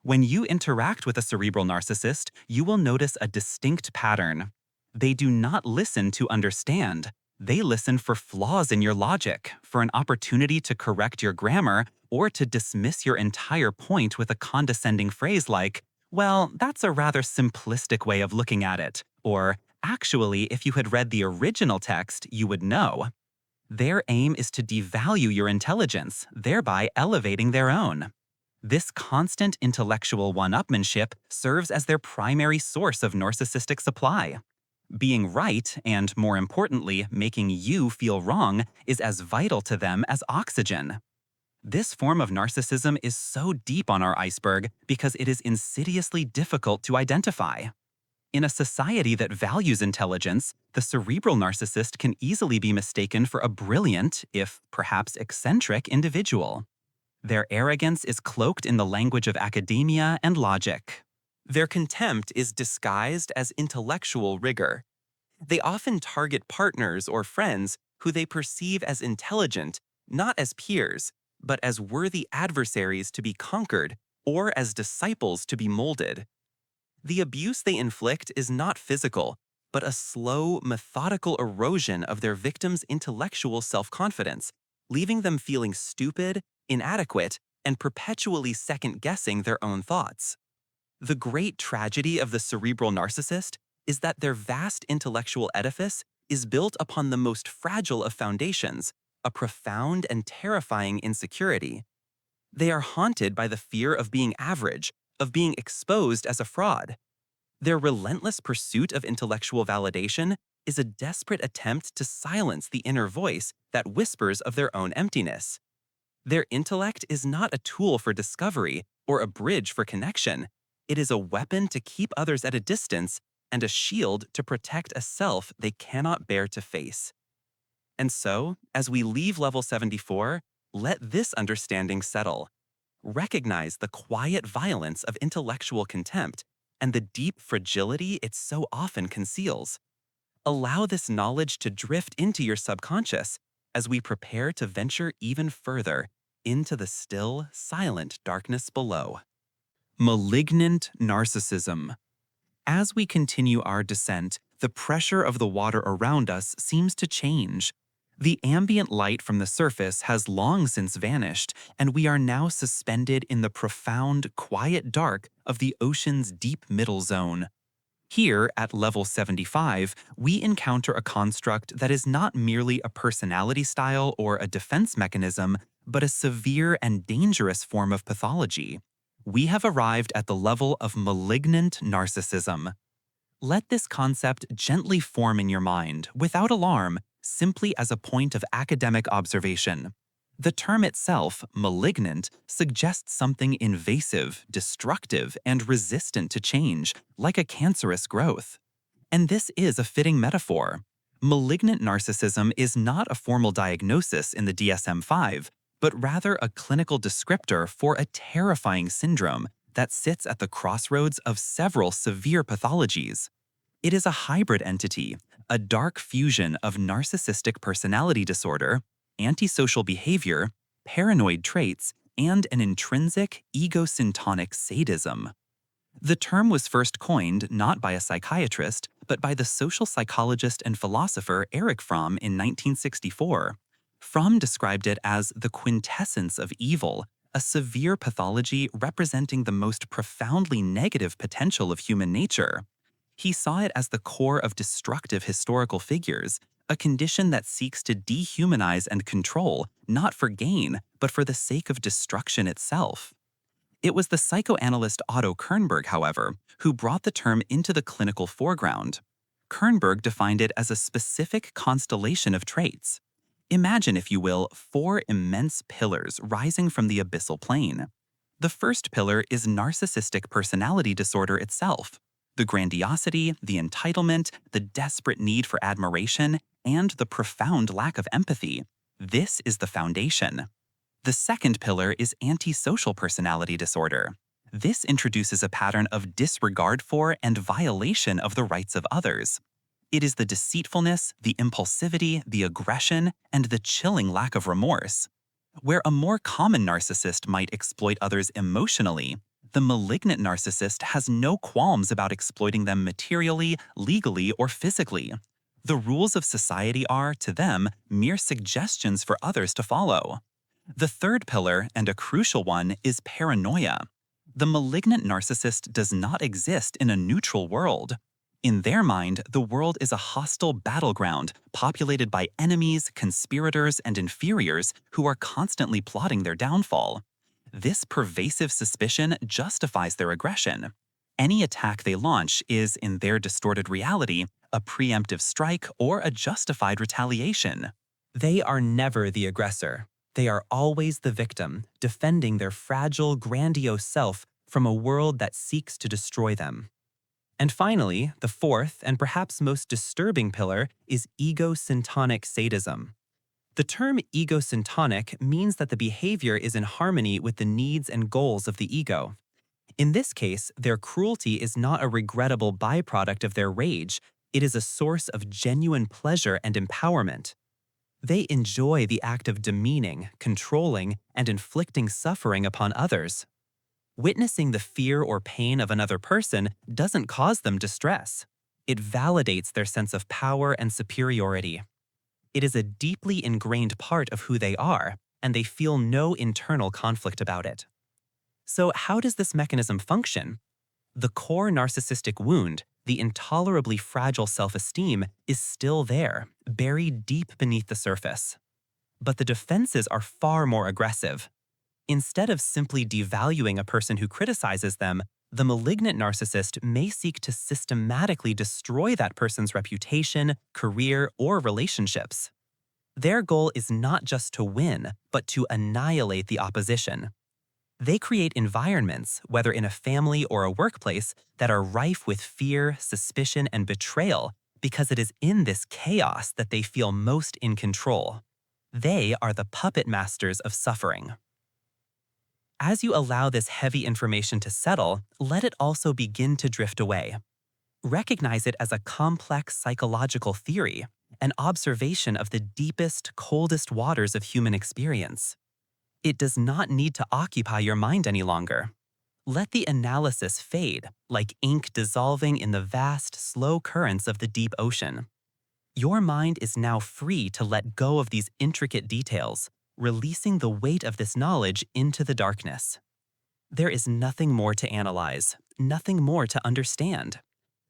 When you interact with a cerebral narcissist, you will notice a distinct pattern. They do not listen to understand. They listen for flaws in your logic, for an opportunity to correct your grammar, or to dismiss your entire point with a condescending phrase like, "Well, that's a rather simplistic way of looking at it," or, "Actually, if you had read the original text, you would know." Their aim is to devalue your intelligence, thereby elevating their own. This constant intellectual one-upmanship serves as their primary source of narcissistic supply. Being right, and more importantly, making you feel wrong, is as vital to them as oxygen. This form of narcissism is so deep on our iceberg because it is insidiously difficult to identify. In a society that values intelligence, the cerebral narcissist can easily be mistaken for a brilliant, if perhaps eccentric, individual. Their arrogance is cloaked in the language of academia and logic. Their contempt is disguised as intellectual rigor. They often target partners or friends who they perceive as intelligent, not as peers, but as worthy adversaries to be conquered or as disciples to be molded. The abuse they inflict is not physical, but a slow, methodical erosion of their victims' intellectual self-confidence, leaving them feeling stupid, inadequate, and perpetually second-guessing their own thoughts. The great tragedy of the cerebral narcissist is that their vast intellectual edifice is built upon the most fragile of foundations, a profound and terrifying insecurity. They are haunted by the fear of being average, of being exposed as a fraud. Their relentless pursuit of intellectual validation is a desperate attempt to silence the inner voice that whispers of their own emptiness. Their intellect is not a tool for discovery or a bridge for connection. It is a weapon to keep others at a distance and a shield to protect a self they cannot bear to face. And so, as we leave level 74, let this understanding settle. Recognize the quiet violence of intellectual contempt and the deep fragility it so often conceals. Allow this knowledge to drift into your subconscious as we prepare to venture even further into the still, silent darkness below. Malignant narcissism. As we continue our descent, the pressure of the water around us seems to change. The ambient light from the surface has long since vanished, and we are now suspended in the profound, quiet dark of the ocean's deep middle zone. Here, at level 75, we encounter a construct that is not merely a personality style or a defense mechanism, but a severe and dangerous form of pathology. We have arrived at the level of malignant narcissism. Let this concept gently form in your mind, without alarm, simply as a point of academic observation. The term itself, malignant, suggests something invasive, destructive, and resistant to change, like a cancerous growth. And this is a fitting metaphor. Malignant narcissism is not a formal diagnosis in the DSM-5, but rather a clinical descriptor for a terrifying syndrome that sits at the crossroads of several severe pathologies. It is a hybrid entity, a dark fusion of narcissistic personality disorder, antisocial behavior, paranoid traits, and an intrinsic egosyntonic sadism. The term was first coined not by a psychiatrist, but by the social psychologist and philosopher Erich Fromm in 1964. Fromm described it as the quintessence of evil, a severe pathology representing the most profoundly negative potential of human nature. He saw it as the core of destructive historical figures, a condition that seeks to dehumanize and control, not for gain, but for the sake of destruction itself. It was the psychoanalyst Otto Kernberg, however, who brought the term into the clinical foreground. Kernberg defined it as a specific constellation of traits. Imagine, if you will, 4 immense pillars rising from the abyssal plane. The first pillar is narcissistic personality disorder itself. The grandiosity, the entitlement, the desperate need for admiration, and the profound lack of empathy. This is the foundation. The second pillar is antisocial personality disorder. This introduces a pattern of disregard for and violation of the rights of others. It is the deceitfulness, the impulsivity, the aggression, and the chilling lack of remorse. Where a more common narcissist might exploit others emotionally, the malignant narcissist has no qualms about exploiting them materially, legally, or physically. The rules of society are, to them, mere suggestions for others to follow. The third pillar, and a crucial one, is paranoia. The malignant narcissist does not exist in a neutral world. In their mind, the world is a hostile battleground populated by enemies, conspirators, and inferiors who are constantly plotting their downfall. This pervasive suspicion justifies their aggression. Any attack they launch is, in their distorted reality, a preemptive strike or a justified retaliation. They are never the aggressor. They are always the victim, defending their fragile, grandiose self from a world that seeks to destroy them. And finally, the fourth and perhaps most disturbing pillar is egosyntonic sadism. The term egosyntonic means that the behavior is in harmony with the needs and goals of the ego. In this case, their cruelty is not a regrettable byproduct of their rage, it is a source of genuine pleasure and empowerment. They enjoy the act of demeaning, controlling, and inflicting suffering upon others. Witnessing the fear or pain of another person doesn't cause them distress. It validates their sense of power and superiority. It is a deeply ingrained part of who they are, and they feel no internal conflict about it. So how does this mechanism function? The core narcissistic wound, the intolerably fragile self-esteem, is still there, buried deep beneath the surface. But the defenses are far more aggressive. Instead of simply devaluing a person who criticizes them, the malignant narcissist may seek to systematically destroy that person's reputation, career, or relationships. Their goal is not just to win, but to annihilate the opposition. They create environments, whether in a family or a workplace, that are rife with fear, suspicion, and betrayal because it is in this chaos that they feel most in control. They are the puppet masters of suffering. As you allow this heavy information to settle, let it also begin to drift away. Recognize it as a complex psychological theory, an observation of the deepest, coldest waters of human experience. It does not need to occupy your mind any longer. Let the analysis fade, like ink dissolving in the vast, slow currents of the deep ocean. Your mind is now free to let go of these intricate details, releasing the weight of this knowledge into the darkness. There is nothing more to analyze, nothing more to understand.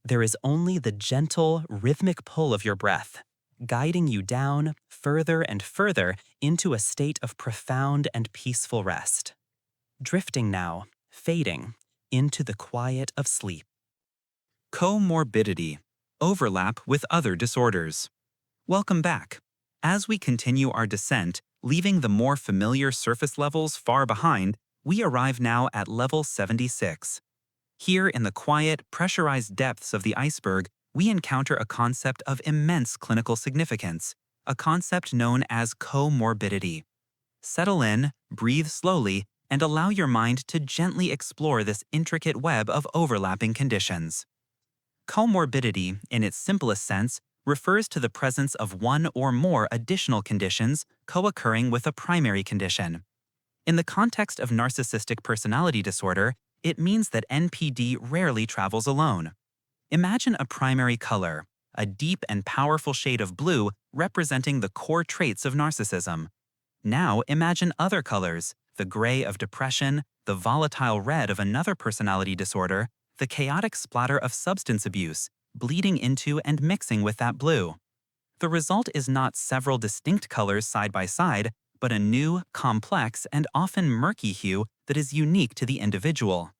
There is only the gentle, rhythmic pull of your breath, guiding you down further and further into a state of profound and peaceful rest. Drifting now, fading, into the quiet of sleep. Comorbidity, overlap with other disorders. Welcome back. As we continue our descent, leaving the more familiar surface levels far behind, we arrive now at level 76. Here in the quiet, pressurized depths of the iceberg, we encounter a concept of immense clinical significance, a concept known as comorbidity. Settle in, breathe slowly, and allow your mind to gently explore this intricate web of overlapping conditions. Comorbidity, in its simplest sense, refers to the presence of one or more additional conditions co-occurring with a primary condition. In the context of narcissistic personality disorder, it means that NPD rarely travels alone. Imagine a primary color, a deep and powerful shade of blue representing the core traits of narcissism. Now imagine other colors, the gray of depression, the volatile red of another personality disorder, the chaotic splatter of substance abuse, bleeding into and mixing with that blue. The result is not several distinct colors side by side, but a new, complex, and often murky hue that is unique to the individual.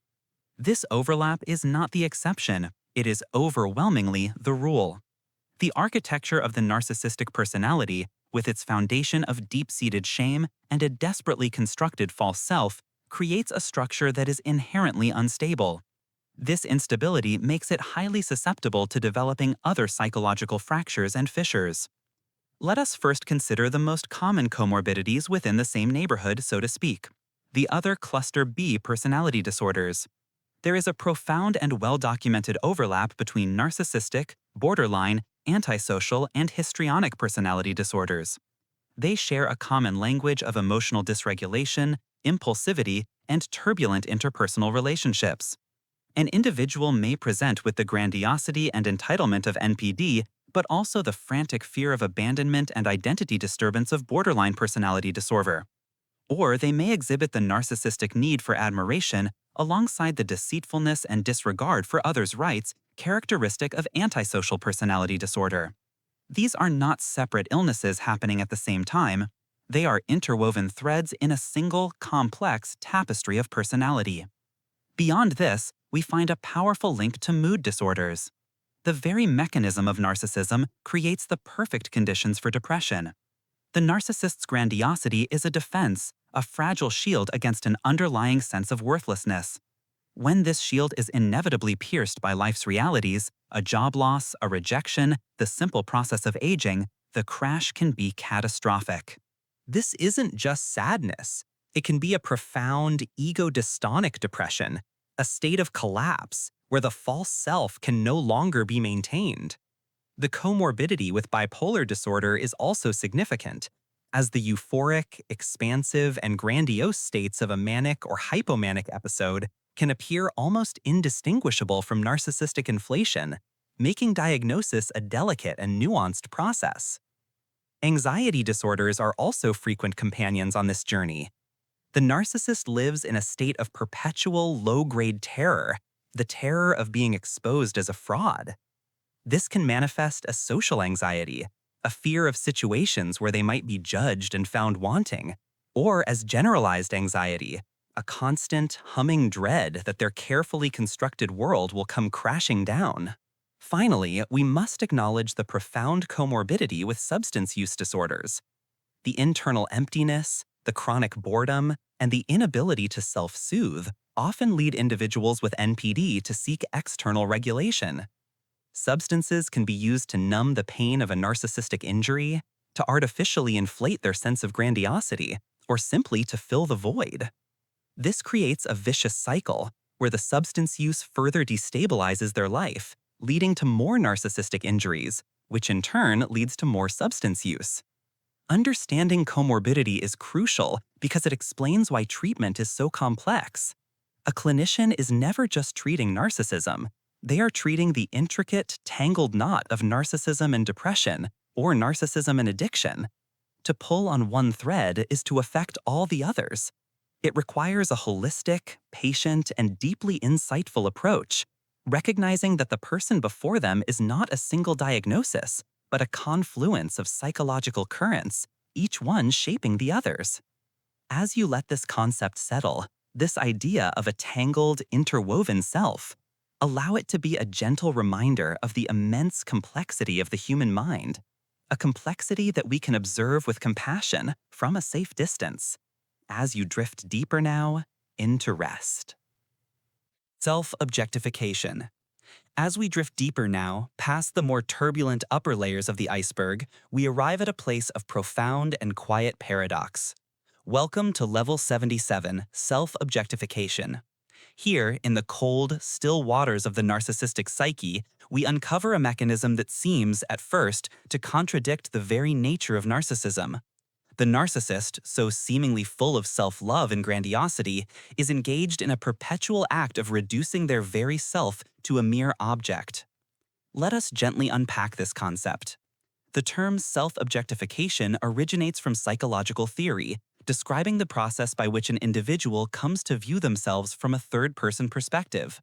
This overlap is not the exception, it is overwhelmingly the rule. The architecture of the narcissistic personality, with its foundation of deep-seated shame and a desperately constructed false self, creates a structure that is inherently unstable. This instability makes it highly susceptible to developing other psychological fractures and fissures. Let us first consider the most common comorbidities within the same neighborhood, so to speak, the other cluster B personality disorders. There is a profound and well-documented overlap between narcissistic, borderline, antisocial, and histrionic personality disorders. They share a common language of emotional dysregulation, impulsivity, and turbulent interpersonal relationships. An individual may present with the grandiosity and entitlement of NPD, but also the frantic fear of abandonment and identity disturbance of borderline personality disorder. Or they may exhibit the narcissistic need for admiration alongside the deceitfulness and disregard for others' rights characteristic of antisocial personality disorder. These are not separate illnesses happening at the same time. They are interwoven threads in a single, complex tapestry of personality. Beyond this, we find a powerful link to mood disorders. The very mechanism of narcissism creates the perfect conditions for depression. The narcissist's grandiosity is a defense, a fragile shield against an underlying sense of worthlessness. When this shield is inevitably pierced by life's realities, a job loss, a rejection, the simple process of aging, the crash can be catastrophic. This isn't just sadness. It can be a profound ego-dystonic depression, a state of collapse where the false self can no longer be maintained. The comorbidity with bipolar disorder is also significant, as the euphoric, expansive, and grandiose states of a manic or hypomanic episode can appear almost indistinguishable from narcissistic inflation, making diagnosis a delicate and nuanced process. Anxiety disorders are also frequent companions on this journey. The narcissist lives in a state of perpetual low-grade terror, the terror of being exposed as a fraud. This can manifest as social anxiety, a fear of situations where they might be judged and found wanting, or as generalized anxiety, a constant, humming dread that their carefully constructed world will come crashing down. Finally, we must acknowledge the profound comorbidity with substance use disorders. The internal emptiness, the chronic boredom, and the inability to self-soothe often lead individuals with NPD to seek external regulation. Substances can be used to numb the pain of a narcissistic injury, to artificially inflate their sense of grandiosity, or simply to fill the void. This creates a vicious cycle where the substance use further destabilizes their life, leading to more narcissistic injuries, which in turn leads to more substance use. Understanding comorbidity is crucial because it explains why treatment is so complex. A clinician is never just treating narcissism. They are treating the intricate, tangled knot of narcissism and depression, or narcissism and addiction. To pull on one thread is to affect all the others. It requires a holistic, patient, and deeply insightful approach, recognizing that the person before them is not a single diagnosis, but a confluence of psychological currents, each one shaping the others. As you let this concept settle, this idea of a tangled, interwoven self, allow it to be a gentle reminder of the immense complexity of the human mind, a complexity that we can observe with compassion from a safe distance, as you drift deeper now into rest. Self-objectification. As we drift deeper now, past the more turbulent upper layers of the iceberg, we arrive at a place of profound and quiet paradox. Welcome to Level 77, Self-Objectification. Here, in the cold, still waters of the narcissistic psyche, we uncover a mechanism that seems, at first, to contradict the very nature of narcissism. The narcissist, so seemingly full of self-love and grandiosity, is engaged in a perpetual act of reducing their very self to a mere object. Let us gently unpack this concept. The term self-objectification originates from psychological theory, describing the process by which an individual comes to view themselves from a third-person perspective.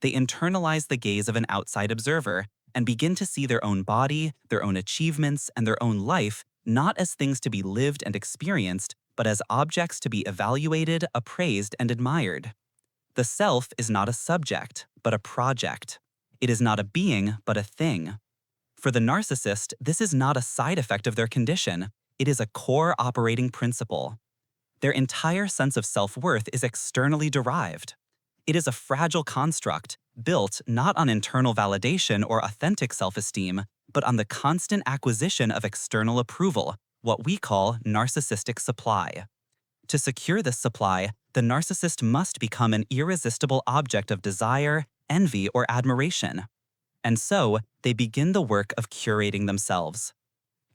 They internalize the gaze of an outside observer and begin to see their own body, their own achievements, and their own life not as things to be lived and experienced, but as objects to be evaluated, appraised, and admired. The self is not a subject, but a project. It is not a being, but a thing. For the narcissist, this is not a side effect of their condition. It is a core operating principle. Their entire sense of self-worth is externally derived. It is a fragile construct, built not on internal validation or authentic self-esteem, but on the constant acquisition of external approval, what we call narcissistic supply. To secure this supply, the narcissist must become an irresistible object of desire, envy, or admiration. And so, they begin the work of curating themselves.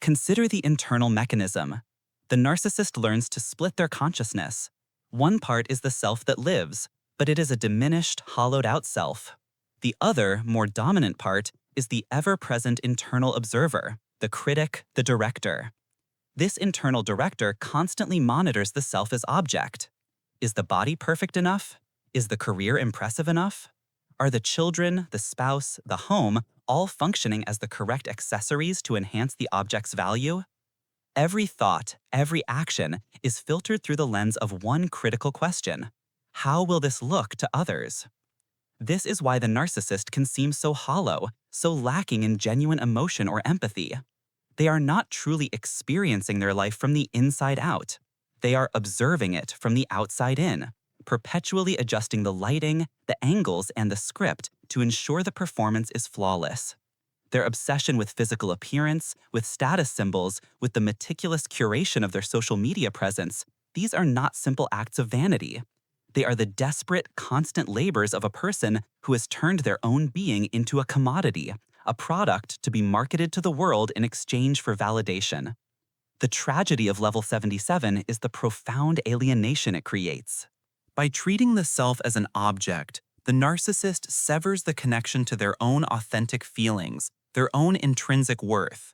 Consider the internal mechanism. The narcissist learns to split their consciousness. One part is the self that lives, but it is a diminished, hollowed-out self. The other, more dominant part is the ever-present internal observer, the critic, the director. This internal director constantly monitors the self as object. Is the body perfect enough? Is the career impressive enough? Are the children, the spouse, the home all functioning as the correct accessories to enhance the object's value? Every thought, every action is filtered through the lens of one critical question. How will this look to others? This is why the narcissist can seem so hollow, so lacking in genuine emotion or empathy. They are not truly experiencing their life from the inside out. They are observing it from the outside in, perpetually adjusting the lighting, the angles, and the script to ensure the performance is flawless. Their obsession with physical appearance, with status symbols, with the meticulous curation of their social media presence, these are not simple acts of vanity. They are the desperate, constant labors of a person who has turned their own being into a commodity, a product to be marketed to the world in exchange for validation. The tragedy of Level 77 is the profound alienation it creates. By treating the self as an object, the narcissist severs the connection to their own authentic feelings, their own intrinsic worth.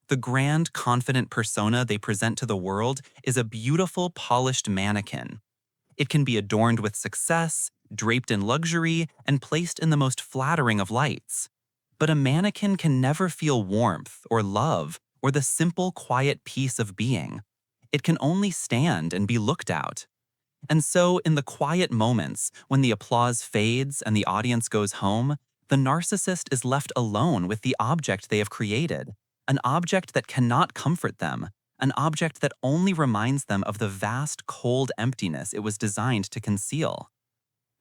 The grand, confident persona they present to the world is a beautiful, polished mannequin. It can be adorned with success, draped in luxury, and placed in the most flattering of lights. But a mannequin can never feel warmth or love or the simple, quiet peace of being. It can only stand and be looked at. And so, in the quiet moments, when the applause fades and the audience goes home, the narcissist is left alone with the object they have created, an object that cannot comfort them, an object that only reminds them of the vast, cold emptiness it was designed to conceal.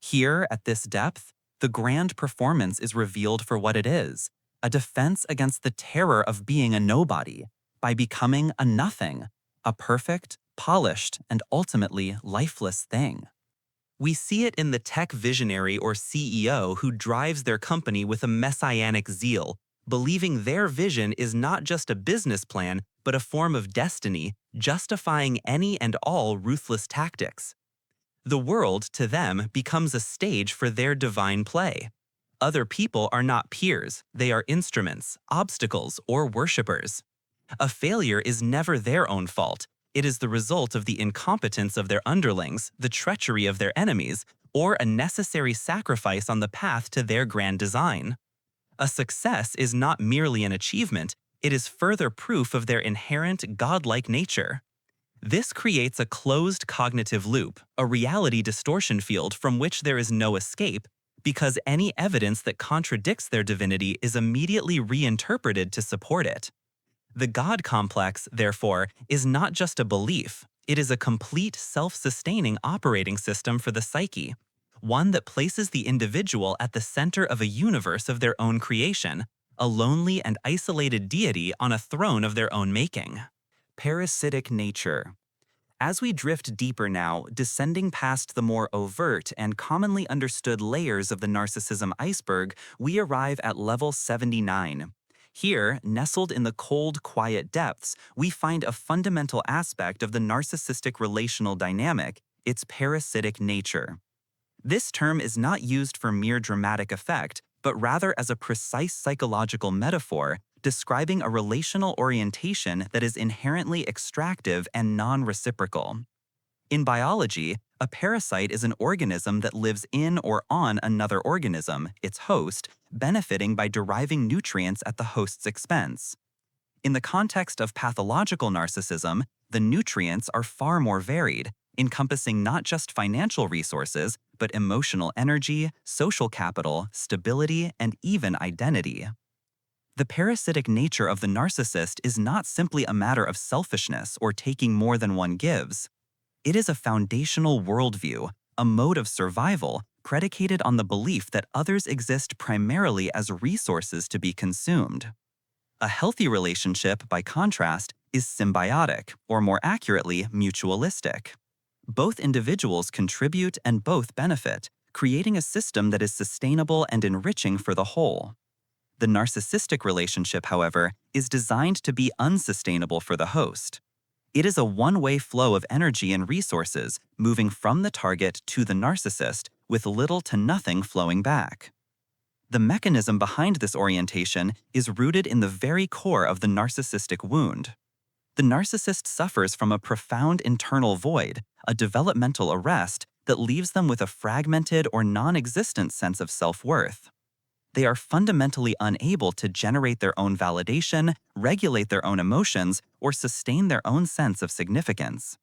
Here, at this depth, the grand performance is revealed for what it is, a defense against the terror of being a nobody, by becoming a nothing, a perfect, polished, and ultimately lifeless thing. We see it in the tech visionary or CEO who drives their company with a messianic zeal, believing their vision is not just a business plan, but a form of destiny, justifying any and all ruthless tactics. The world, to them, becomes a stage for their divine play. Other people are not peers, they are instruments, obstacles, or worshippers. A failure is never their own fault. It is the result of the incompetence of their underlings, the treachery of their enemies, or a necessary sacrifice on the path to their grand design. A success is not merely an achievement, it is further proof of their inherent godlike nature. This creates a closed cognitive loop, a reality distortion field from which there is no escape, because any evidence that contradicts their divinity is immediately reinterpreted to support it. The God complex, therefore, is not just a belief, it is a complete self-sustaining operating system for the psyche, one that places the individual at the center of a universe of their own creation, a lonely and isolated deity on a throne of their own making. Parasitic nature. As we drift deeper now, descending past the more overt and commonly understood layers of the narcissism iceberg, we arrive at level 79. Here, nestled in the cold, quiet depths, we find a fundamental aspect of the narcissistic relational dynamic, its parasitic nature. This term is not used for mere dramatic effect, but rather as a precise psychological metaphor describing a relational orientation that is inherently extractive and non-reciprocal. In biology, a parasite is an organism that lives in or on another organism, its host, benefiting by deriving nutrients at the host's expense. In the context of pathological narcissism, the nutrients are far more varied, encompassing not just financial resources, but emotional energy, social capital, stability, and even identity. The parasitic nature of the narcissist is not simply a matter of selfishness or taking more than one gives. It is a foundational worldview, a mode of survival predicated on the belief that others exist primarily as resources to be consumed. A healthy relationship, by contrast, is symbiotic, or more accurately, mutualistic. Both individuals contribute and both benefit, creating a system that is sustainable and enriching for the whole. The narcissistic relationship, however, is designed to be unsustainable for the host. It is a one-way flow of energy and resources moving from the target to the narcissist with little to nothing flowing back. The mechanism behind this orientation is rooted in the very core of the narcissistic wound. The narcissist suffers from a profound internal void, a developmental arrest that leaves them with a fragmented or non-existent sense of self-worth. They are fundamentally unable to generate their own validation, regulate their own emotions, or sustain their own sense of significance.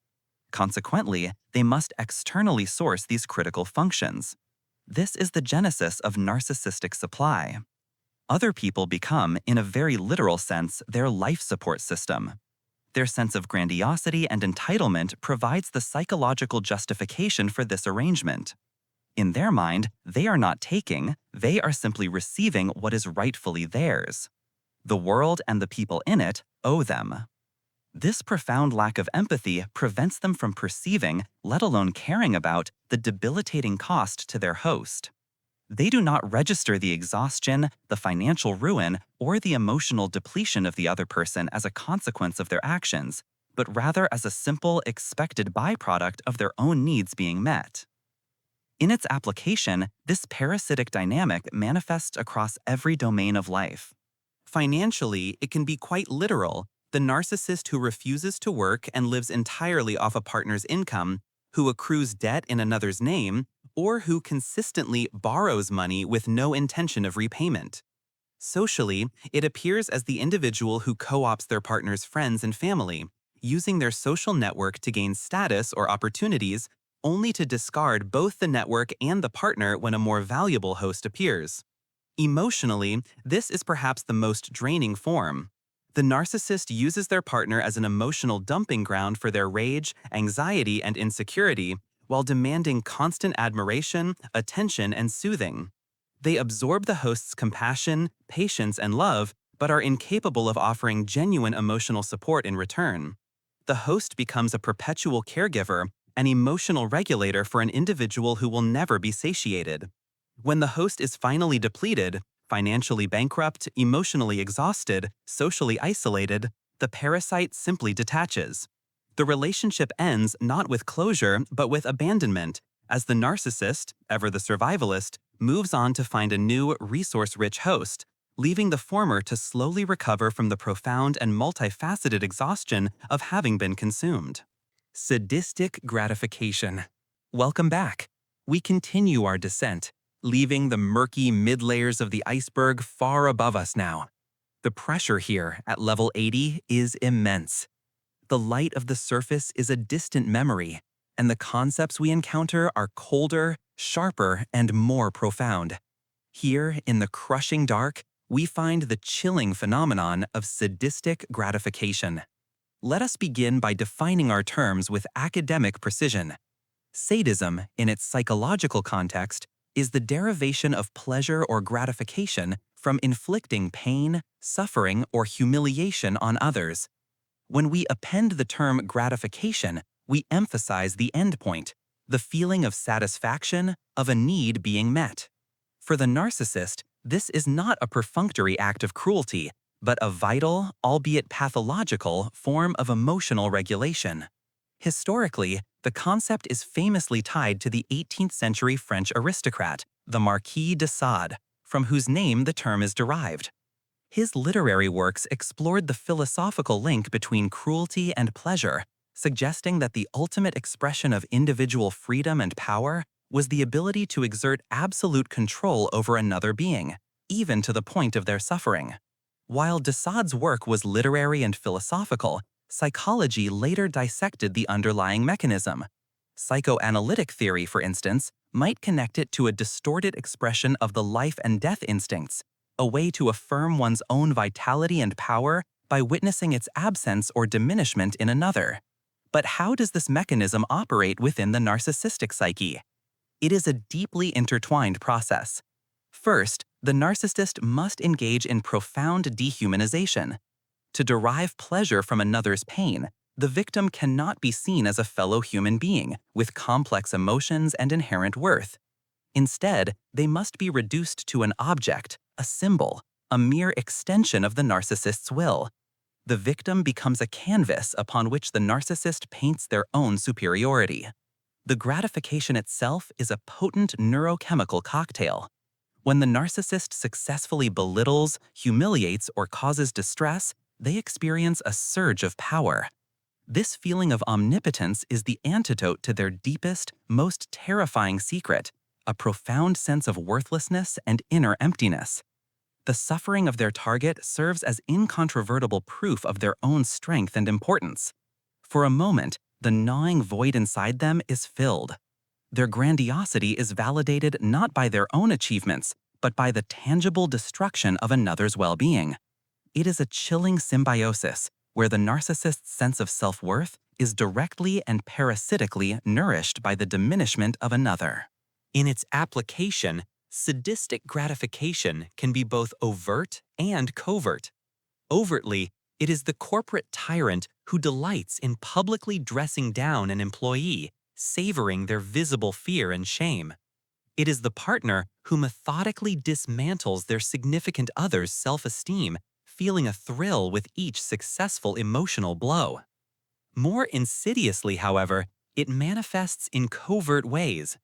Consequently, they must externally source these critical functions. This is the genesis of narcissistic supply. Other people become, in a very literal sense, their life support system. Their sense of grandiosity and entitlement provides the psychological justification for this arrangement. In their mind, they are not taking, they are simply receiving what is rightfully theirs. The world and the people in it owe them. This profound lack of empathy prevents them from perceiving, let alone caring about, the debilitating cost to their host. They do not register the exhaustion, the financial ruin, or the emotional depletion of the other person as a consequence of their actions, but rather as a simple, expected byproduct of their own needs being met. In its application, this parasitic dynamic manifests across every domain of life. Financially, it can be quite literal. The narcissist who refuses to work and lives entirely off a partner's income, who accrues debt in another's name, or who consistently borrows money with no intention of repayment. Socially, it appears as the individual who co-opts their partner's friends and family, using their social network to gain status or opportunities, only to discard both the network and the partner when a more valuable host appears. Emotionally, this is perhaps the most draining form. The narcissist uses their partner as an emotional dumping ground for their rage, anxiety, and insecurity, while demanding constant admiration, attention, and soothing. They absorb the host's compassion, patience, and love, but are incapable of offering genuine emotional support in return. The host becomes a perpetual caregiver, an emotional regulator for an individual who will never be satiated. When the host is finally depleted, financially bankrupt, emotionally exhausted, socially isolated, the parasite simply detaches. The relationship ends not with closure, but with abandonment, as the narcissist, ever the survivalist, moves on to find a new, resource-rich host, leaving the former to slowly recover from the profound and multifaceted exhaustion of having been consumed. Sadistic gratification. Welcome back. We continue our descent, leaving the murky mid-layers of the iceberg far above us now. The pressure here at level 80 is immense. The light of the surface is a distant memory, and the concepts we encounter are colder, sharper, and more profound. Here, in the crushing dark, we find the chilling phenomenon of sadistic gratification. Let us begin by defining our terms with academic precision. Sadism, in its psychological context, is the derivation of pleasure or gratification from inflicting pain, suffering, or humiliation on others. When we append the term gratification, we emphasize the endpoint, the feeling of satisfaction, of a need being met. For the narcissist, this is not a perfunctory act of cruelty, but a vital, albeit pathological, form of emotional regulation. Historically, the concept is famously tied to the 18th century French aristocrat, the Marquis de Sade, from whose name the term is derived. His literary works explored the philosophical link between cruelty and pleasure, suggesting that the ultimate expression of individual freedom and power was the ability to exert absolute control over another being, even to the point of their suffering. While de Sade's work was literary and philosophical, psychology later dissected the underlying mechanism. Psychoanalytic theory, for instance, might connect it to a distorted expression of the life and death instincts, a way to affirm one's own vitality and power by witnessing its absence or diminishment in another. But how does this mechanism operate within the narcissistic psyche? It is a deeply intertwined process. First, the narcissist must engage in profound dehumanization. To derive pleasure from another's pain, the victim cannot be seen as a fellow human being with complex emotions and inherent worth. Instead, they must be reduced to an object, a symbol, a mere extension of the narcissist's will. The victim becomes a canvas upon which the narcissist paints their own superiority. The gratification itself is a potent neurochemical cocktail. When the narcissist successfully belittles, humiliates, or causes distress, they experience a surge of power. This feeling of omnipotence is the antidote to their deepest, most terrifying secret, a profound sense of worthlessness and inner emptiness. The suffering of their target serves as incontrovertible proof of their own strength and importance. For a moment, the gnawing void inside them is filled. Their grandiosity is validated not by their own achievements, but by the tangible destruction of another's well-being. It is a chilling symbiosis where the narcissist's sense of self-worth is directly and parasitically nourished by the diminishment of another. In its application, sadistic gratification can be both overt and covert. Overtly, it is the corporate tyrant who delights in publicly dressing down an employee, savoring their visible fear and shame. It is the partner who methodically dismantles their significant other's self-esteem, feeling a thrill with each successful emotional blow. More insidiously, however, it manifests in covert ways.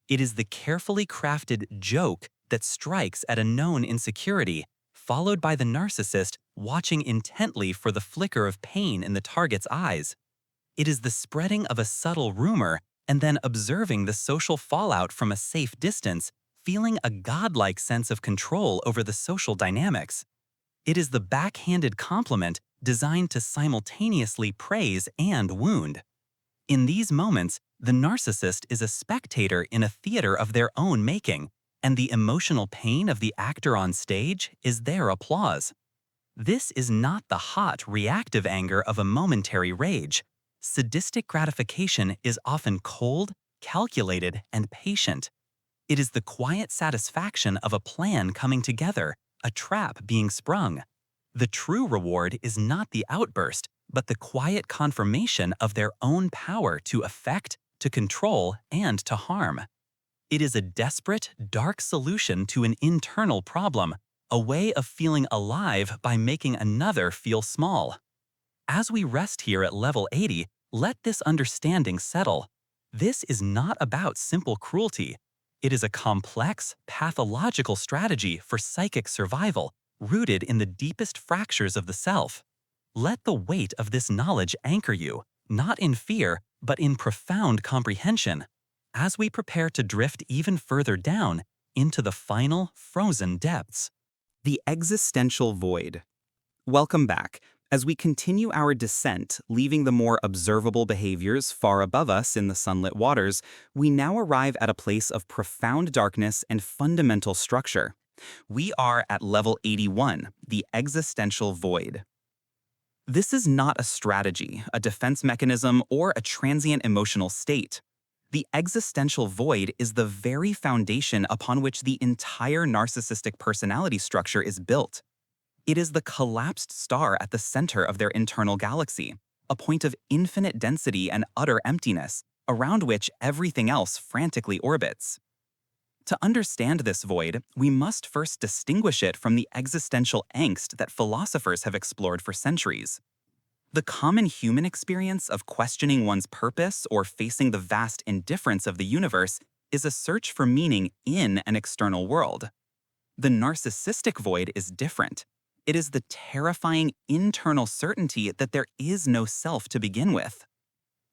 It is the carefully crafted joke that strikes at a known insecurity, followed by the narcissist watching intently for the flicker of pain in the target's eyes. It is the spreading of a subtle rumor and then observing the social fallout from a safe distance, feeling a godlike sense of control over the social dynamics. It is the backhanded compliment designed to simultaneously praise and wound. In these moments, the narcissist is a spectator in a theater of their own making, and the emotional pain of the actor on stage is their applause. This is not the hot, reactive anger of a momentary rage. Sadistic gratification is often cold, calculated, and patient. It is the quiet satisfaction of a plan coming together, a trap being sprung. The true reward is not the outburst, but the quiet confirmation of their own power to affect, to control, and to harm. It is a desperate, dark solution to an internal problem, a way of feeling alive by making another feel small. As we rest here at level 80, let this understanding settle. This is not about simple cruelty. It is a complex, pathological strategy for psychic survival, rooted in the deepest fractures of the self. Let the weight of this knowledge anchor you, not in fear, but in profound comprehension, as we prepare to drift even further down into the final, frozen depths. The existential void. Welcome back. As we continue our descent, leaving the more observable behaviors far above us in the sunlit waters, we now arrive at a place of profound darkness and fundamental structure. We are at level 81, the existential void. This is not a strategy, a defense mechanism, or a transient emotional state. The existential void is the very foundation upon which the entire narcissistic personality structure is built. It is the collapsed star at the center of their internal galaxy, a point of infinite density and utter emptiness, around which everything else frantically orbits. To understand this void, we must first distinguish it from the existential angst that philosophers have explored for centuries. The common human experience of questioning one's purpose or facing the vast indifference of the universe is a search for meaning in an external world. The narcissistic void is different. It is the terrifying internal certainty that there is no self to begin with.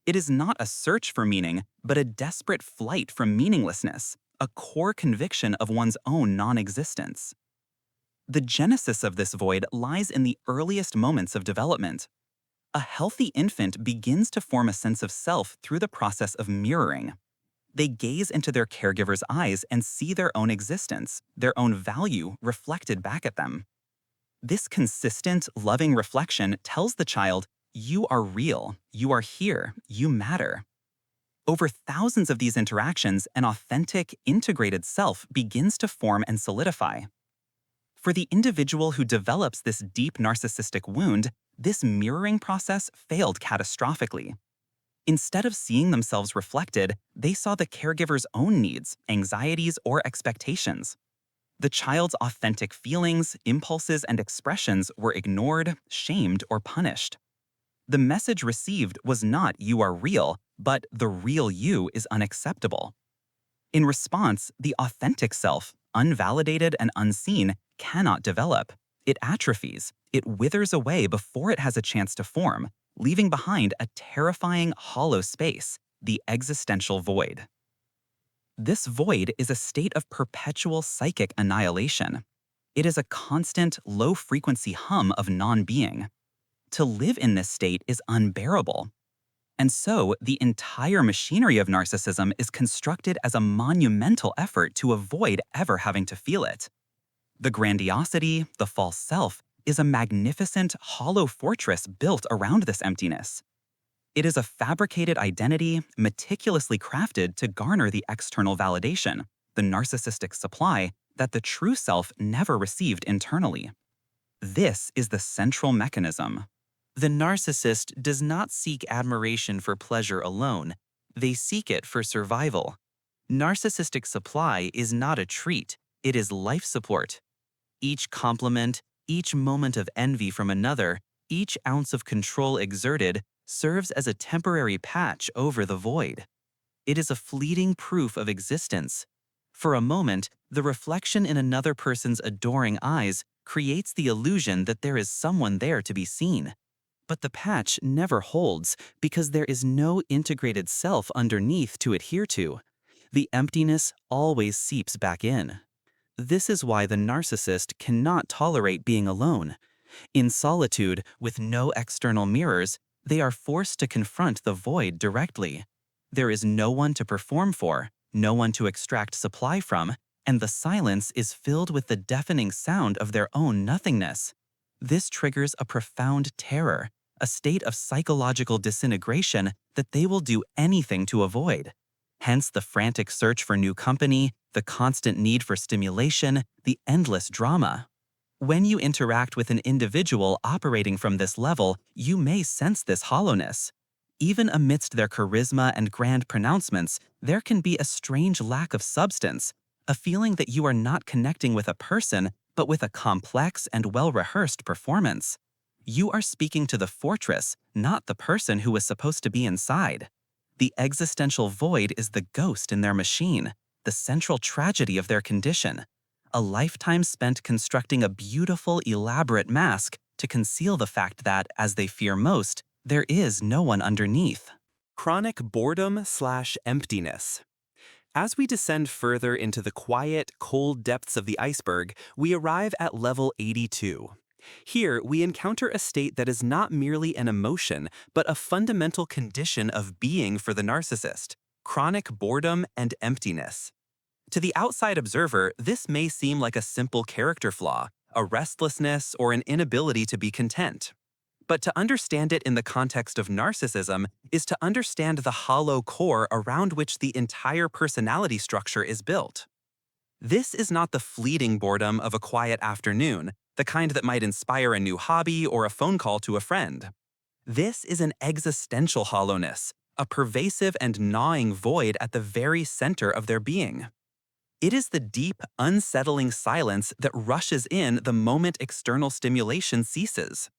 It is not a search for meaning, but a desperate flight from meaninglessness, a core conviction of one's own non-existence. The genesis of this void lies in the earliest moments of development. A healthy infant begins to form a sense of self through the process of mirroring. They gaze into their caregiver's eyes and see their own existence, their own value reflected back at them. This consistent, loving reflection tells the child, "You are real, you are here, you matter." Over thousands of these interactions, an authentic, integrated self begins to form and solidify. For the individual who develops this deep narcissistic wound, this mirroring process failed catastrophically. Instead of seeing themselves reflected, they saw the caregiver's own needs, anxieties, or expectations. The child's authentic feelings, impulses, and expressions were ignored, shamed, or punished. The message received was not "you are real," but "the real you is unacceptable." In response, the authentic self, unvalidated and unseen, cannot develop. It atrophies. It withers away before it has a chance to form, leaving behind a terrifying, hollow space, the existential void. This void is a state of perpetual psychic annihilation. It is a constant, low-frequency hum of non-being. To live in this state is unbearable. And so, the entire machinery of narcissism is constructed as a monumental effort to avoid ever having to feel it. The grandiosity, the false self, is a magnificent, hollow fortress built around this emptiness. It is a fabricated identity meticulously crafted to garner the external validation, the narcissistic supply that the true self never received internally. This is the central mechanism. The narcissist does not seek admiration for pleasure alone. They seek it for survival. Narcissistic supply is not a treat, it is life support. Each compliment, each moment of envy from another, each ounce of control exerted serves as a temporary patch over the void. It is a fleeting proof of existence. For a moment, the reflection in another person's adoring eyes creates the illusion that there is someone there to be seen. But the patch never holds because there is no integrated self underneath to adhere to. The emptiness always seeps back in. This is why the narcissist cannot tolerate being alone. In solitude, with no external mirrors, they are forced to confront the void directly. There is no one to perform for, no one to extract supply from, and the silence is filled with the deafening sound of their own nothingness. This triggers a profound terror, a state of psychological disintegration that they will do anything to avoid. Hence the frantic search for new company, the constant need for stimulation, the endless drama. When you interact with an individual operating from this level, you may sense this hollowness. Even amidst their charisma and grand pronouncements, there can be a strange lack of substance, a feeling that you are not connecting with a person, but with a complex and well-rehearsed performance. You are speaking to the fortress, not the person who was supposed to be inside. The existential void is the ghost in their machine, the central tragedy of their condition. A lifetime spent constructing a beautiful, elaborate mask to conceal the fact that, as they fear most, there is no one underneath. Chronic boredom/emptiness. As we descend further into the quiet, cold depths of the iceberg, we arrive at level 82. Here, we encounter a state that is not merely an emotion, but a fundamental condition of being for the narcissist: chronic boredom and emptiness. To the outside observer, this may seem like a simple character flaw, a restlessness, or an inability to be content. But to understand it in the context of narcissism is to understand the hollow core around which the entire personality structure is built. This is not the fleeting boredom of a quiet afternoon, the kind that might inspire a new hobby or a phone call to a friend. This is an existential hollowness, a pervasive and gnawing void at the very center of their being. It is the deep, unsettling silence that rushes in the moment external stimulation ceases.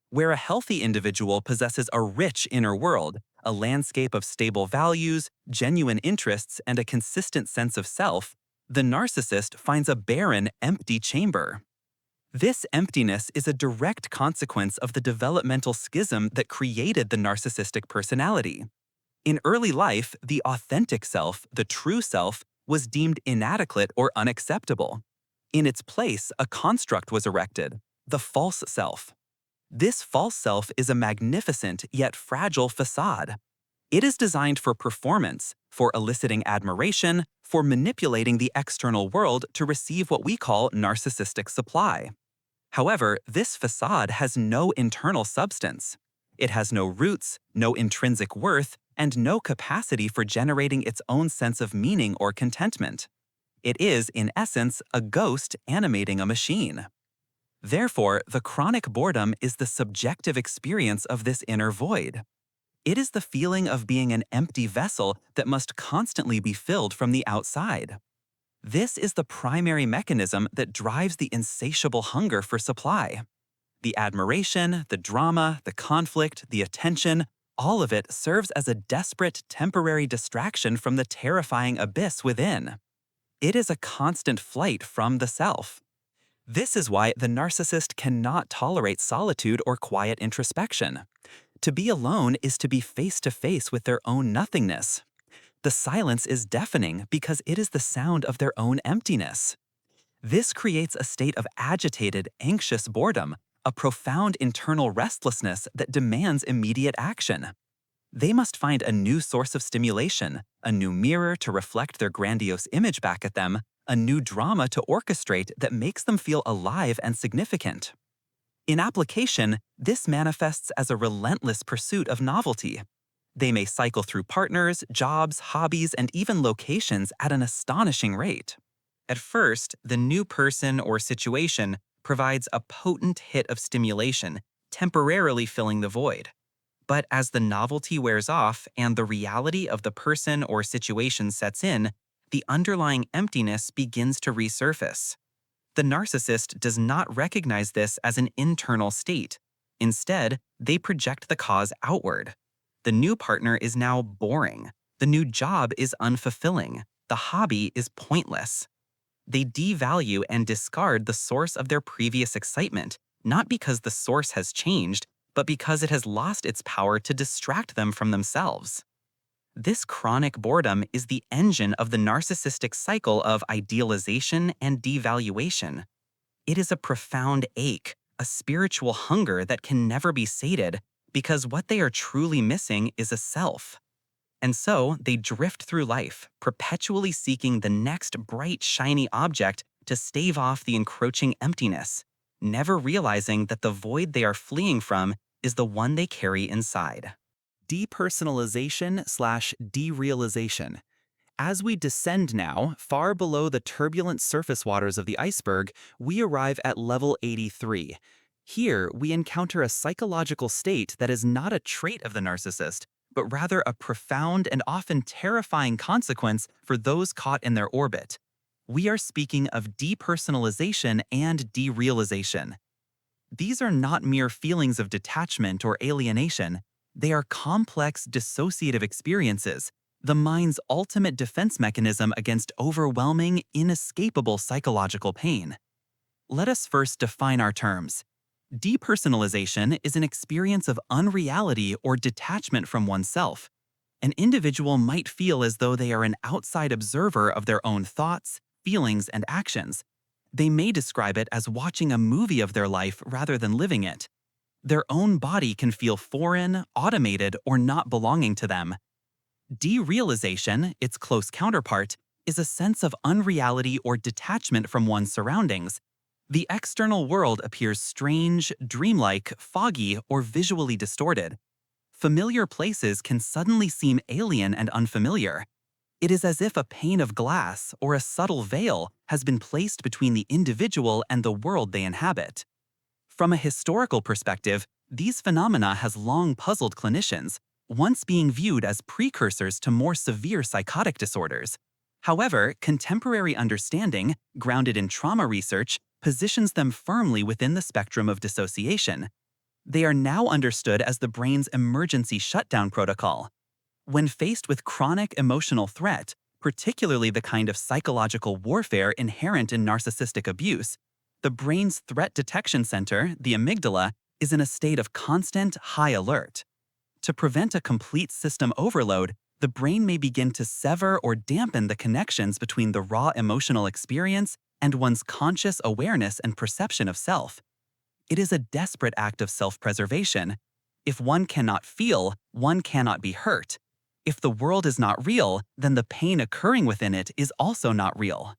Where a healthy individual possesses a rich inner world, a landscape of stable values, genuine interests, and a consistent sense of self, the narcissist finds a barren, empty chamber. This emptiness is a direct consequence of the developmental schism that created the narcissistic personality. In early life, the authentic self, the true self, was deemed inadequate or unacceptable. In its place, a construct was erected, the false self. This false self is a magnificent yet fragile facade. It is designed for performance, for eliciting admiration, for manipulating the external world to receive what we call narcissistic supply. However, this facade has no internal substance. It has no roots, no intrinsic worth, and no capacity for generating its own sense of meaning or contentment. It is, in essence, a ghost animating a machine. Therefore, the chronic boredom is the subjective experience of this inner void. It is the feeling of being an empty vessel that must constantly be filled from the outside. This is the primary mechanism that drives the insatiable hunger for supply. The admiration, the drama, the conflict, the attention, all of it serves as a desperate, temporary distraction from the terrifying abyss within. It is a constant flight from the self. This is why the narcissist cannot tolerate solitude or quiet introspection. To be alone is to be face to face with their own nothingness. The silence is deafening because it is the sound of their own emptiness. This creates a state of agitated, anxious boredom, a profound internal restlessness that demands immediate action. They must find a new source of stimulation, a new mirror to reflect their grandiose image back at them, a new drama to orchestrate that makes them feel alive and significant. In application, this manifests as a relentless pursuit of novelty. They may cycle through partners, jobs, hobbies, and even locations at an astonishing rate. At first, the new person or situation provides a potent hit of stimulation, temporarily filling the void. But as the novelty wears off and the reality of the person or situation sets in, the underlying emptiness begins to resurface. The narcissist does not recognize this as an internal state. Instead, they project the cause outward. The new partner is now boring. The new job is unfulfilling. The hobby is pointless. They devalue and discard the source of their previous excitement, not because the source has changed, but because it has lost its power to distract them from themselves. This chronic boredom is the engine of the narcissistic cycle of idealization and devaluation. It is a profound ache, a spiritual hunger that can never be sated because what they are truly missing is a self. And so they drift through life, perpetually seeking the next bright, shiny object to stave off the encroaching emptiness, never realizing that the void they are fleeing from is the one they carry inside. Depersonalization/derealization. As we descend now, far below the turbulent surface waters of the iceberg, we arrive at level 83. Here, we encounter a psychological state that is not a trait of the narcissist, but rather a profound and often terrifying consequence for those caught in their orbit. We are speaking of depersonalization and derealization. These are not mere feelings of detachment or alienation. They are complex dissociative experiences, the mind's ultimate defense mechanism against overwhelming, inescapable psychological pain. Let us first define our terms. Depersonalization is an experience of unreality or detachment from oneself. An individual might feel as though they are an outside observer of their own thoughts, feelings, and actions. They may describe it as watching a movie of their life rather than living it. Their own body can feel foreign, automated, or not belonging to them. Derealization, its close counterpart, is a sense of unreality or detachment from one's surroundings. The external world appears strange, dreamlike, foggy, or visually distorted. Familiar places can suddenly seem alien and unfamiliar. It is as if a pane of glass or a subtle veil has been placed between the individual and the world they inhabit. From a historical perspective, these phenomena has long puzzled clinicians, once being viewed as precursors to more severe psychotic disorders. However, contemporary understanding, grounded in trauma research, positions them firmly within the spectrum of dissociation. They are now understood as the brain's emergency shutdown protocol. When faced with chronic emotional threat, particularly the kind of psychological warfare inherent in narcissistic abuse, the brain's threat detection center, the amygdala, is in a state of constant high alert. To prevent a complete system overload, the brain may begin to sever or dampen the connections between the raw emotional experience and one's conscious awareness and perception of self. It is a desperate act of self-preservation. If one cannot feel, one cannot be hurt. If the world is not real, then the pain occurring within it is also not real.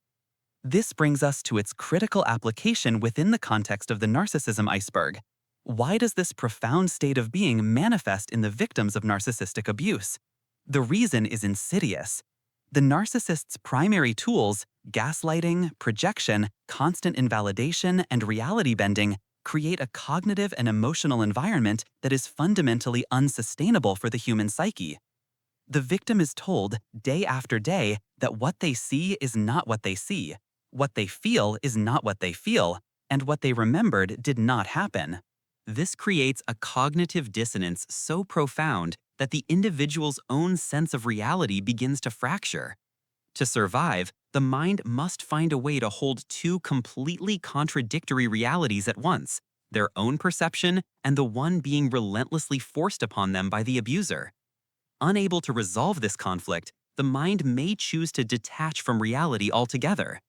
This brings us to its critical application within the context of the narcissism iceberg. Why does this profound state of being manifest in the victims of narcissistic abuse? The reason is insidious. The narcissist's primary tools, gaslighting, projection, constant invalidation, and reality bending, create a cognitive and emotional environment that is fundamentally unsustainable for the human psyche. The victim is told, day after day, that what they see is not what they see, what they feel is not what they feel, and what they remembered did not happen. This creates a cognitive dissonance so profound that the individual's own sense of reality begins to fracture. To survive, the mind must find a way to hold two completely contradictory realities at once, their own perception and the one being relentlessly forced upon them by the abuser. Unable to resolve this conflict, the mind may choose to detach from reality altogether.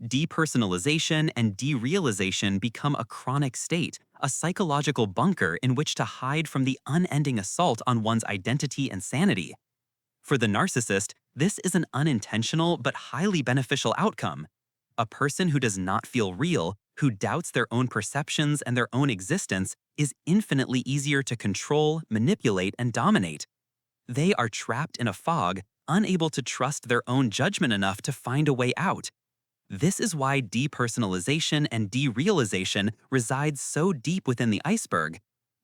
Depersonalization and derealization become a chronic state, a psychological bunker in which to hide from the unending assault on one's identity and sanity. For the narcissist, this is an unintentional but highly beneficial outcome. A person who does not feel real, who doubts their own perceptions and their own existence, is infinitely easier to control, manipulate, and dominate. They are trapped in a fog, unable to trust their own judgment enough to find a way out. This is why depersonalization and derealization reside so deep within the iceberg.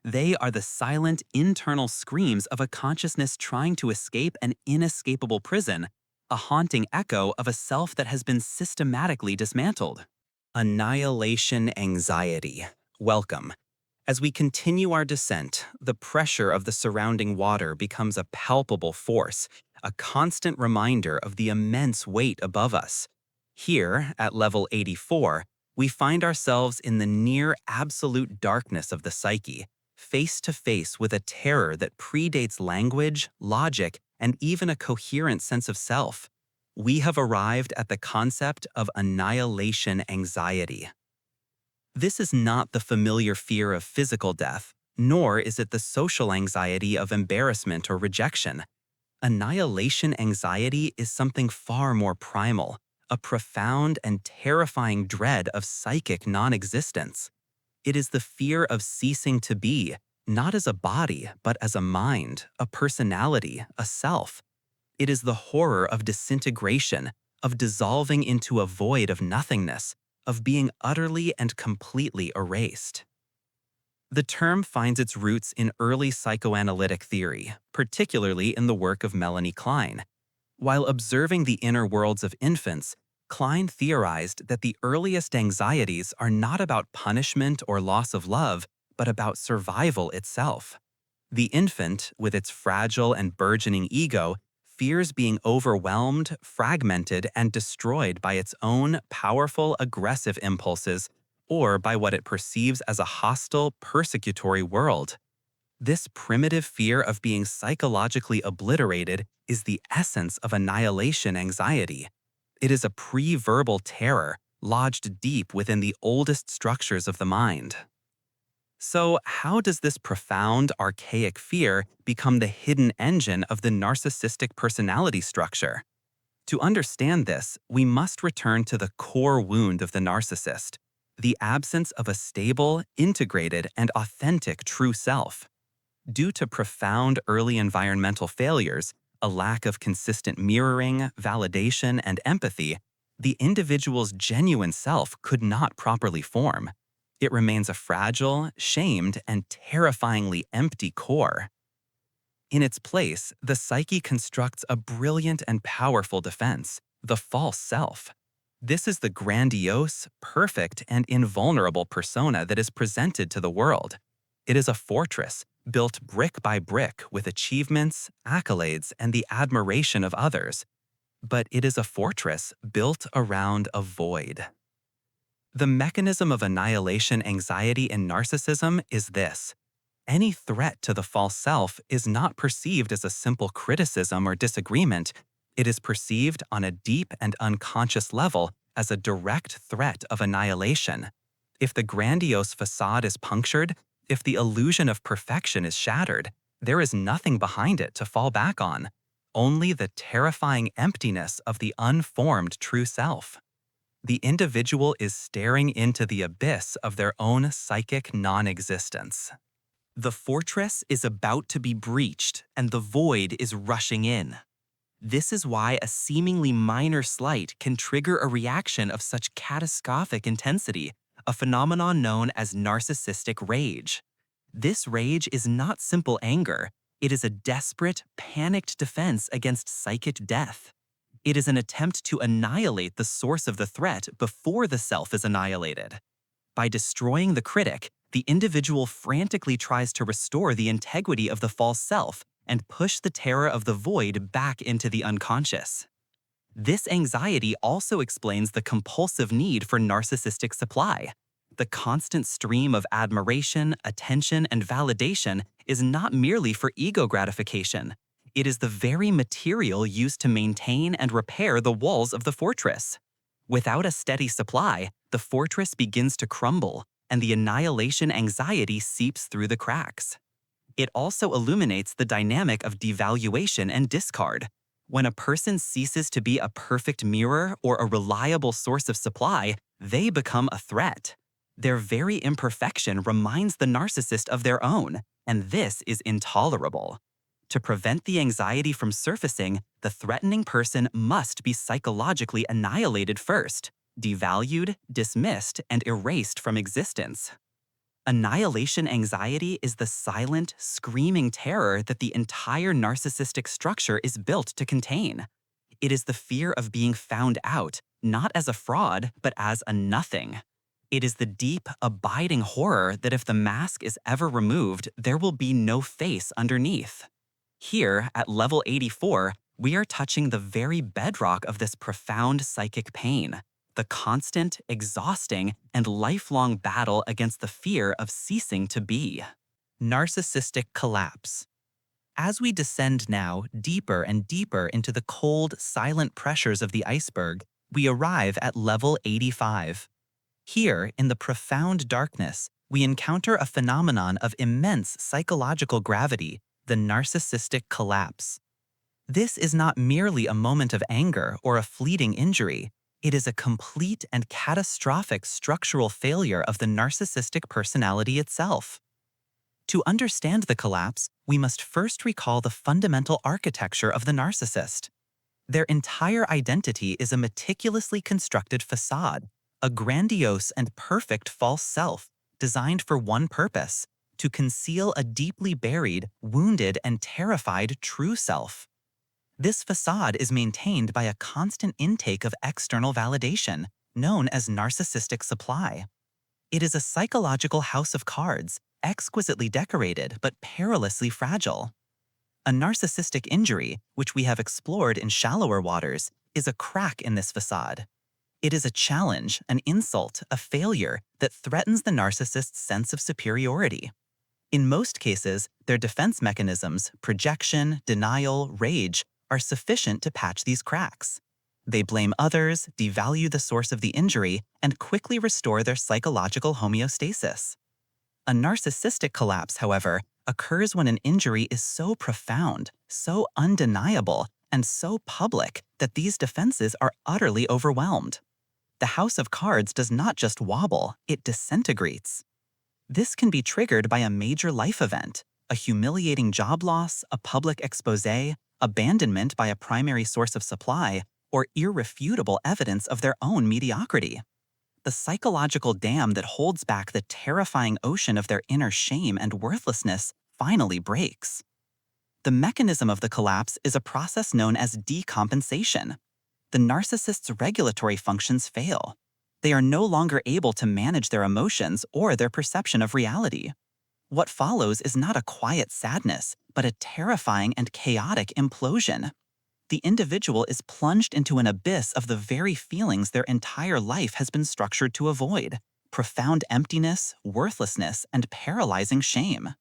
They are the silent, internal screams of a consciousness trying to escape an inescapable prison, a haunting echo of a self that has been systematically dismantled. Annihilation anxiety. Welcome. As we continue our descent, the pressure of the surrounding water becomes a palpable force, a constant reminder of the immense weight above us. Here, at level 84, we find ourselves in the near absolute darkness of the psyche, face to face with a terror that predates language, logic, and even a coherent sense of self. We have arrived at the concept of annihilation anxiety. This is not the familiar fear of physical death, nor is it the social anxiety of embarrassment or rejection. Annihilation anxiety is something far more primal, a profound and terrifying dread of psychic non-existence. It is the fear of ceasing to be, not as a body, but as a mind, a personality, a self. It is the horror of disintegration, of dissolving into a void of nothingness, of being utterly and completely erased. The term finds its roots in early psychoanalytic theory, particularly in the work of Melanie Klein. While observing the inner worlds of infants, Klein theorized that the earliest anxieties are not about punishment or loss of love, but about survival itself. The infant, with its fragile and burgeoning ego, fears being overwhelmed, fragmented, and destroyed by its own powerful, aggressive impulses, or by what it perceives as a hostile, persecutory world. This primitive fear of being psychologically obliterated is the essence of annihilation anxiety. It is a pre-verbal terror lodged deep within the oldest structures of the mind. So, how does this profound, archaic fear become the hidden engine of the narcissistic personality structure? To understand this, we must return to the core wound of the narcissist, the absence of a stable, integrated, and authentic true self. Due to profound early environmental failures, a lack of consistent mirroring, validation, and empathy, the individual's genuine self could not properly form. It remains a fragile, shamed, and terrifyingly empty core. In its place, the psyche constructs a brilliant and powerful defense, the false self. This is the grandiose, perfect, and invulnerable persona that is presented to the world. It is a fortress, built brick by brick with achievements, accolades, and the admiration of others. But it is a fortress built around a void. The mechanism of annihilation anxiety in narcissism is this. Any threat to the false self is not perceived as a simple criticism or disagreement. It is perceived on a deep and unconscious level as a direct threat of annihilation. If the grandiose facade is punctured, if the illusion of perfection is shattered, there is nothing behind it to fall back on, only the terrifying emptiness of the unformed true self. The individual is staring into the abyss of their own psychic non-existence. The fortress is about to be breached, and the void is rushing in. This is why a seemingly minor slight can trigger a reaction of such catastrophic intensity, a phenomenon known as narcissistic rage. This rage is not simple anger. It is a desperate, panicked defense against psychic death. It is an attempt to annihilate the source of the threat before the self is annihilated. By destroying the critic, the individual frantically tries to restore the integrity of the false self and push the terror of the void back into the unconscious. This anxiety also explains the compulsive need for narcissistic supply. The constant stream of admiration, attention, and validation is not merely for ego gratification. It is the very material used to maintain and repair the walls of the fortress. Without a steady supply, the fortress begins to crumble, and the annihilation anxiety seeps through the cracks. It also illuminates the dynamic of devaluation and discard. When a person ceases to be a perfect mirror or a reliable source of supply, they become a threat. Their very imperfection reminds the narcissist of their own, and this is intolerable. To prevent the anxiety from surfacing, the threatening person must be psychologically annihilated first, devalued, dismissed, and erased from existence. Annihilation anxiety is the silent, screaming terror that the entire narcissistic structure is built to contain. It is the fear of being found out, not as a fraud, but as a nothing. It is the deep, abiding horror that if the mask is ever removed, there will be no face underneath. Here, at level 84, we are touching the very bedrock of this profound psychic pain, the constant, exhausting, and lifelong battle against the fear of ceasing to be. Narcissistic collapse. As we descend now deeper and deeper into the cold, silent pressures of the iceberg, we arrive at level 85. Here, in the profound darkness, we encounter a phenomenon of immense psychological gravity, the narcissistic collapse. This is not merely a moment of anger or a fleeting injury. It is a complete and catastrophic structural failure of the narcissistic personality itself. To understand the collapse, we must first recall the fundamental architecture of the narcissist. Their entire identity is a meticulously constructed facade, a grandiose and perfect false self designed for one purpose: to conceal a deeply buried, wounded, and terrified true self. This facade is maintained by a constant intake of external validation, known as narcissistic supply. It is a psychological house of cards, exquisitely decorated but perilously fragile. A narcissistic injury, which we have explored in shallower waters, is a crack in this facade. It is a challenge, an insult, a failure that threatens the narcissist's sense of superiority. In most cases, their defense mechanisms, projection, denial, rage, are sufficient to patch these cracks. They blame others, devalue the source of the injury, and quickly restore their psychological homeostasis. A narcissistic collapse, however, occurs when an injury is so profound, so undeniable, and so public that these defenses are utterly overwhelmed. The house of cards does not just wobble, it disintegrates. This can be triggered by a major life event, a humiliating job loss, a public expose, abandonment by a primary source of supply, or irrefutable evidence of their own mediocrity. The psychological dam that holds back the terrifying ocean of their inner shame and worthlessness finally breaks. The mechanism of the collapse is a process known as decompensation. The narcissist's regulatory functions fail. They are no longer able to manage their emotions or their perception of reality. What follows is not a quiet sadness, but a terrifying and chaotic implosion. The individual is plunged into an abyss of the very feelings their entire life has been structured to avoid: profound emptiness, worthlessness, and paralyzing shame.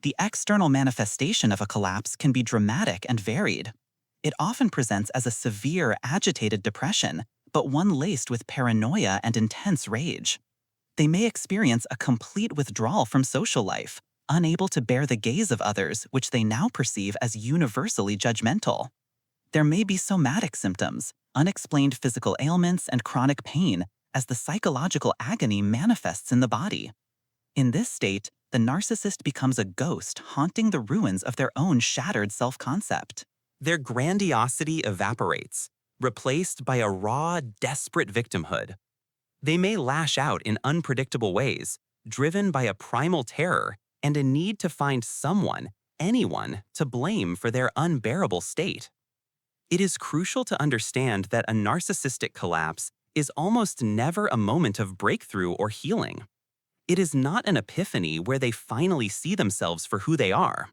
The external manifestation of a collapse can be dramatic and varied. It often presents as a severe, agitated depression, but one laced with paranoia and intense rage. They may experience a complete withdrawal from social life, unable to bear the gaze of others, which they now perceive as universally judgmental. There may be somatic symptoms, unexplained physical ailments, and chronic pain, as the psychological agony manifests in the body. In this state, the narcissist becomes a ghost haunting the ruins of their own shattered self-concept. Their grandiosity evaporates, replaced by a raw, desperate victimhood. They may lash out in unpredictable ways, driven by a primal terror and a need to find someone, anyone, to blame for their unbearable state. It is crucial to understand that a narcissistic collapse is almost never a moment of breakthrough or healing. It is not an epiphany where they finally see themselves for who they are.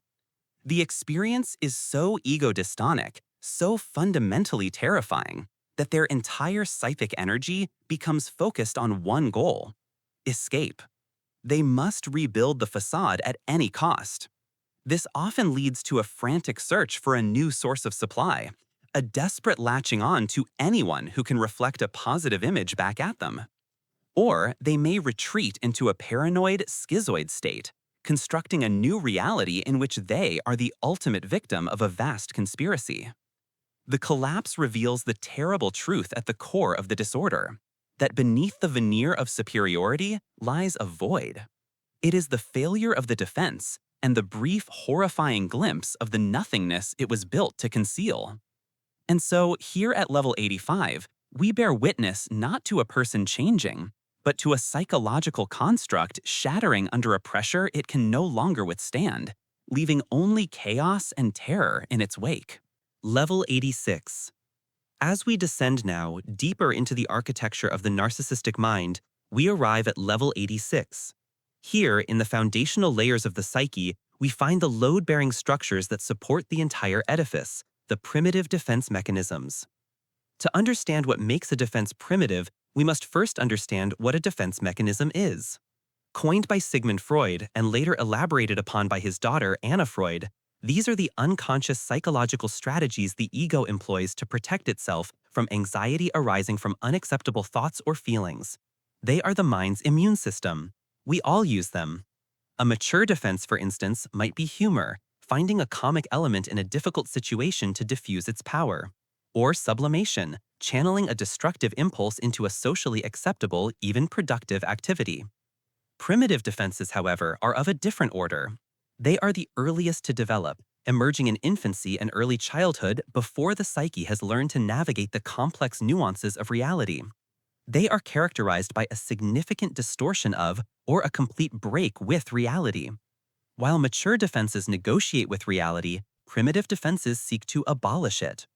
The experience is so ego-dystonic, so fundamentally terrifying, that their entire psychic energy becomes focused on one goal: escape. They must rebuild the facade at any cost. This often leads to a frantic search for a new source of supply, a desperate latching on to anyone who can reflect a positive image back at them. Or they may retreat into a paranoid, schizoid state, constructing a new reality in which they are the ultimate victim of a vast conspiracy. The collapse reveals the terrible truth at the core of the disorder, that beneath the veneer of superiority lies a void. It is the failure of the defense and the brief, horrifying glimpse of the nothingness it was built to conceal. And so, here at level 85, we bear witness not to a person changing, but to a psychological construct shattering under a pressure it can no longer withstand, leaving only chaos and terror in its wake. Level 86. As we descend now deeper into the architecture of the narcissistic mind, we arrive at level 86. Here, in the foundational layers of the psyche, we find the load-bearing structures that support the entire edifice, the primitive defense mechanisms. To understand what makes a defense primitive, we must first understand what a defense mechanism is. Coined by Sigmund Freud and later elaborated upon by his daughter, Anna Freud, these are the unconscious psychological strategies the ego employs to protect itself from anxiety arising from unacceptable thoughts or feelings. They are the mind's immune system. We all use them. A mature defense, for instance, might be humor, finding a comic element in a difficult situation to diffuse its power. Or sublimation, channeling a destructive impulse into a socially acceptable, even productive activity. Primitive defenses, however, are of a different order. They are the earliest to develop, emerging in infancy and early childhood before the psyche has learned to navigate the complex nuances of reality. They are characterized by a significant distortion of, or a complete break with reality. While mature defenses negotiate with reality, primitive defenses seek to abolish it.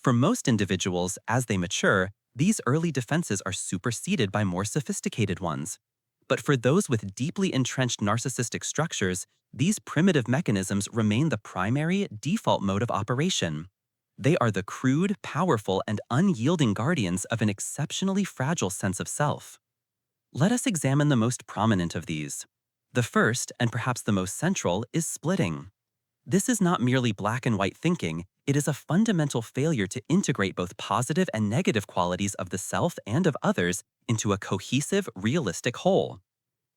For most individuals, as they mature, these early defenses are superseded by more sophisticated ones. But for those with deeply entrenched narcissistic structures, these primitive mechanisms remain the primary, default mode of operation. They are the crude, powerful, and unyielding guardians of an exceptionally fragile sense of self. Let us examine the most prominent of these. The first, and perhaps the most central, is splitting. This is not merely black and white thinking, it is a fundamental failure to integrate both positive and negative qualities of the self and of others into a cohesive, realistic whole.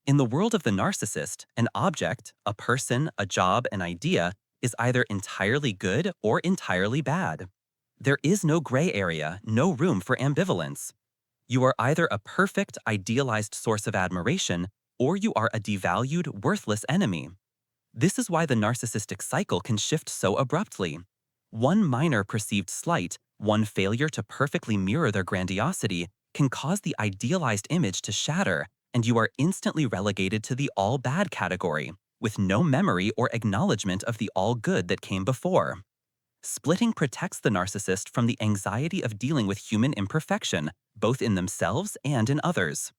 In the world of the narcissist, an object, a person, a job, an idea, is either entirely good or entirely bad. There is no gray area, no room for ambivalence. You are either a perfect, idealized source of admiration, or you are a devalued, worthless enemy. This is why the narcissistic cycle can shift so abruptly. One minor perceived slight, one failure to perfectly mirror their grandiosity, can cause the idealized image to shatter, and you are instantly relegated to the all-bad category, with no memory or acknowledgement of the all-good that came before. Splitting protects the narcissist from the anxiety of dealing with human imperfection, both in themselves and in others.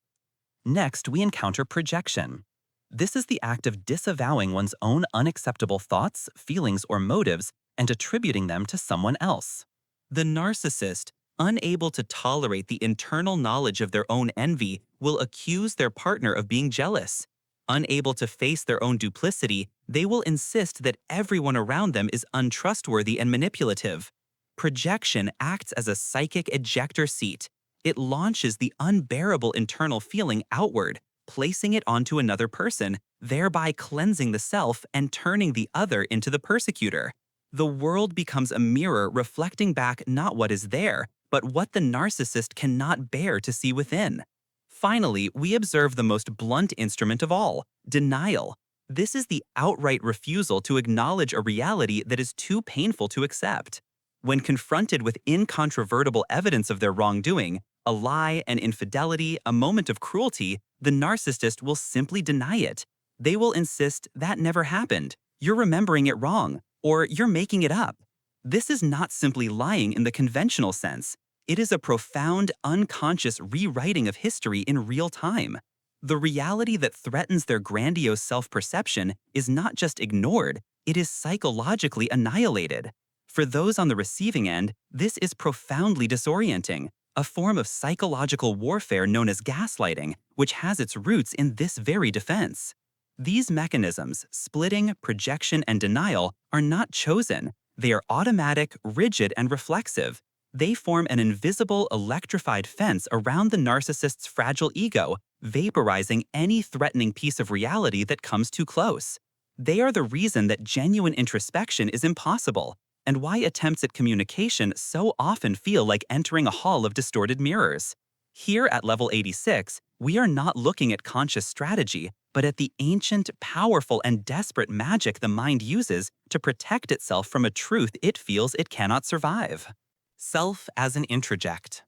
Next, we encounter projection. This is the act of disavowing one's own unacceptable thoughts, feelings, or motives and attributing them to someone else. The narcissist, unable to tolerate the internal knowledge of their own envy, will accuse their partner of being jealous. Unable to face their own duplicity, they will insist that everyone around them is untrustworthy and manipulative. Projection acts as a psychic ejector seat. It launches the unbearable internal feeling outward, placing it onto another person, thereby cleansing the self and turning the other into the persecutor. The world becomes a mirror reflecting back not what is there, but what the narcissist cannot bear to see within. Finally, we observe the most blunt instrument of all, denial. This is the outright refusal to acknowledge a reality that is too painful to accept. When confronted with incontrovertible evidence of their wrongdoing, a lie, an infidelity, a moment of cruelty, the narcissist will simply deny it. They will insist that never happened, you're remembering it wrong, or you're making it up. This is not simply lying in the conventional sense. It is a profound, unconscious rewriting of history in real time. The reality that threatens their grandiose self-perception is not just ignored, it is psychologically annihilated. For those on the receiving end, this is profoundly disorienting, a form of psychological warfare known as gaslighting, which has its roots in this very defense. These mechanisms, splitting, projection, and denial, are not chosen. They are automatic, rigid, and reflexive. They form an invisible, electrified fence around the narcissist's fragile ego, vaporizing any threatening piece of reality that comes too close. They are the reason that genuine introspection is impossible, and why attempts at communication so often feel like entering a hall of distorted mirrors. Here at level 86, we are not looking at conscious strategy, but at the ancient, powerful, and desperate magic the mind uses to protect itself from a truth it feels it cannot survive. Self as an introject.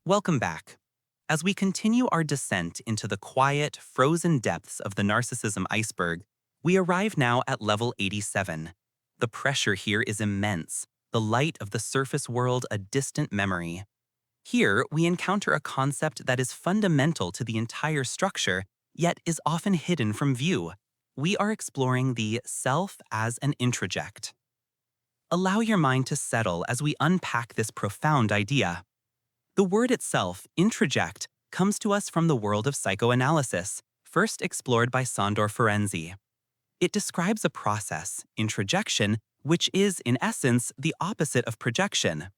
Welcome back. As we continue our descent into the quiet, frozen depths of the narcissism iceberg, we arrive now at level 87. The pressure here is immense, the light of the surface world a distant memory. Here, we encounter a concept that is fundamental to the entire structure, yet is often hidden from view. We are exploring the self as an introject. Allow your mind to settle as we unpack this profound idea. The word itself, introject, comes to us from the world of psychoanalysis, first explored by Sandor Ferenczi. It describes a process, introjection, which is, in essence, the opposite of projection.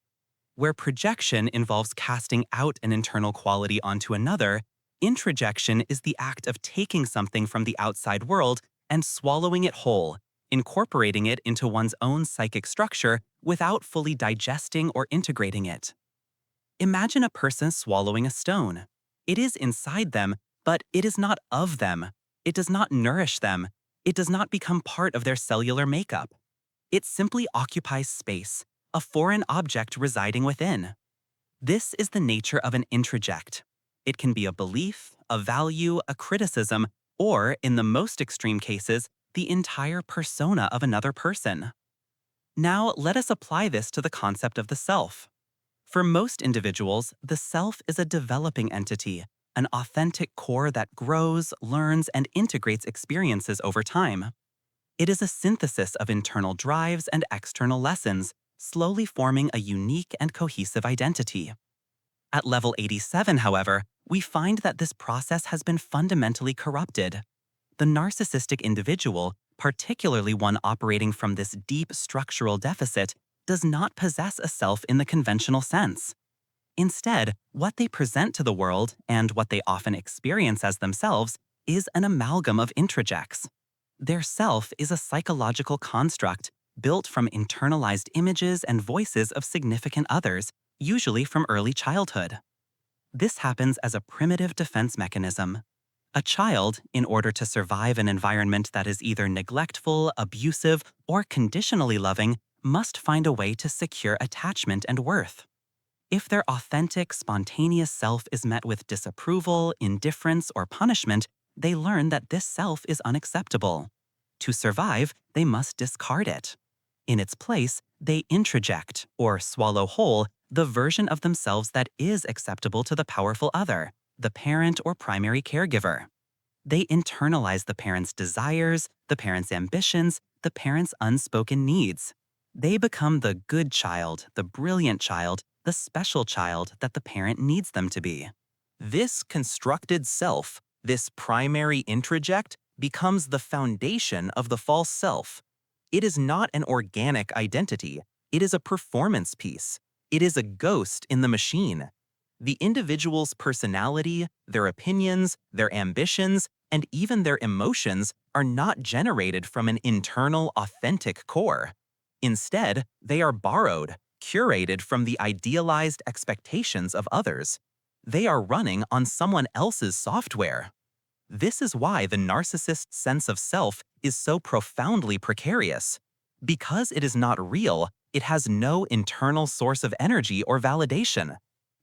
Where projection involves casting out an internal quality onto another, Introjection is the act of taking something from the outside world and swallowing it whole, incorporating it into one's own psychic structure without fully digesting or integrating it. Imagine a person swallowing a stone. It is inside them, but it is not of them. It does not nourish them. It does not become part of their cellular makeup. It simply occupies space, a foreign object residing within. This is the nature of an introject. It can be a belief, a value, a criticism, or, in the most extreme cases, the entire persona of another person. Now, let us apply this to the concept of the self. For most individuals, the self is a developing entity, an authentic core that grows, learns, and integrates experiences over time. It is a synthesis of internal drives and external lessons, slowly forming a unique and cohesive identity. At level 87, however, we find that this process has been fundamentally corrupted. The narcissistic individual, particularly one operating from this deep structural deficit, does not possess a self in the conventional sense. Instead, what they present to the world, and what they often experience as themselves, is an amalgam of introjects. Their self is a psychological construct built from internalized images and voices of significant others, usually from early childhood. This happens as a primitive defense mechanism. A child, in order to survive an environment that is either neglectful, abusive, or conditionally loving, must find a way to secure attachment and worth. If their authentic, spontaneous self is met with disapproval, indifference, or punishment, they learn that this self is unacceptable. To survive, they must discard it. In its place, they introject, or swallow whole, the version of themselves that is acceptable to the powerful other, the parent or primary caregiver. They internalize the parent's desires, the parent's ambitions, the parent's unspoken needs. They become the good child, the brilliant child, the special child that the parent needs them to be. This constructed self, this primary introject, becomes the foundation of the false self. It is not an organic identity. It is a performance piece. It is a ghost in the machine. The individual's personality, their opinions, their ambitions, and even their emotions are not generated from an internal, authentic core. Instead, they are borrowed, curated from the idealized expectations of others. They are running on someone else's software. This is why the narcissist's sense of self is so profoundly precarious. Because it is not real, it has no internal source of energy or validation.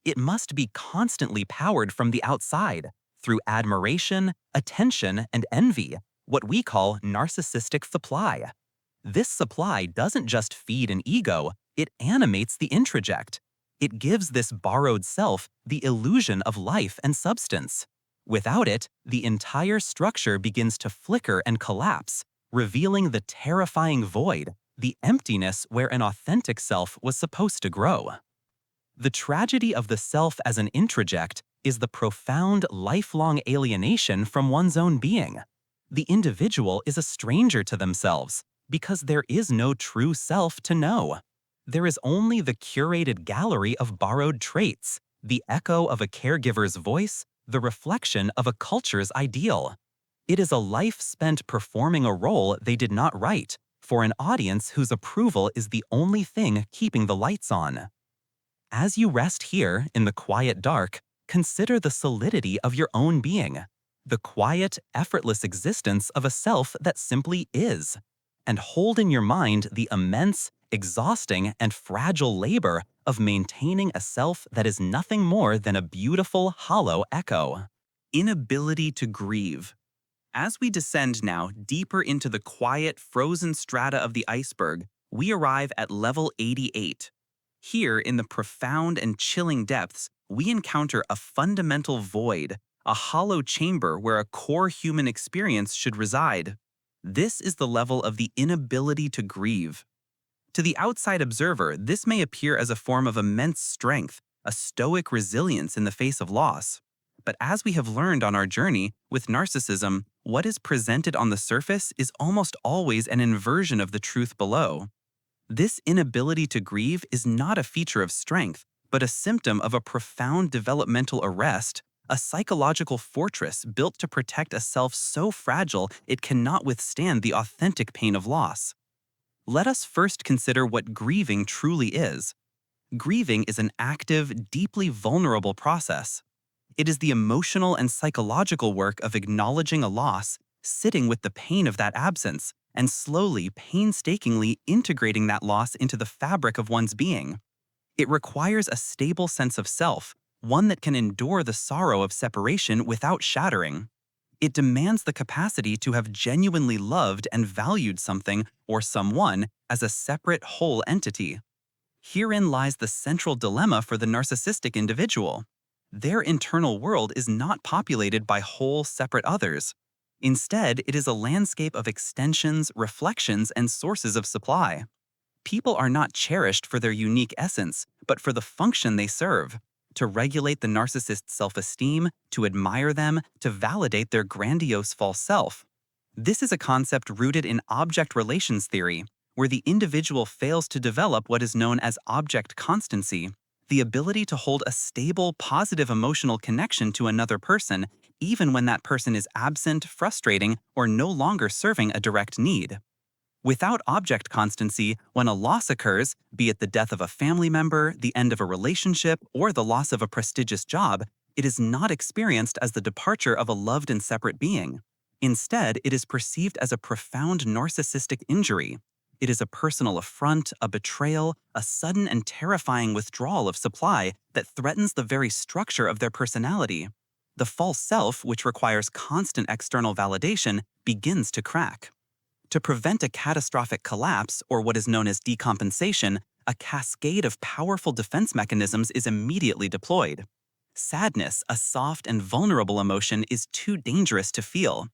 It must be constantly powered from the outside, through admiration, attention, and envy, what we call narcissistic supply. This supply doesn't just feed an ego, it animates the introject. It gives this borrowed self the illusion of life and substance. Without it, the entire structure begins to flicker and collapse, revealing the terrifying void, the emptiness where an authentic self was supposed to grow. The tragedy of the self as an introject is the profound, lifelong alienation from one's own being. The individual is a stranger to themselves because there is no true self to know. There is only the curated gallery of borrowed traits, the echo of a caregiver's voice, the reflection of a culture's ideal. It is a life spent performing a role they did not write, for an audience whose approval is the only thing keeping the lights on. As you rest here in the quiet dark, consider the solidity of your own being, the quiet, effortless existence of a self that simply is, and hold in your mind the immense, exhausting, and fragile labor of maintaining a self that is nothing more than a beautiful, hollow echo. Inability to grieve. As we descend now deeper into the quiet, frozen strata of the iceberg, we arrive at level 88. Here, in the profound and chilling depths, we encounter a fundamental void, a hollow chamber where a core human experience should reside. This is the level of the inability to grieve. To the outside observer, this may appear as a form of immense strength, a stoic resilience in the face of loss. But as we have learned on our journey with narcissism, what is presented on the surface is almost always an inversion of the truth below. This inability to grieve is not a feature of strength, but a symptom of a profound developmental arrest, a psychological fortress built to protect a self so fragile it cannot withstand the authentic pain of loss. Let us first consider what grieving truly is. Grieving is an active, deeply vulnerable process. It is the emotional and psychological work of acknowledging a loss, sitting with the pain of that absence, and slowly, painstakingly integrating that loss into the fabric of one's being. It requires a stable sense of self, one that can endure the sorrow of separation without shattering. It demands the capacity to have genuinely loved and valued something or someone as a separate whole entity. Herein lies the central dilemma for the narcissistic individual. Their internal world is not populated by whole, separate others. Instead, it is a landscape of extensions, reflections, and sources of supply. People are not cherished for their unique essence, but for the function they serve: to regulate the narcissist's self-esteem, to admire them, to validate their grandiose false self. This is a concept rooted in object relations theory, where the individual fails to develop what is known as object constancy, the ability to hold a stable, positive emotional connection to another person, even when that person is absent, frustrating, or no longer serving a direct need. Without object constancy, when a loss occurs, be it the death of a family member, the end of a relationship, or the loss of a prestigious job, it is not experienced as the departure of a loved and separate being. Instead, it is perceived as a profound narcissistic injury. It is a personal affront, a betrayal, a sudden and terrifying withdrawal of supply that threatens the very structure of their personality. The false self, which requires constant external validation, begins to crack. To prevent a catastrophic collapse, or what is known as decompensation, a cascade of powerful defense mechanisms is immediately deployed. Sadness, a soft and vulnerable emotion, is too dangerous to feel.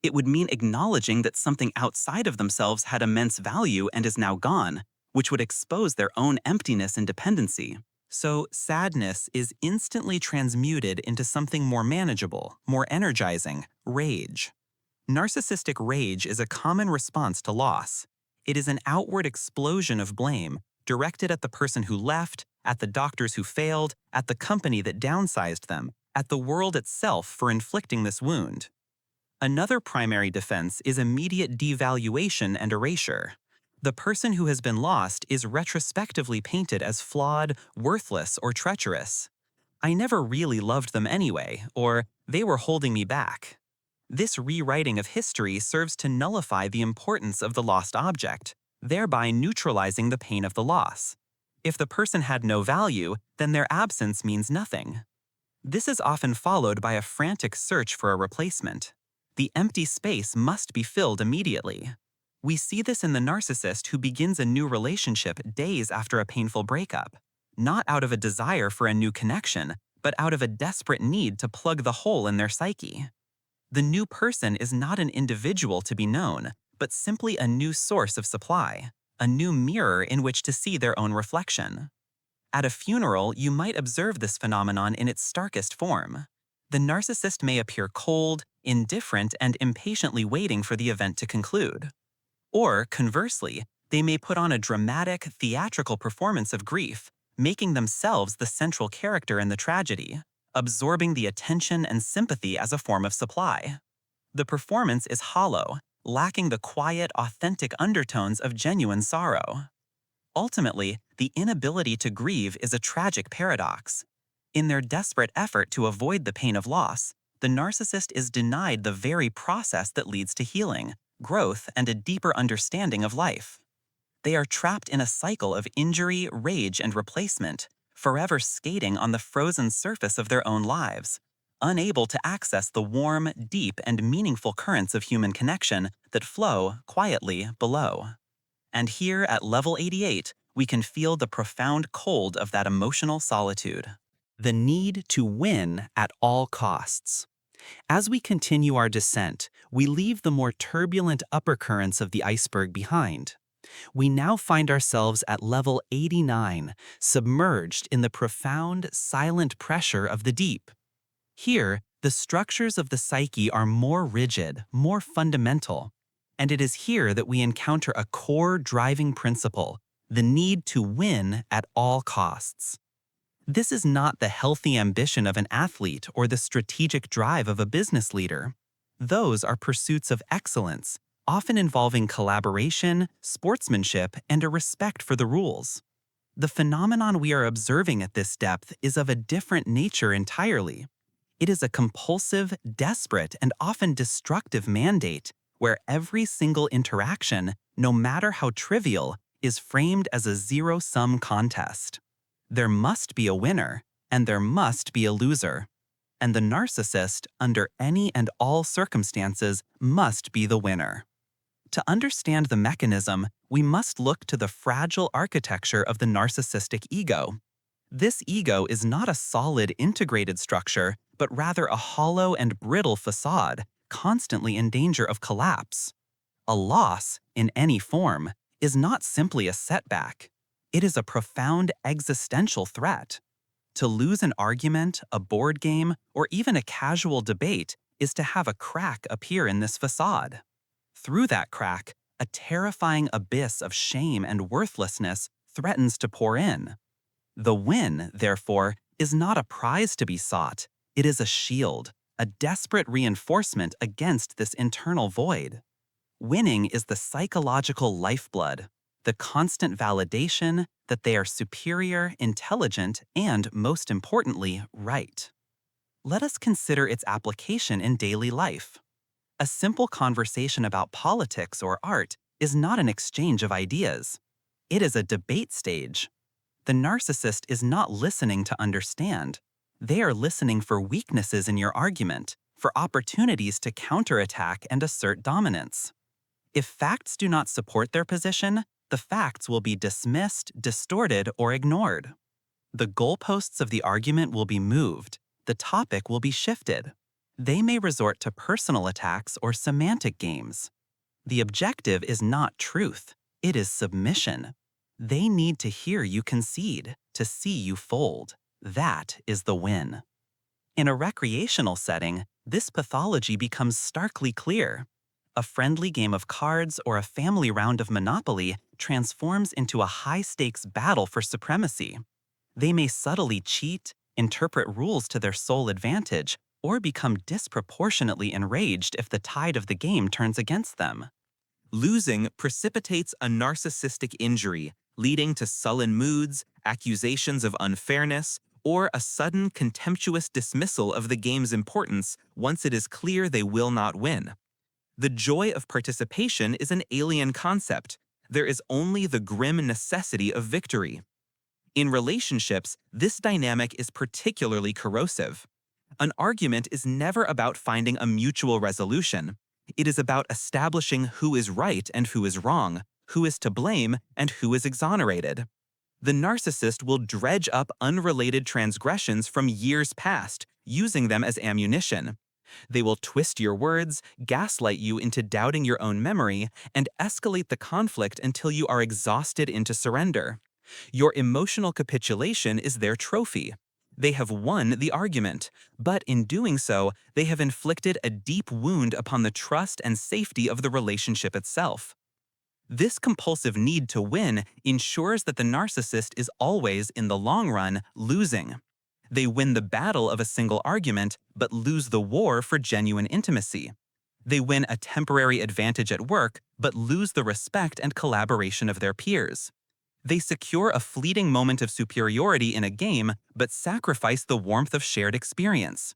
It would mean acknowledging that something outside of themselves had immense value and is now gone, which would expose their own emptiness and dependency. So, sadness is instantly transmuted into something more manageable, more energizing: rage. Narcissistic rage is a common response to loss. It is an outward explosion of blame, directed at the person who left, at the doctors who failed, at the company that downsized them, at the world itself for inflicting this wound. Another primary defense is immediate devaluation and erasure. The person who has been lost is retrospectively painted as flawed, worthless, or treacherous. I never really loved them anyway, or they were holding me back. This rewriting of history serves to nullify the importance of the lost object, thereby neutralizing the pain of the loss. If the person had no value, then their absence means nothing. This is often followed by a frantic search for a replacement. The empty space must be filled immediately. We see this in the narcissist who begins a new relationship days after a painful breakup, not out of a desire for a new connection, but out of a desperate need to plug the hole in their psyche. The new person is not an individual to be known, but simply a new source of supply, a new mirror in which to see their own reflection. At a funeral, you might observe this phenomenon in its starkest form. The narcissist may appear cold, indifferent, and impatiently waiting for the event to conclude. Or, conversely, they may put on a dramatic, theatrical performance of grief, making themselves the central character in the tragedy, absorbing the attention and sympathy as a form of supply. The performance is hollow, lacking the quiet, authentic undertones of genuine sorrow. Ultimately, the inability to grieve is a tragic paradox. In their desperate effort to avoid the pain of loss, the narcissist is denied the very process that leads to healing, growth, and a deeper understanding of life. They are trapped in a cycle of injury, rage, and replacement, forever skating on the frozen surface of their own lives, unable to access the warm, deep, and meaningful currents of human connection that flow quietly below. And here at level 88, we can feel the profound cold of that emotional solitude. The need to win at all costs. As we continue our descent, we leave the more turbulent upper currents of the iceberg behind. We now find ourselves at level 89, submerged in the profound, silent pressure of the deep. Here, the structures of the psyche are more rigid, more fundamental, and it is here that we encounter a core driving principle: the need to win at all costs. This is not the healthy ambition of an athlete or the strategic drive of a business leader. Those are pursuits of excellence, often involving collaboration, sportsmanship, and a respect for the rules. The phenomenon we are observing at this depth is of a different nature entirely. It is a compulsive, desperate, and often destructive mandate where every single interaction, no matter how trivial, is framed as a zero-sum contest. There must be a winner, and there must be a loser. And the narcissist, under any and all circumstances, must be the winner. To understand the mechanism, we must look to the fragile architecture of the narcissistic ego. This ego is not a solid, integrated structure, but rather a hollow and brittle facade, constantly in danger of collapse. A loss, in any form, is not simply a setback. It is a profound existential threat. To lose an argument, a board game, or even a casual debate is to have a crack appear in this facade. Through that crack, a terrifying abyss of shame and worthlessness threatens to pour in. The win, therefore, is not a prize to be sought. It is a shield, a desperate reinforcement against this internal void. Winning is the psychological lifeblood, the constant validation that they are superior, intelligent, and, most importantly, right. Let us consider its application in daily life. A simple conversation about politics or art is not an exchange of ideas. It is a debate stage. The narcissist is not listening to understand. They are listening for weaknesses in your argument, for opportunities to counterattack and assert dominance. If facts do not support their position, the facts will be dismissed, distorted, or ignored. The goalposts of the argument will be moved. The topic will be shifted. They may resort to personal attacks or semantic games. The objective is not truth. It is submission. They need to hear you concede, to see you fold. That is the win. In a recreational setting, this pathology becomes starkly clear. A friendly game of cards or a family round of Monopoly transforms into a high-stakes battle for supremacy. They may subtly cheat, interpret rules to their sole advantage, or become disproportionately enraged if the tide of the game turns against them. Losing precipitates a narcissistic injury, leading to sullen moods, accusations of unfairness, or a sudden contemptuous dismissal of the game's importance once it is clear they will not win. The joy of participation is an alien concept. There is only the grim necessity of victory. In relationships, this dynamic is particularly corrosive. An argument is never about finding a mutual resolution. It is about establishing who is right and who is wrong, who is to blame and who is exonerated. The narcissist will dredge up unrelated transgressions from years past, using them as ammunition. They will twist your words, gaslight you into doubting your own memory, and escalate the conflict until you are exhausted into surrender. Your emotional capitulation is their trophy. They have won the argument, but in doing so, they have inflicted a deep wound upon the trust and safety of the relationship itself. This compulsive need to win ensures that the narcissist is always, in the long run, losing. They win the battle of a single argument, but lose the war for genuine intimacy. They win a temporary advantage at work, but lose the respect and collaboration of their peers. They secure a fleeting moment of superiority in a game, but sacrifice the warmth of shared experience.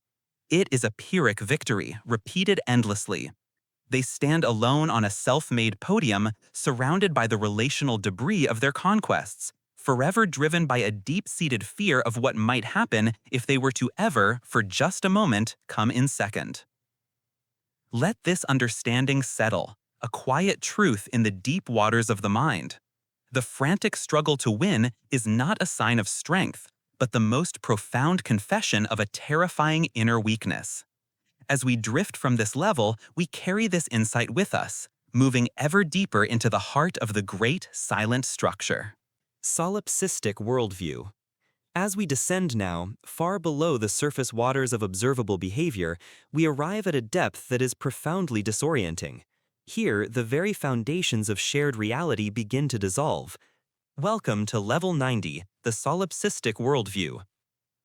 It is a Pyrrhic victory, repeated endlessly. They stand alone on a self-made podium, surrounded by the relational debris of their conquests, forever driven by a deep-seated fear of what might happen if they were to ever, for just a moment, come in second. Let this understanding settle, a quiet truth in the deep waters of the mind. The frantic struggle to win is not a sign of strength, but the most profound confession of a terrifying inner weakness. As we drift from this level, we carry this insight with us, moving ever deeper into the heart of the great silent structure. Solipsistic worldview. As we descend now, far below the surface waters of observable behavior, we arrive at a depth that is profoundly disorienting. Here, the very foundations of shared reality begin to dissolve. Welcome to Level 90, the solipsistic worldview.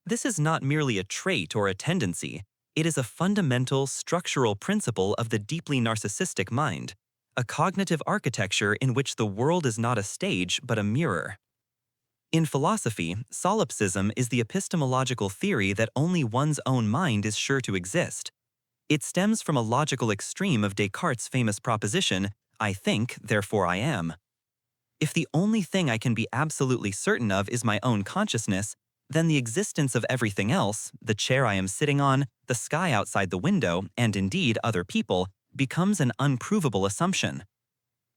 This is not merely a trait or a tendency, it is a fundamental structural principle of the deeply narcissistic mind, a cognitive architecture in which the world is not a stage but a mirror. In philosophy, solipsism is the epistemological theory that only one's own mind is sure to exist. It stems from a logical extreme of Descartes' famous proposition, I think, therefore I am. If the only thing I can be absolutely certain of is my own consciousness, then the existence of everything else, the chair I am sitting on, the sky outside the window, and indeed other people, becomes an unprovable assumption.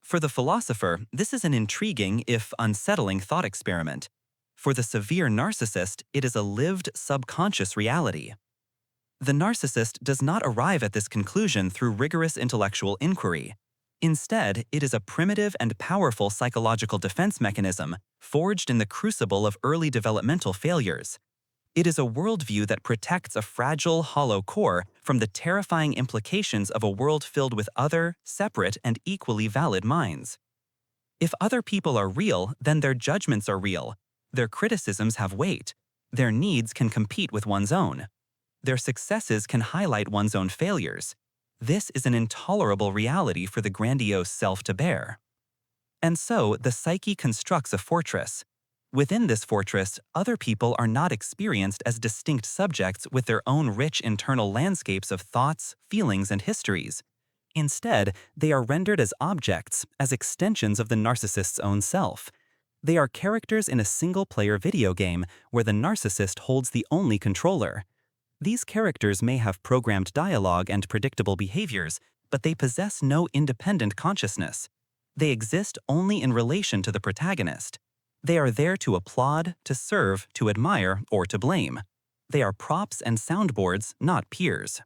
For the philosopher, this is an intriguing, if unsettling, thought experiment. For the severe narcissist, it is a lived subconscious reality. The narcissist does not arrive at this conclusion through rigorous intellectual inquiry. Instead, it is a primitive and powerful psychological defense mechanism forged in the crucible of early developmental failures. It is a worldview that protects a fragile, hollow core from the terrifying implications of a world filled with other, separate, and equally valid minds. If other people are real, then their judgments are real. Their criticisms have weight. Their needs can compete with one's own. Their successes can highlight one's own failures. This is an intolerable reality for the grandiose self to bear. And so, the psyche constructs a fortress. Within this fortress, other people are not experienced as distinct subjects with their own rich internal landscapes of thoughts, feelings, and histories. Instead, they are rendered as objects, as extensions of the narcissist's own self. They are characters in a single-player video game where the narcissist holds the only controller. These characters may have programmed dialogue and predictable behaviors, but they possess no independent consciousness. They exist only in relation to the protagonist. They are there to applaud, to serve, to admire, or to blame. They are props and soundboards, not peers.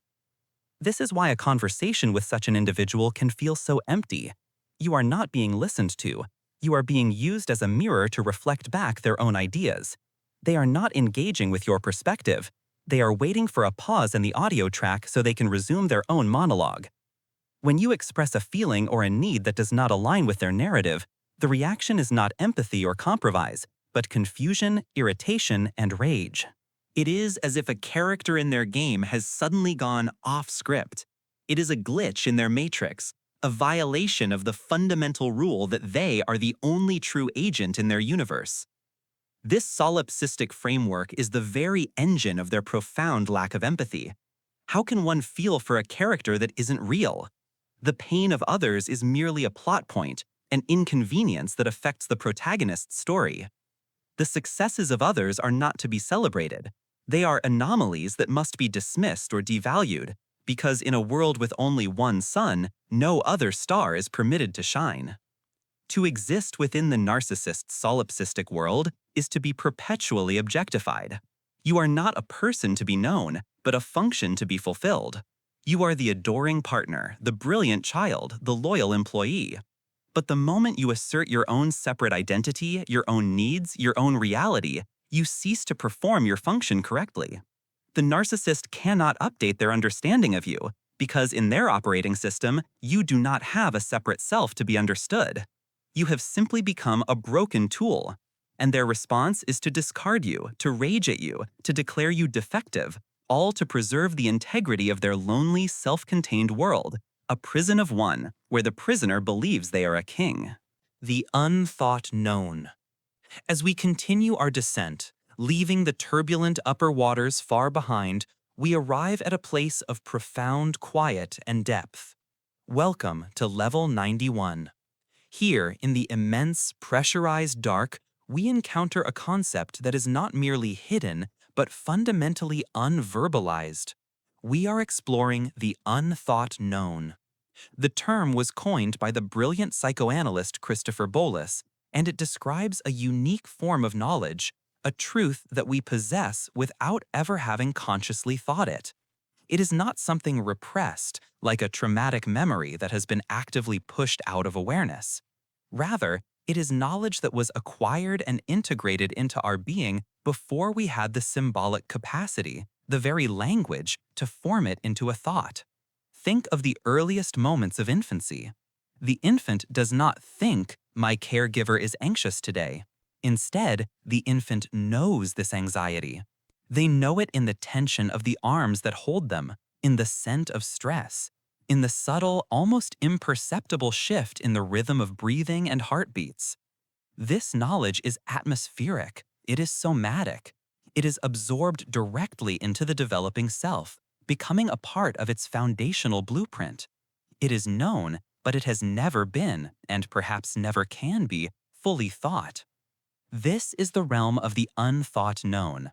This is why a conversation with such an individual can feel so empty. You are not being listened to. You are being used as a mirror to reflect back their own ideas. They are not engaging with your perspective. They are waiting for a pause in the audio track so they can resume their own monologue. When you express a feeling or a need that does not align with their narrative, the reaction is not empathy or compromise, but confusion, irritation, and rage. It is as if a character in their game has suddenly gone off script. It is a glitch in their matrix, a violation of the fundamental rule that they are the only true agent in their universe. This solipsistic framework is the very engine of their profound lack of empathy. How can one feel for a character that isn't real? The pain of others is merely a plot point, an inconvenience that affects the protagonist's story. The successes of others are not to be celebrated. They are anomalies that must be dismissed or devalued, because in a world with only one sun, no other star is permitted to shine. To exist within the narcissist's solipsistic world is to be perpetually objectified. You are not a person to be known, but a function to be fulfilled. You are the adoring partner, the brilliant child, the loyal employee. But the moment you assert your own separate identity, your own needs, your own reality, you cease to perform your function correctly. The narcissist cannot update their understanding of you, because in their operating system, you do not have a separate self to be understood. You have simply become a broken tool, and their response is to discard you, to rage at you, to declare you defective, all to preserve the integrity of their lonely, self-contained world, a prison of one, where the prisoner believes they are a king. The unthought known. As we continue our descent, leaving the turbulent upper waters far behind, we arrive at a place of profound quiet and depth. Welcome to Level 91. Here, in the immense, pressurized dark, we encounter a concept that is not merely hidden, but fundamentally unverbalized. We are exploring the unthought known. The term was coined by the brilliant psychoanalyst Christopher Bolus, and it describes a unique form of knowledge, a truth that we possess without ever having consciously thought it. It is not something repressed, like a traumatic memory that has been actively pushed out of awareness. Rather, it is knowledge that was acquired and integrated into our being before we had the symbolic capacity, the very language, to form it into a thought. Think of the earliest moments of infancy. The infant does not think, "My caregiver is anxious today." Instead, the infant knows this anxiety. They know it in the tension of the arms that hold them, in the scent of stress, in the subtle, almost imperceptible shift in the rhythm of breathing and heartbeats. This knowledge is atmospheric. It is somatic. It is absorbed directly into the developing self, becoming a part of its foundational blueprint. It is known, but it has never been, and perhaps never can be, fully thought. This is the realm of the unthought known.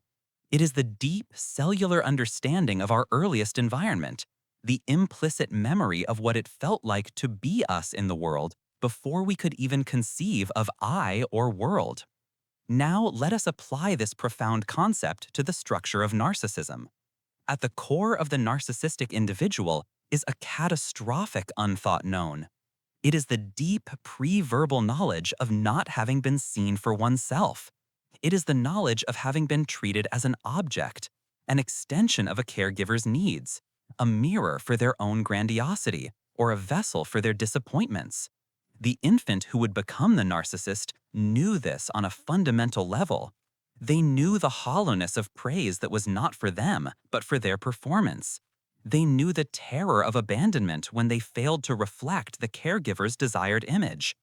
It is the deep cellular understanding of our earliest environment, the implicit memory of what it felt like to be us in the world before we could even conceive of I or world. Now let us apply this profound concept to the structure of narcissism. At the core of the narcissistic individual is a catastrophic unthought known. It is the deep pre-verbal knowledge of not having been seen for oneself. It is the knowledge of having been treated as an object, an extension of a caregiver's needs, a mirror for their own grandiosity, or a vessel for their disappointments. The infant who would become the narcissist knew this on a fundamental level. They knew the hollowness of praise that was not for them, but for their performance. They knew the terror of abandonment when they failed to reflect the caregiver's desired image.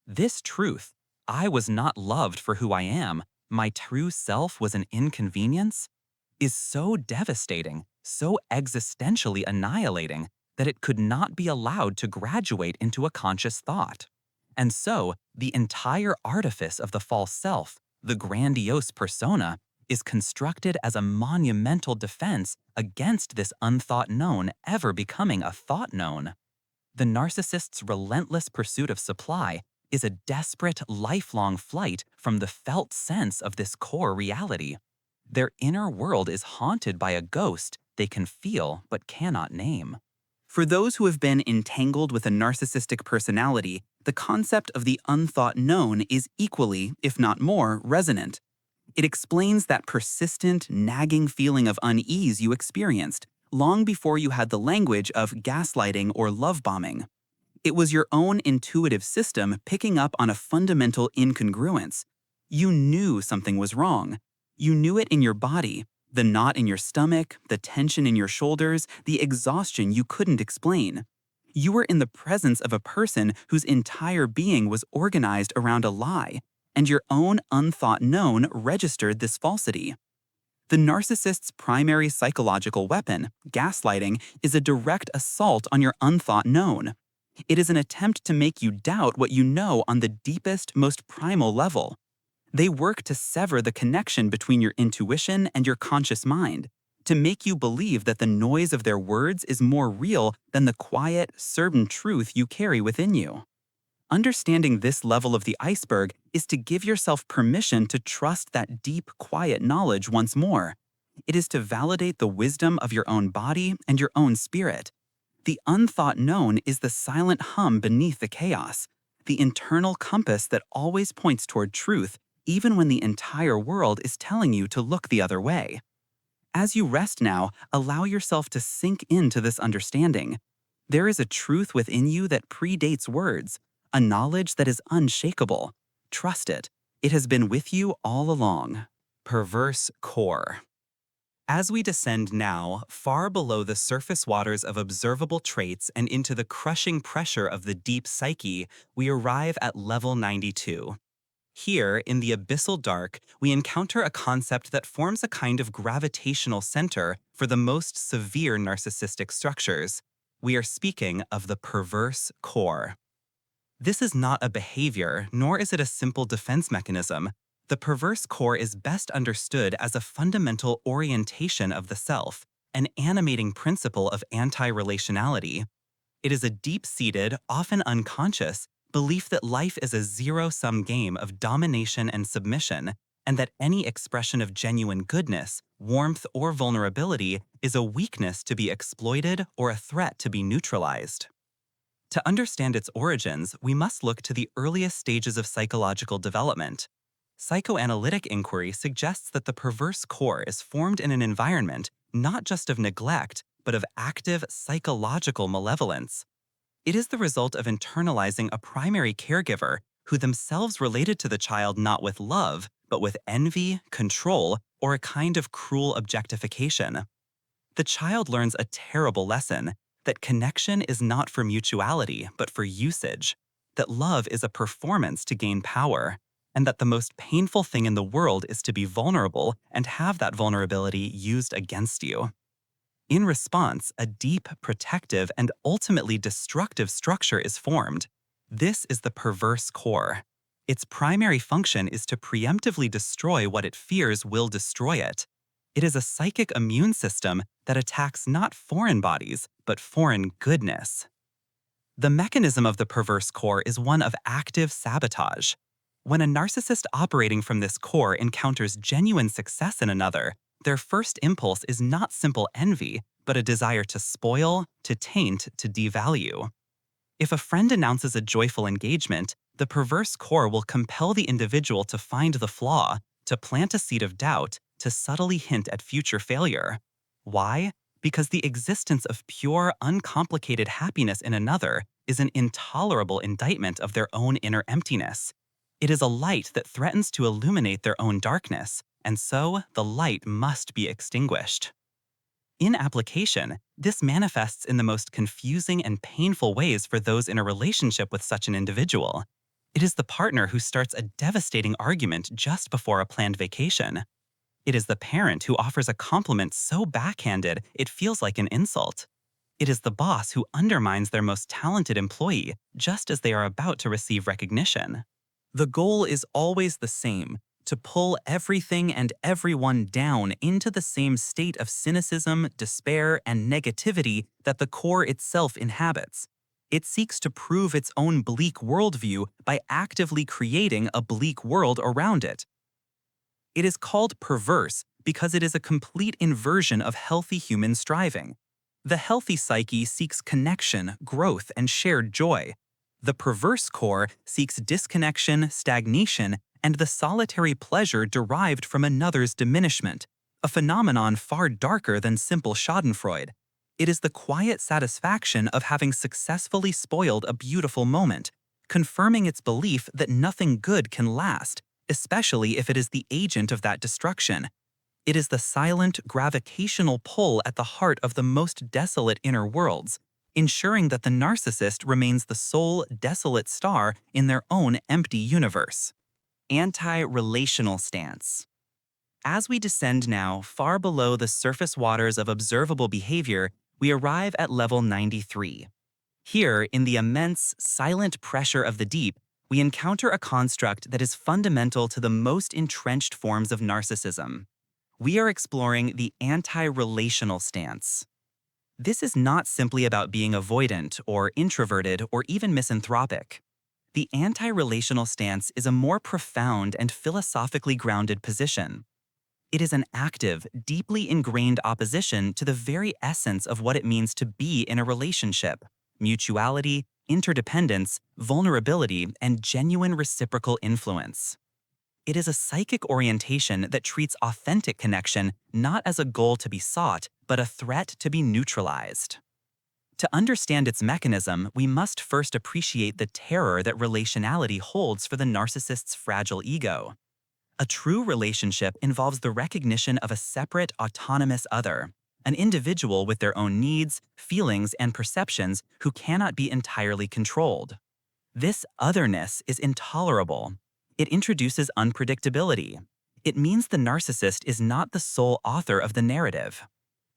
This truth, I was not loved for who I am, my true self was an inconvenience, is so devastating, so existentially annihilating, that it could not be allowed to graduate into a conscious thought. And so, the entire artifice of the false self, the grandiose persona, is constructed as a monumental defense against this unthought known ever becoming a thought known. The narcissist's relentless pursuit of supply is a desperate, lifelong flight from the felt sense of this core reality. Their inner world is haunted by a ghost they can feel but cannot name. For those who have been entangled with a narcissistic personality, the concept of the unthought known is equally, if not more, resonant. It explains that persistent, nagging feeling of unease you experienced long before you had the language of gaslighting or love bombing. It was your own intuitive system picking up on a fundamental incongruence. You knew something was wrong. You knew it in your body, the knot in your stomach, the tension in your shoulders, the exhaustion you couldn't explain. You were in the presence of a person whose entire being was organized around a lie, and your own unthought known registered this falsity. The narcissist's primary psychological weapon, gaslighting, is a direct assault on your unthought known. It is an attempt to make you doubt what you know on the deepest, most primal level. They work to sever the connection between your intuition and your conscious mind, to make you believe that the noise of their words is more real than the quiet, certain truth you carry within you. Understanding this level of the iceberg is to give yourself permission to trust that deep, quiet knowledge once more. It is to validate the wisdom of your own body and your own spirit. The unthought known is the silent hum beneath the chaos, the internal compass that always points toward truth, even when the entire world is telling you to look the other way. As you rest now, allow yourself to sink into this understanding. There is a truth within you that predates words, a knowledge that is unshakable. Trust it. It has been with you all along. Perverse core. As we descend now, far below the surface waters of observable traits and into the crushing pressure of the deep psyche, we arrive at level 92. Here, in the abyssal dark, we encounter a concept that forms a kind of gravitational center for the most severe narcissistic structures. We are speaking of the perverse core. This is not a behavior, nor is it a simple defense mechanism. The perverse core is best understood as a fundamental orientation of the self, an animating principle of anti-relationality. It is a deep-seated, often unconscious, belief that life is a zero-sum game of domination and submission, and that any expression of genuine goodness, warmth, or vulnerability is a weakness to be exploited or a threat to be neutralized. To understand its origins, we must look to the earliest stages of psychological development. Psychoanalytic inquiry suggests that the perverse core is formed in an environment not just of neglect, but of active psychological malevolence. It is the result of internalizing a primary caregiver who themselves related to the child not with love, but with envy, control, or a kind of cruel objectification. The child learns a terrible lesson, that connection is not for mutuality, but for usage, that love is a performance to gain power, and that the most painful thing in the world is to be vulnerable and have that vulnerability used against you. In response, a deep, protective, and ultimately destructive structure is formed. This is the perverse core. Its primary function is to preemptively destroy what it fears will destroy it. It is a psychic immune system that attacks not foreign bodies, but foreign goodness. The mechanism of the perverse core is one of active sabotage. When a narcissist operating from this core encounters genuine success in another, their first impulse is not simple envy, but a desire to spoil, to taint, to devalue. If a friend announces a joyful engagement, the perverse core will compel the individual to find the flaw, to plant a seed of doubt, to subtly hint at future failure. Why? Because the existence of pure, uncomplicated happiness in another is an intolerable indictment of their own inner emptiness. It is a light that threatens to illuminate their own darkness, and so the light must be extinguished. In application, this manifests in the most confusing and painful ways for those in a relationship with such an individual. It is the partner who starts a devastating argument just before a planned vacation. It is the parent who offers a compliment so backhanded it feels like an insult. It is the boss who undermines their most talented employee just as they are about to receive recognition. The goal is always the same: to pull everything and everyone down into the same state of cynicism, despair, and negativity that the core itself inhabits. It seeks to prove its own bleak worldview by actively creating a bleak world around it. It is called perverse because it is a complete inversion of healthy human striving. The healthy psyche seeks connection, growth, and shared joy. The perverse core seeks disconnection, stagnation, and the solitary pleasure derived from another's diminishment, a phenomenon far darker than simple schadenfreude. It is the quiet satisfaction of having successfully spoiled a beautiful moment, confirming its belief that nothing good can last, especially if it is the agent of that destruction. It is the silent, gravitational pull at the heart of the most desolate inner worlds, ensuring that the narcissist remains the sole, desolate star in their own empty universe. Anti-relational stance. As we descend now far below the surface waters of observable behavior, we arrive at level 93. Here, in the immense, silent pressure of the deep, we encounter a construct that is fundamental to the most entrenched forms of narcissism. We are exploring the anti-relational stance. This is not simply about being avoidant or introverted or even misanthropic. The anti-relational stance is a more profound and philosophically grounded position. It is an active, deeply ingrained opposition to the very essence of what it means to be in a relationship: mutuality, interdependence, vulnerability, and genuine reciprocal influence. It is a psychic orientation that treats authentic connection not as a goal to be sought, but a threat to be neutralized. To understand its mechanism, we must first appreciate the terror that relationality holds for the narcissist's fragile ego. A true relationship involves the recognition of a separate, autonomous other, an individual with their own needs, feelings, and perceptions who cannot be entirely controlled. This otherness is intolerable. It introduces unpredictability. It means the narcissist is not the sole author of the narrative.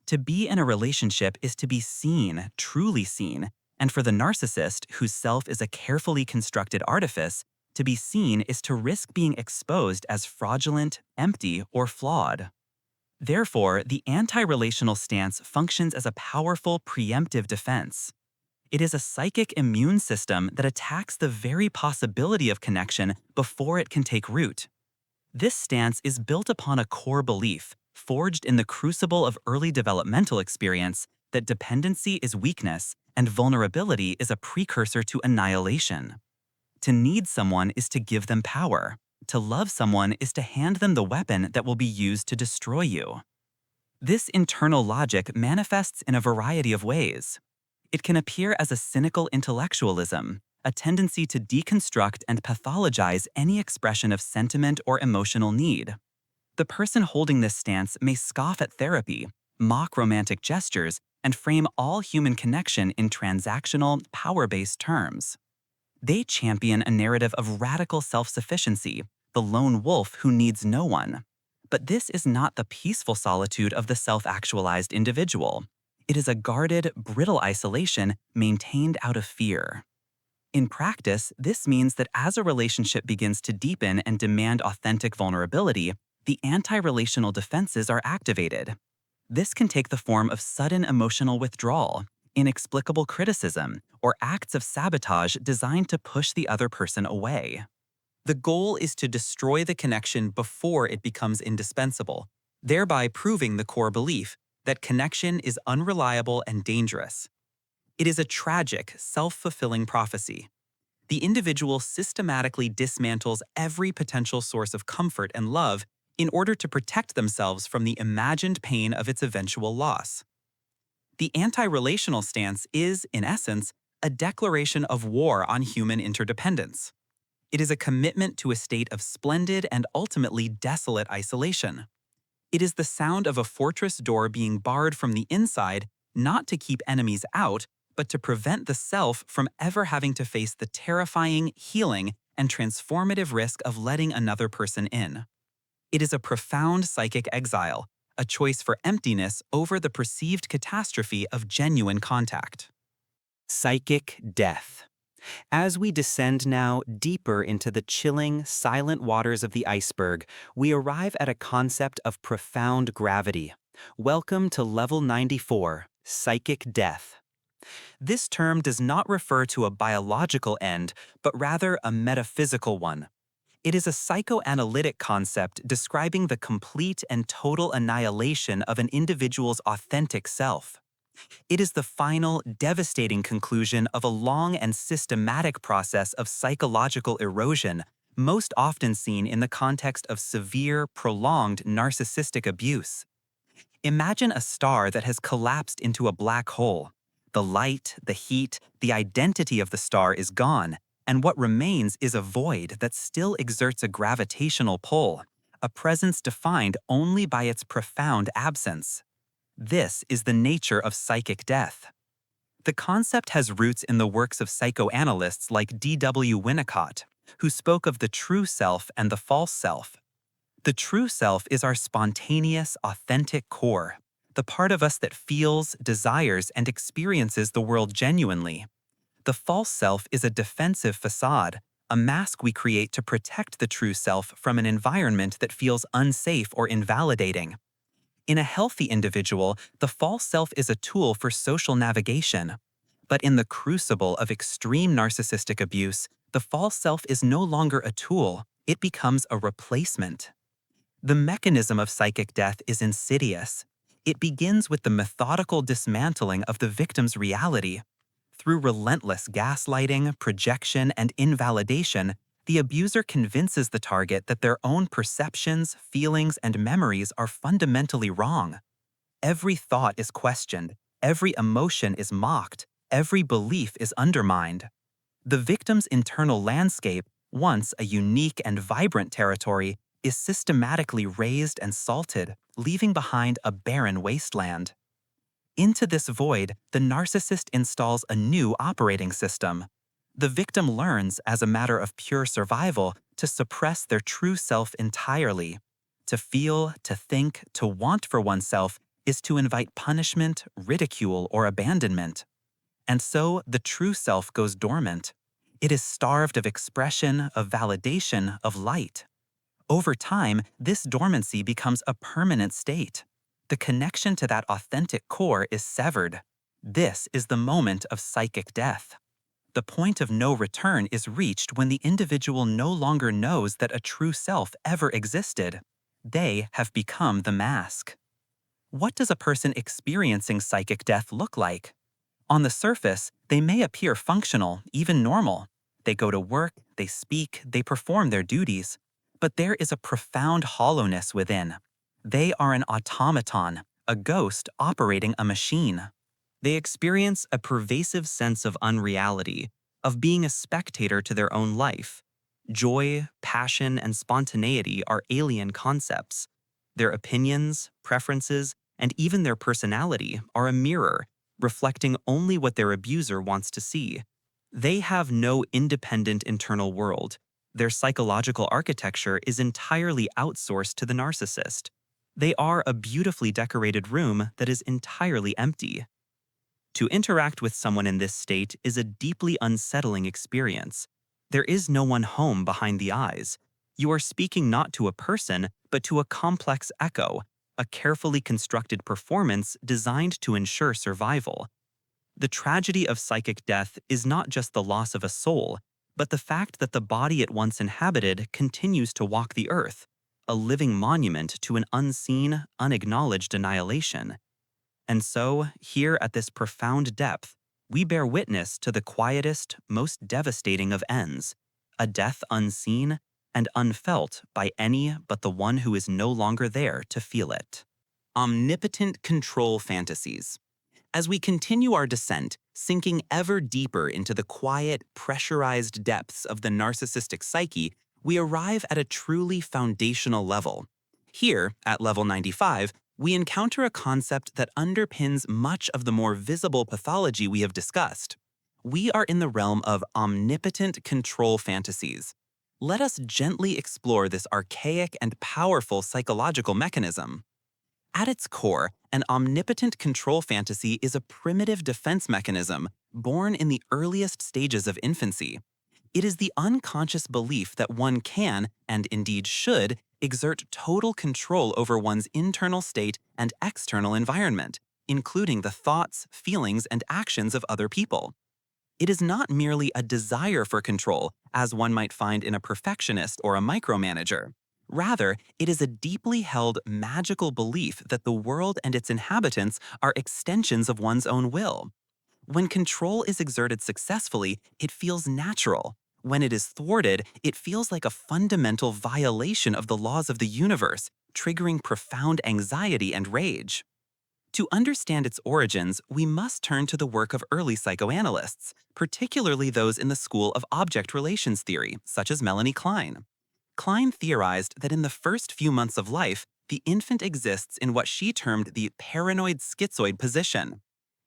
To be in a relationship is to be seen, truly seen, and for the narcissist, whose self is a carefully constructed artifice, to be seen is to risk being exposed as fraudulent, empty, or flawed. Therefore, the anti-relational stance functions as a powerful preemptive defense. It is a psychic immune system that attacks the very possibility of connection before it can take root. This stance is built upon a core belief, forged in the crucible of early developmental experience, that dependency is weakness and vulnerability is a precursor to annihilation. To need someone is to give them power. To love someone is to hand them the weapon that will be used to destroy you. This internal logic manifests in a variety of ways. It can appear as a cynical intellectualism, a tendency to deconstruct and pathologize any expression of sentiment or emotional need. The person holding this stance may scoff at therapy, mock romantic gestures, and frame all human connection in transactional, power-based terms. They champion a narrative of radical self-sufficiency, the lone wolf who needs no one. But this is not the peaceful solitude of the self-actualized individual. It is a guarded, brittle isolation maintained out of fear. In practice, this means that as a relationship begins to deepen and demand authentic vulnerability, the anti-relational defenses are activated. This can take the form of sudden emotional withdrawal, inexplicable criticism, or acts of sabotage designed to push the other person away. The goal is to destroy the connection before it becomes indispensable, thereby proving the core belief that connection is unreliable and dangerous. It is a tragic, self-fulfilling prophecy. The individual systematically dismantles every potential source of comfort and love in order to protect themselves from the imagined pain of its eventual loss. The anti-relational stance is, in essence, a declaration of war on human interdependence. It is a commitment to a state of splendid and ultimately desolate isolation. It is the sound of a fortress door being barred from the inside, not to keep enemies out, but to prevent the self from ever having to face the terrifying, healing, and transformative risk of letting another person in. It is a profound psychic exile, a choice for emptiness over the perceived catastrophe of genuine contact. Psychic death. As we descend now deeper into the chilling, silent waters of the iceberg, we arrive at a concept of profound gravity. Welcome to Level 94, Psychic Death. This term does not refer to a biological end, but rather a metaphysical one. It is a psychoanalytic concept describing the complete and total annihilation of an individual's authentic self. It is the final, devastating conclusion of a long and systematic process of psychological erosion, most often seen in the context of severe, prolonged narcissistic abuse. Imagine a star that has collapsed into a black hole. The light, the heat, the identity of the star is gone, and what remains is a void that still exerts a gravitational pull, a presence defined only by its profound absence. This is the nature of psychic death. The concept has roots in the works of psychoanalysts like D.W. Winnicott, who spoke of the true self and the false self. The true self is our spontaneous, authentic core, the part of us that feels, desires, and experiences the world genuinely. The false self is a defensive facade, a mask we create to protect the true self from an environment that feels unsafe or invalidating. In a healthy individual, the false self is a tool for social navigation. But in the crucible of extreme narcissistic abuse, the false self is no longer a tool, it becomes a replacement. The mechanism of psychic death is insidious. It begins with the methodical dismantling of the victim's reality. Through relentless gaslighting, projection, and invalidation, the abuser convinces the target that their own perceptions, feelings, and memories are fundamentally wrong. Every thought is questioned, every emotion is mocked, every belief is undermined. The victim's internal landscape, once a unique and vibrant territory, is systematically razed and salted, leaving behind a barren wasteland. Into this void, the narcissist installs a new operating system. The victim learns, as a matter of pure survival, to suppress their true self entirely. To feel, to think, to want for oneself is to invite punishment, ridicule, or abandonment. And so the true self goes dormant. It is starved of expression, of validation, of light. Over time, this dormancy becomes a permanent state. The connection to that authentic core is severed. This is the moment of psychic death. The point of no return is reached when the individual no longer knows that a true self ever existed. They have become the mask. What does a person experiencing psychic death look like? On the surface, they may appear functional, even normal. They go to work, they speak, they perform their duties. But there is a profound hollowness within. They are an automaton, a ghost operating a machine. They experience a pervasive sense of unreality, of being a spectator to their own life. Joy, passion, and spontaneity are alien concepts. Their opinions, preferences, and even their personality are a mirror, reflecting only what their abuser wants to see. They have no independent internal world. Their psychological architecture is entirely outsourced to the narcissist. They are a beautifully decorated room that is entirely empty. To interact with someone in this state is a deeply unsettling experience. There is no one home behind the eyes. You are speaking not to a person, but to a complex echo, a carefully constructed performance designed to ensure survival. The tragedy of psychic death is not just the loss of a soul, but the fact that the body it once inhabited continues to walk the earth, a living monument to an unseen, unacknowledged annihilation. And so, here at this profound depth, we bear witness to the quietest, most devastating of ends, a death unseen and unfelt by any but the one who is no longer there to feel it. Omnipotent control fantasies. As we continue our descent, sinking ever deeper into the quiet, pressurized depths of the narcissistic psyche, we arrive at a truly foundational level. Here, at level 95, we encounter a concept that underpins much of the more visible pathology we have discussed. We are in the realm of omnipotent control fantasies. Let us gently explore this archaic and powerful psychological mechanism. At its core, an omnipotent control fantasy is a primitive defense mechanism born in the earliest stages of infancy. It is the unconscious belief that one can, and indeed should, exert total control over one's internal state and external environment, including the thoughts, feelings, and actions of other people. It is not merely a desire for control, as one might find in a perfectionist or a micromanager. Rather, it is a deeply held magical belief that the world and its inhabitants are extensions of one's own will. When control is exerted successfully, it feels natural. When it is thwarted, it feels like a fundamental violation of the laws of the universe, triggering profound anxiety and rage. To understand its origins, we must turn to the work of early psychoanalysts, particularly those in the school of object relations theory, such as Melanie Klein. Klein theorized that in the first few months of life, the infant exists in what she termed the paranoid schizoid position.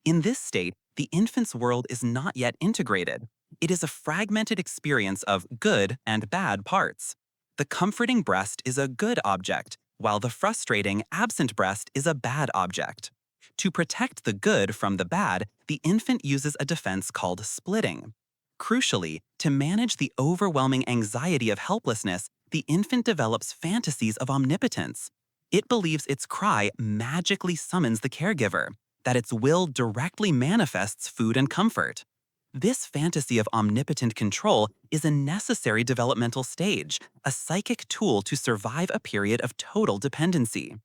In this state, the infant's world is not yet integrated. It is a fragmented experience of good and bad parts. The comforting breast is a good object, while the frustrating, absent breast is a bad object. To protect the good from the bad, the infant uses a defense called splitting. Crucially, to manage the overwhelming anxiety of helplessness, the infant develops fantasies of omnipotence. It believes its cry magically summons the caregiver, that its will directly manifests food and comfort. This fantasy of omnipotent control is a necessary developmental stage, a psychic tool to survive a period of total dependency.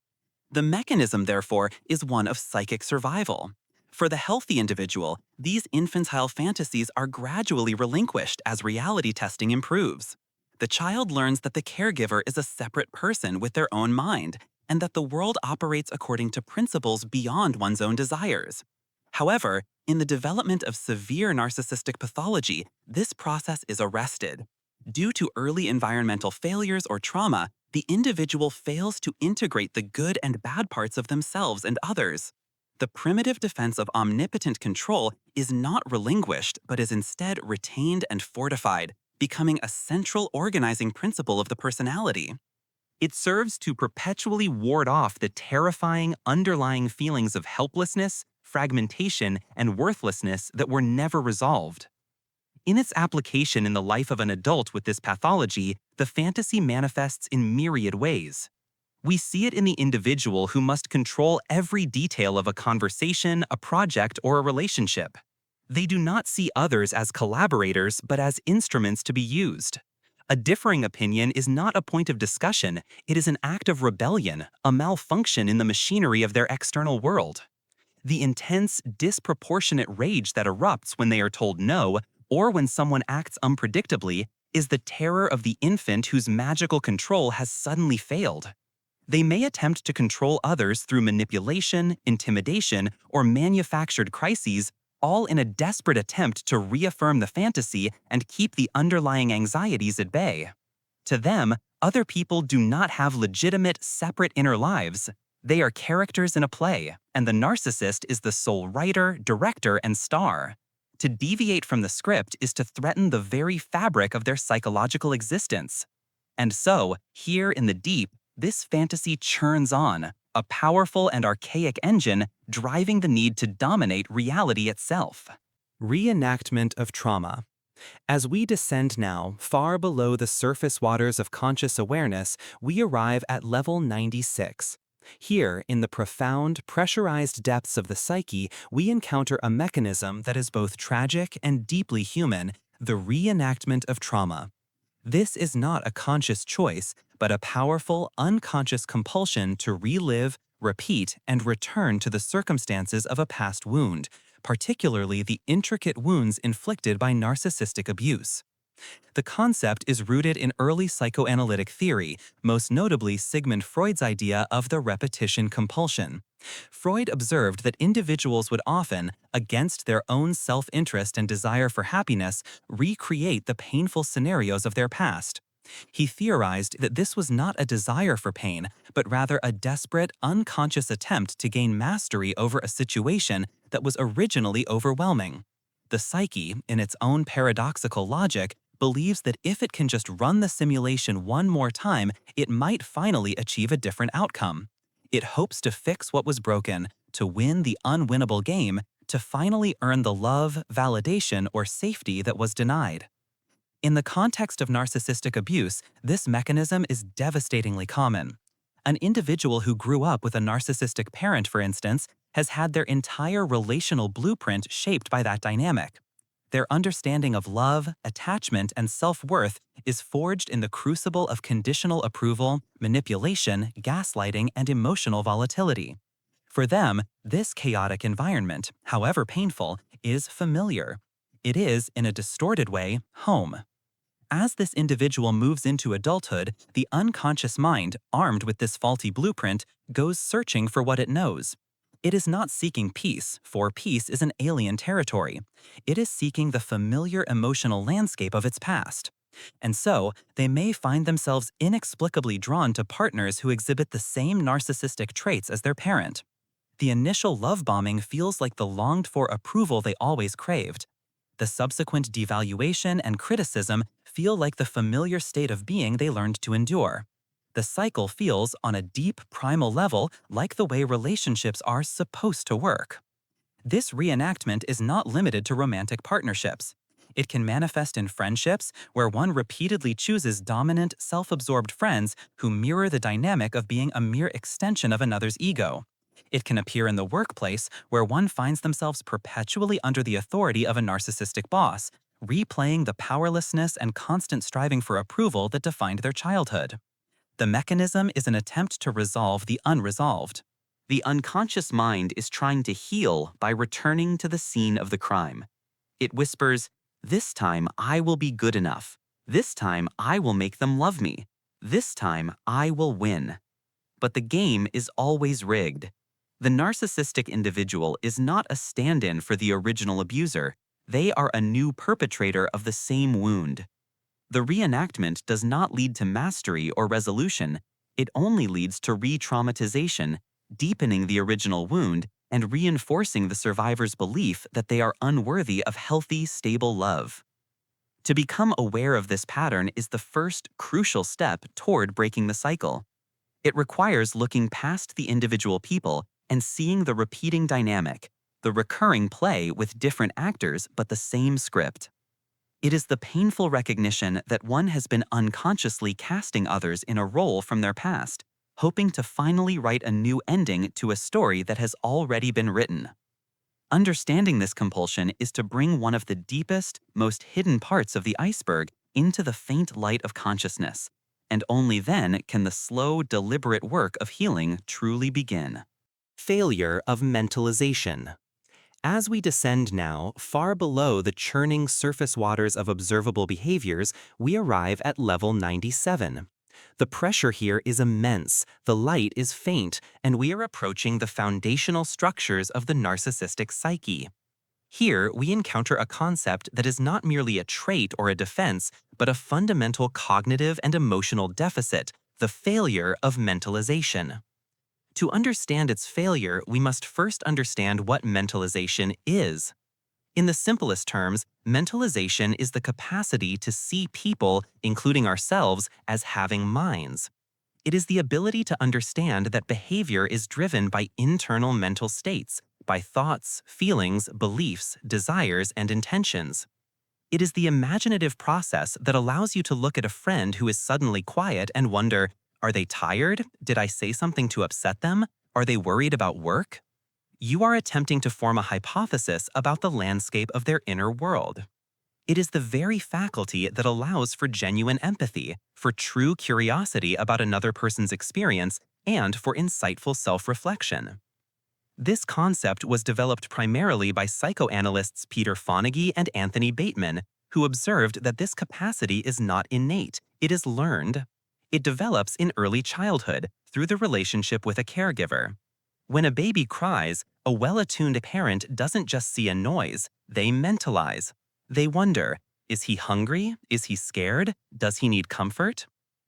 The mechanism, therefore, is one of psychic survival. For the healthy individual, these infantile fantasies are gradually relinquished as reality testing improves. The child learns that the caregiver is a separate person with their own mind, and that the world operates according to principles beyond one's own desires. However, in the development of severe narcissistic pathology, this process is arrested. Due to early environmental failures or trauma, the individual fails to integrate the good and bad parts of themselves and others. The primitive defense of omnipotent control is not relinquished, but is instead retained and fortified, becoming a central organizing principle of the personality. It serves to perpetually ward off the terrifying underlying feelings of helplessness, fragmentation, and worthlessness that were never resolved. In its application in the life of an adult with this pathology, the fantasy manifests in myriad ways. We see it in the individual who must control every detail of a conversation, a project, or a relationship. They do not see others as collaborators, but as instruments to be used. A differing opinion is not a point of discussion, it is an act of rebellion, a malfunction in the machinery of their external world. The intense, disproportionate rage that erupts when they are told no, or when someone acts unpredictably, is the terror of the infant whose magical control has suddenly failed. They may attempt to control others through manipulation, intimidation, or manufactured crises, all in a desperate attempt to reaffirm the fantasy and keep the underlying anxieties at bay. To them, Other people do not have legitimate, separate inner lives. They are characters in a play, and the narcissist is the sole writer, director, and star. To deviate from the script is to threaten the very fabric of their psychological existence. And so, here in the deep, this fantasy churns on, a powerful and archaic engine driving the need to dominate reality itself. Reenactment of trauma. As we descend now, far below the surface waters of conscious awareness, we arrive at level 96. Here, in the profound, pressurized depths of the psyche, we encounter a mechanism that is both tragic and deeply human, the reenactment of trauma. This is not a conscious choice, but a powerful, unconscious compulsion to relive, repeat, and return to the circumstances of a past wound, particularly the intricate wounds inflicted by narcissistic abuse. The concept is rooted in early psychoanalytic theory, most notably Sigmund Freud's idea of the repetition compulsion. Freud observed that individuals would often, against their own self-interest and desire for happiness, recreate the painful scenarios of their past. He theorized that this was not a desire for pain, but rather a desperate, unconscious attempt to gain mastery over a situation that was originally overwhelming. The psyche, in its own paradoxical logic, believes that if it can just run the simulation one more time, it might finally achieve a different outcome. It hopes to fix what was broken, to win the unwinnable game, to finally earn the love, validation, or safety that was denied. In the context of narcissistic abuse, this mechanism is devastatingly common. An individual who grew up with a narcissistic parent, for instance, has had their entire relational blueprint shaped by that dynamic. Their understanding of love, attachment, and self-worth is forged in the crucible of conditional approval, manipulation, gaslighting, and emotional volatility. For them, this chaotic environment, however painful, is familiar. It is, in a distorted way, home. As this individual moves into adulthood, the unconscious mind, armed with this faulty blueprint, goes searching for what it knows. It is not seeking peace, for peace is an alien territory. It is seeking the familiar emotional landscape of its past. And so, they may find themselves inexplicably drawn to partners who exhibit the same narcissistic traits as their parent. The initial love bombing feels like the longed-for approval they always craved. The subsequent devaluation and criticism feel like the familiar state of being they learned to endure. The cycle feels, on a deep, primal level, like the way relationships are supposed to work. This reenactment is not limited to romantic partnerships. It can manifest in friendships, where one repeatedly chooses dominant, self-absorbed friends who mirror the dynamic of being a mere extension of another's ego. It can appear in the workplace, where one finds themselves perpetually under the authority of a narcissistic boss, replaying the powerlessness and constant striving for approval that defined their childhood. The mechanism is an attempt to resolve the unresolved. The unconscious mind is trying to heal by returning to the scene of the crime. It whispers, "This time I will be good enough. This time I will make them love me. This time I will win." But the game is always rigged. The narcissistic individual is not a stand-in for the original abuser. They are a new perpetrator of the same wound. The reenactment does not lead to mastery or resolution. It only leads to re-traumatization, deepening the original wound and reinforcing the survivor's belief that they are unworthy of healthy, stable love. To become aware of this pattern is the first crucial step toward breaking the cycle. It requires looking past the individual people and seeing the repeating dynamic, the recurring play with different actors but the same script. It is the painful recognition that one has been unconsciously casting others in a role from their past, hoping to finally write a new ending to a story that has already been written. Understanding this compulsion is to bring one of the deepest, most hidden parts of the iceberg into the faint light of consciousness, and only then can the slow, deliberate work of healing truly begin. Failure of mentalization. As we descend now, far below the churning surface waters of observable behaviors, we arrive at level 97. The pressure here is immense, the light is faint, and we are approaching the foundational structures of the narcissistic psyche. Here, we encounter a concept that is not merely a trait or a defense, but a fundamental cognitive and emotional deficit, the failure of mentalization. To understand its failure, we must first understand what mentalization is. In the simplest terms, mentalization is the capacity to see people, including ourselves, as having minds. It is the ability to understand that behavior is driven by internal mental states, by thoughts, feelings, beliefs, desires, and intentions. It is the imaginative process that allows you to look at a friend who is suddenly quiet and wonder, are they tired? Did I say something to upset them? Are they worried about work? You are attempting to form a hypothesis about the landscape of their inner world. It is the very faculty that allows for genuine empathy, for true curiosity about another person's experience, and for insightful self-reflection. This concept was developed primarily by psychoanalysts Peter Fonagy and Anthony Bateman, who observed that this capacity is not innate, it is learned. It develops in early childhood through the relationship with a caregiver. When a baby cries, a well-attuned parent doesn't just see a noise, they mentalize. They wonder, is he hungry? Is he scared? Does he need comfort?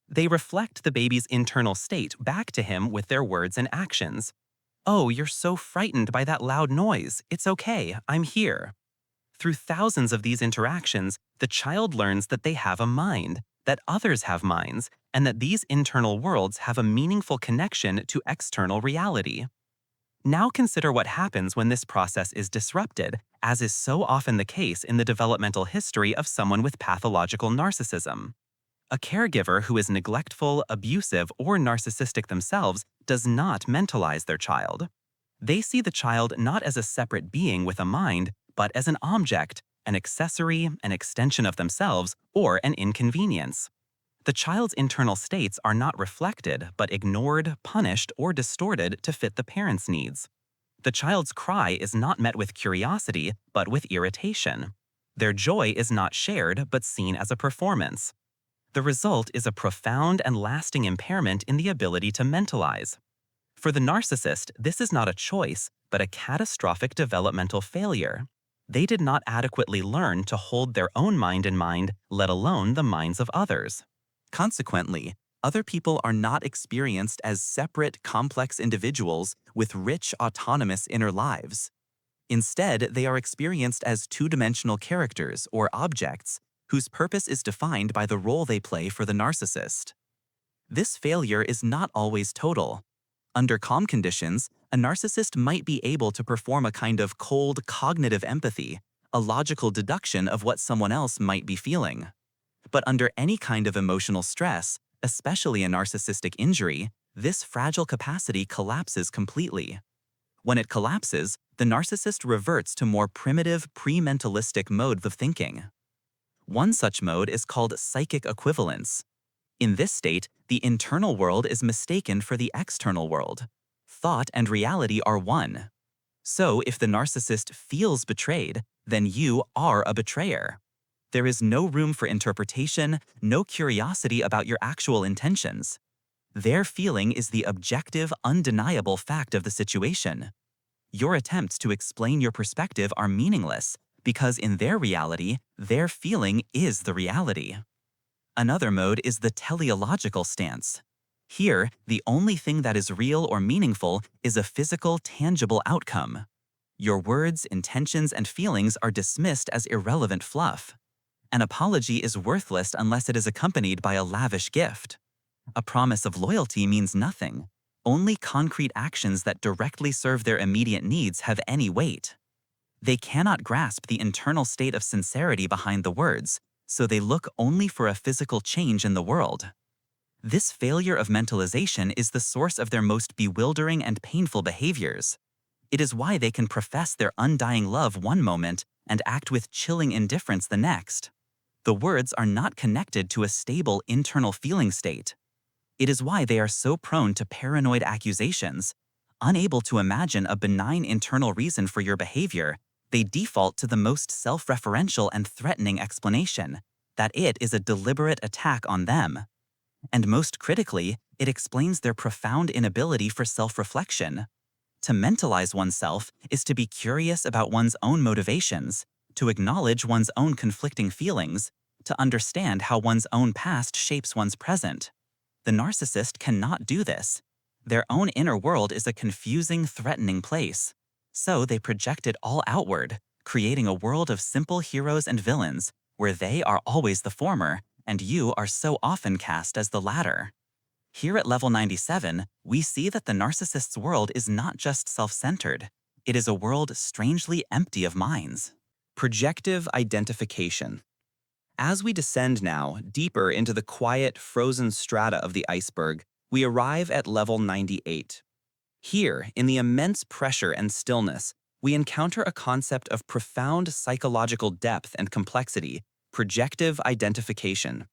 They reflect the baby's internal state back to him with their words and actions. Oh, you're so frightened by that loud noise. It's okay, I'm here. Through thousands of these interactions, the child learns that they have a mind, that others have minds, and that these internal worlds have a meaningful connection to external reality. Now consider what happens when this process is disrupted, as is so often the case in the developmental history of someone with pathological narcissism. A caregiver who is neglectful, abusive, or narcissistic themselves does not mentalize their child. They see the child not as a separate being with a mind, but as an object, an accessory, an extension of themselves, or an inconvenience. The child's internal states are not reflected, but ignored, punished, or distorted to fit the parent's needs. The child's cry is not met with curiosity, but with irritation. Their joy is not shared, but seen as a performance. The result is a profound and lasting impairment in the ability to mentalize. For the narcissist, this is not a choice, but a catastrophic developmental failure. They did not adequately learn to hold their own mind in mind, let alone the minds of others. Consequently, other people are not experienced as separate, complex individuals with rich, autonomous inner lives. Instead, they are experienced as two-dimensional characters or objects whose purpose is defined by the role they play for the narcissist. This failure is not always total. Under calm conditions, a narcissist might be able to perform a kind of cold cognitive empathy, a logical deduction of what someone else might be feeling. But under any kind of emotional stress, especially a narcissistic injury, this fragile capacity collapses completely. When it collapses, the narcissist reverts to more primitive, pre-mentalistic modes of thinking. One such mode is called psychic equivalence. In this state, the internal world is mistaken for the external world. Thought and reality are one. So if the narcissist feels betrayed, then you are a betrayer. There is no room for interpretation, no curiosity about your actual intentions. Their feeling is the objective, undeniable fact of the situation. Your attempts to explain your perspective are meaningless, because in their reality, their feeling is the reality. Another mode is the teleological stance. Here, the only thing that is real or meaningful is a physical, tangible outcome. Your words, intentions, and feelings are dismissed as irrelevant fluff. An apology is worthless unless it is accompanied by a lavish gift. A promise of loyalty means nothing. Only concrete actions that directly serve their immediate needs have any weight. They cannot grasp the internal state of sincerity behind the words, so they look only for a physical change in the world. This failure of mentalization is the source of their most bewildering and painful behaviors. It is why they can profess their undying love one moment and act with chilling indifference the next. The words are not connected to a stable internal feeling state. It is why they are so prone to paranoid accusations. Unable to imagine a benign internal reason for your behavior, they default to the most self-referential and threatening explanation, that it is a deliberate attack on them. And most critically, it explains their profound inability for self-reflection. To mentalize oneself is to be curious about one's own motivations, to acknowledge one's own conflicting feelings, to understand how one's own past shapes one's present. The narcissist cannot do this. Their own inner world is a confusing, threatening place. So they project it all outward, creating a world of simple heroes and villains, where they are always the former, and you are so often cast as the latter. Here at level 97, we see that the narcissist's world is not just self-centered. It is a world strangely empty of minds. Projective identification. As we descend now deeper into the quiet, frozen strata of the iceberg, we arrive at level 98. Here, in the immense pressure and stillness, we encounter a concept of profound psychological depth and complexity, projective identification.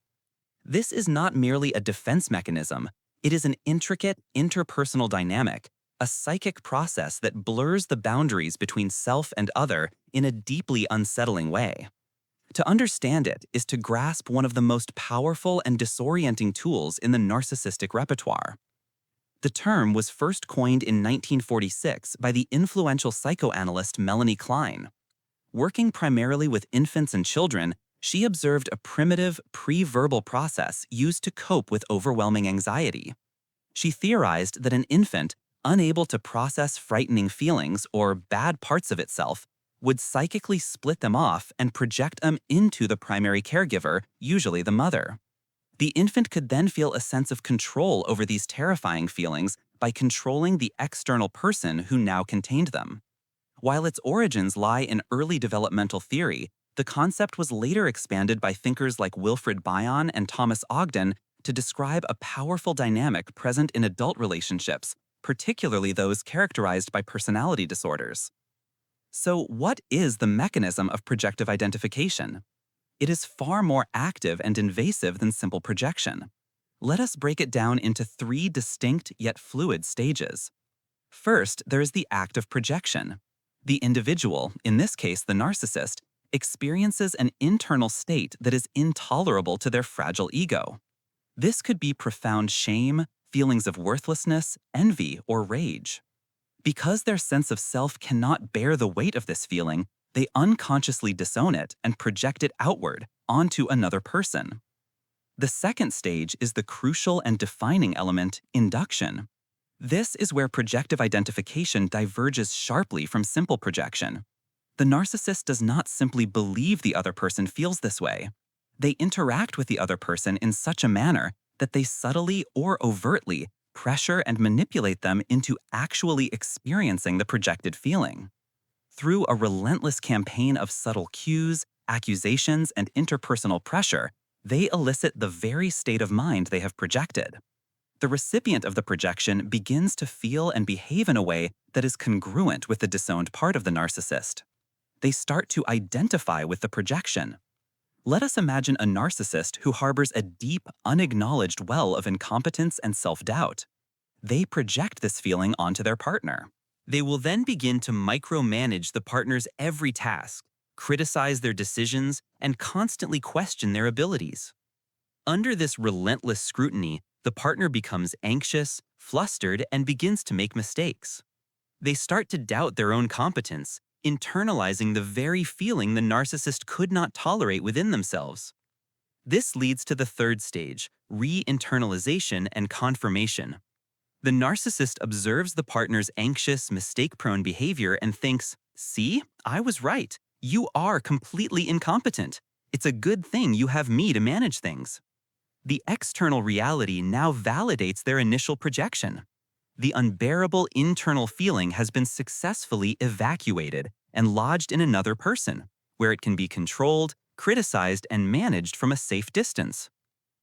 This is not merely a defense mechanism, it is an intricate interpersonal dynamic, a psychic process that blurs the boundaries between self and other in a deeply unsettling way. To understand it is to grasp one of the most powerful and disorienting tools in the narcissistic repertoire. The term was first coined in 1946 by the influential psychoanalyst Melanie Klein. Working primarily with infants and children, she observed a primitive, pre-verbal process used to cope with overwhelming anxiety. She theorized that an infant, unable to process frightening feelings or bad parts of itself, would psychically split them off and project them into the primary caregiver, usually the mother. The infant could then feel a sense of control over these terrifying feelings by controlling the external person who now contained them. While its origins lie in early developmental theory, the concept was later expanded by thinkers like Wilfred Bion and Thomas Ogden to describe a powerful dynamic present in adult relationships, particularly those characterized by personality disorders. So, what is the mechanism of projective identification? It is far more active and invasive than simple projection. Let us break it down into 3 distinct yet fluid stages. First, there is the act of projection. The individual, in this case the narcissist, experiences an internal state that is intolerable to their fragile ego. This could be profound shame, feelings of worthlessness, envy, or rage. Because their sense of self cannot bear the weight of this feeling, they unconsciously disown it and project it outward, onto another person. The second stage is the crucial and defining element, induction. This is where projective identification diverges sharply from simple projection. The narcissist does not simply believe the other person feels this way. They interact with the other person in such a manner that they subtly or overtly pressure and manipulate them into actually experiencing the projected feeling. Through a relentless campaign of subtle cues, accusations, and interpersonal pressure, they elicit the very state of mind they have projected. The recipient of the projection begins to feel and behave in a way that is congruent with the disowned part of the narcissist. They start to identify with the projection. Let us imagine a narcissist who harbors a deep, unacknowledged well of incompetence and self-doubt. They project this feeling onto their partner. They will then begin to micromanage the partner's every task, criticize their decisions, and constantly question their abilities. Under this relentless scrutiny, the partner becomes anxious, flustered, and begins to make mistakes. They start to doubt their own competence, internalizing the very feeling the narcissist could not tolerate within themselves. This leads to the third stage, re-internalization and confirmation. The narcissist observes the partner's anxious, mistake-prone behavior and thinks, "See, I was right. You are completely incompetent. It's a good thing you have me to manage things." The external reality now validates their initial projection. The unbearable internal feeling has been successfully evacuated and lodged in another person, where it can be controlled, criticized, and managed from a safe distance.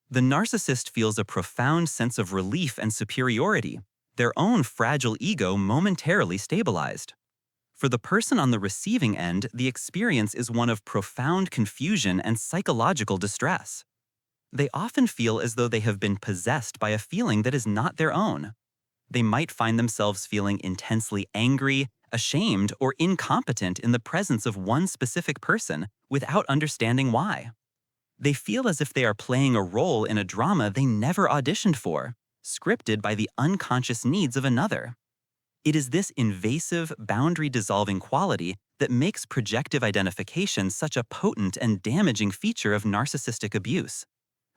The narcissist feels a profound sense of relief and superiority, their own fragile ego momentarily stabilized. For the person on the receiving end, the experience is one of profound confusion and psychological distress. They often feel as though they have been possessed by a feeling that is not their own. They might find themselves feeling intensely angry, ashamed, or incompetent in the presence of one specific person without understanding why. They feel as if they are playing a role in a drama they never auditioned for, scripted by the unconscious needs of another. It is this invasive, boundary-dissolving quality that makes projective identification such a potent and damaging feature of narcissistic abuse,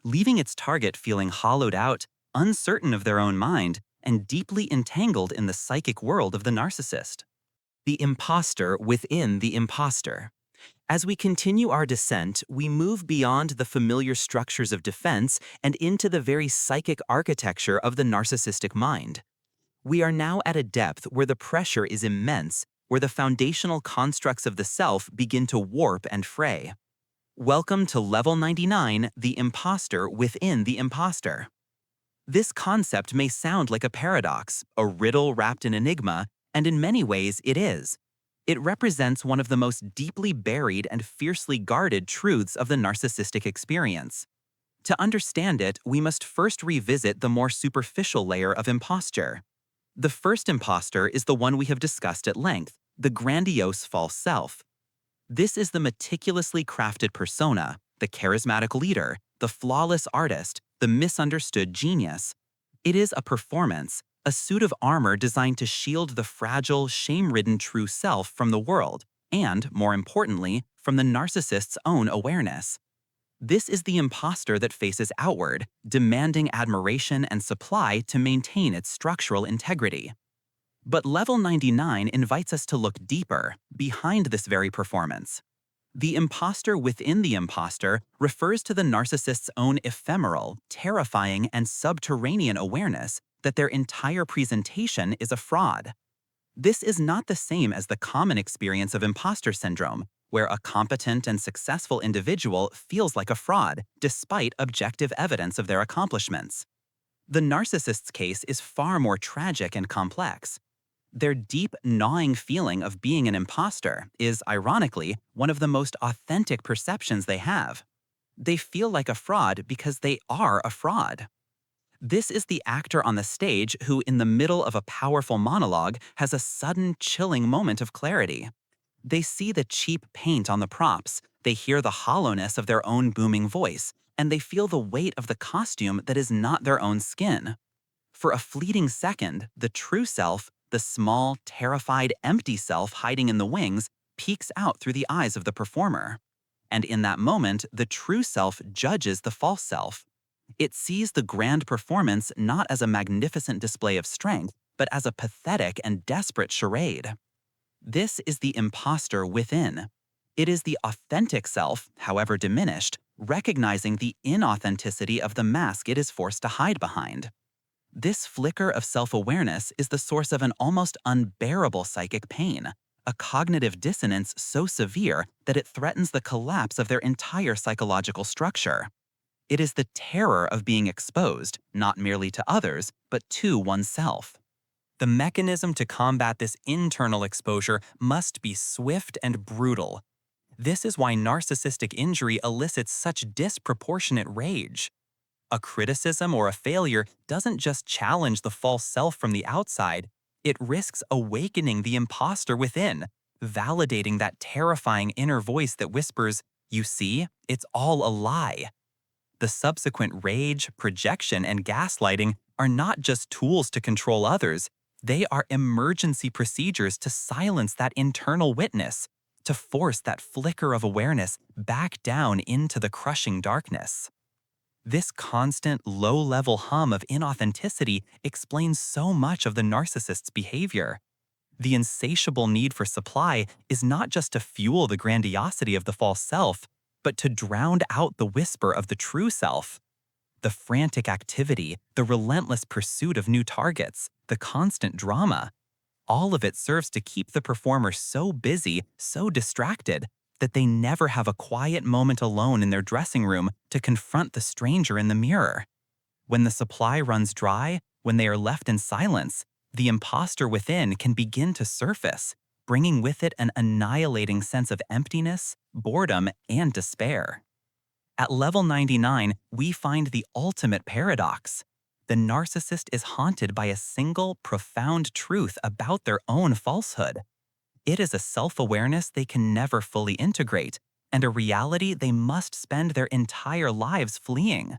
leaving its target feeling hollowed out, uncertain of their own mind, and deeply entangled in the psychic world of the narcissist. The imposter within the imposter. As we continue our descent, we move beyond the familiar structures of defense and into the very psychic architecture of the narcissistic mind. We are now at a depth where the pressure is immense, where the foundational constructs of the self begin to warp and fray. Welcome to Level 99, the imposter within the imposter. This concept may sound like a paradox, a riddle wrapped in enigma, and in many ways it is. It represents one of the most deeply buried and fiercely guarded truths of the narcissistic experience. To understand it, we must first revisit the more superficial layer of imposture. The first imposter is the one we have discussed at length, the grandiose false self. This is the meticulously crafted persona, the charismatic leader, the flawless artist, the misunderstood genius. It is a performance, a suit of armor designed to shield the fragile, shame-ridden true self from the world, and, more importantly, from the narcissist's own awareness. This is the imposter that faces outward, demanding admiration and supply to maintain its structural integrity. But Level 99 invites us to look deeper, behind this very performance. The imposter within the imposter refers to the narcissist's own ephemeral, terrifying, and subterranean awareness that their entire presentation is a fraud. This is not the same as the common experience of imposter syndrome, where a competent and successful individual feels like a fraud, despite objective evidence of their accomplishments. The narcissist's case is far more tragic and complex. Their deep, gnawing feeling of being an imposter is, ironically, one of the most authentic perceptions they have. They feel like a fraud because they are a fraud. This is the actor on the stage who, in the middle of a powerful monologue, has a sudden, chilling moment of clarity. They see the cheap paint on the props, they hear the hollowness of their own booming voice, and they feel the weight of the costume that is not their own skin. For a fleeting second, the true self, the small, terrified, empty self hiding in the wings, peeks out through the eyes of the performer. And in that moment, the true self judges the false self. It sees the grand performance not as a magnificent display of strength, but as a pathetic and desperate charade. This is the imposter within. It is the authentic self, however diminished, recognizing the inauthenticity of the mask it is forced to hide behind. This flicker of self-awareness is the source of an almost unbearable psychic pain, a cognitive dissonance so severe that it threatens the collapse of their entire psychological structure. It is the terror of being exposed, not merely to others, but to oneself. The mechanism to combat this internal exposure must be swift and brutal. This is why narcissistic injury elicits such disproportionate rage. A criticism or a failure doesn't just challenge the false self from the outside, it risks awakening the imposter within, validating that terrifying inner voice that whispers, "You see, it's all a lie." The subsequent rage, projection, and gaslighting are not just tools to control others, they are emergency procedures to silence that internal witness, to force that flicker of awareness back down into the crushing darkness. This constant, low-level hum of inauthenticity explains so much of the narcissist's behavior. The insatiable need for supply is not just to fuel the grandiosity of the false self, but to drown out the whisper of the true self. The frantic activity, the relentless pursuit of new targets, the constant drama, all of it serves to keep the performer so busy, so distracted, that they never have a quiet moment alone in their dressing room to confront the stranger in the mirror. When the supply runs dry, when they are left in silence, the imposter within can begin to surface, bringing with it an annihilating sense of emptiness, boredom, and despair. At level 99, we find the ultimate paradox. The narcissist is haunted by a single, profound truth about their own falsehood. It is a self-awareness they can never fully integrate, and a reality they must spend their entire lives fleeing.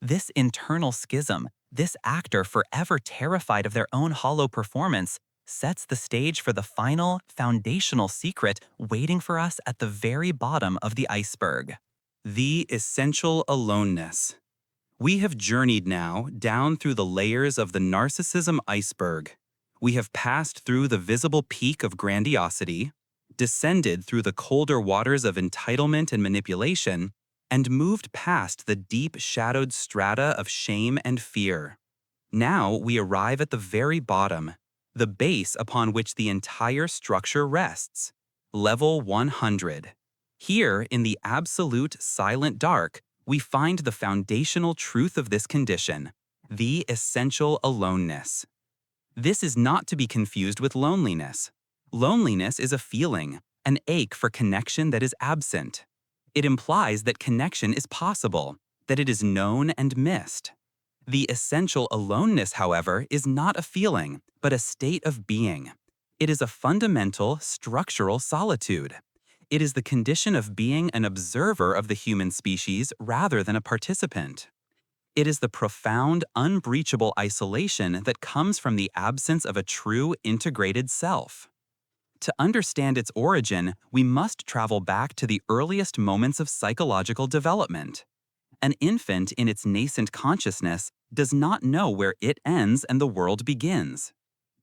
This internal schism, this actor forever terrified of their own hollow performance, sets the stage for the final, foundational secret waiting for us at the very bottom of the iceberg. The essential aloneness. We have journeyed now down through the layers of the narcissism iceberg. We have passed through the visible peak of grandiosity, descended through the colder waters of entitlement and manipulation, and moved past the deep shadowed strata of shame and fear. Now we arrive at the very bottom, the base upon which the entire structure rests, level 100. Here, in the absolute silent dark, we find the foundational truth of this condition, the essential aloneness. This is not to be confused with loneliness. Loneliness is a feeling, an ache for connection that is absent. It implies that connection is possible, that it is known and missed. The essential aloneness, however, is not a feeling, but a state of being. It is a fundamental, structural solitude. It is the condition of being an observer of the human species rather than a participant. It is the profound, unbreachable isolation that comes from the absence of a true integrated self. To understand its origin, we must travel back to the earliest moments of psychological development. An infant in its nascent consciousness does not know where it ends and the world begins.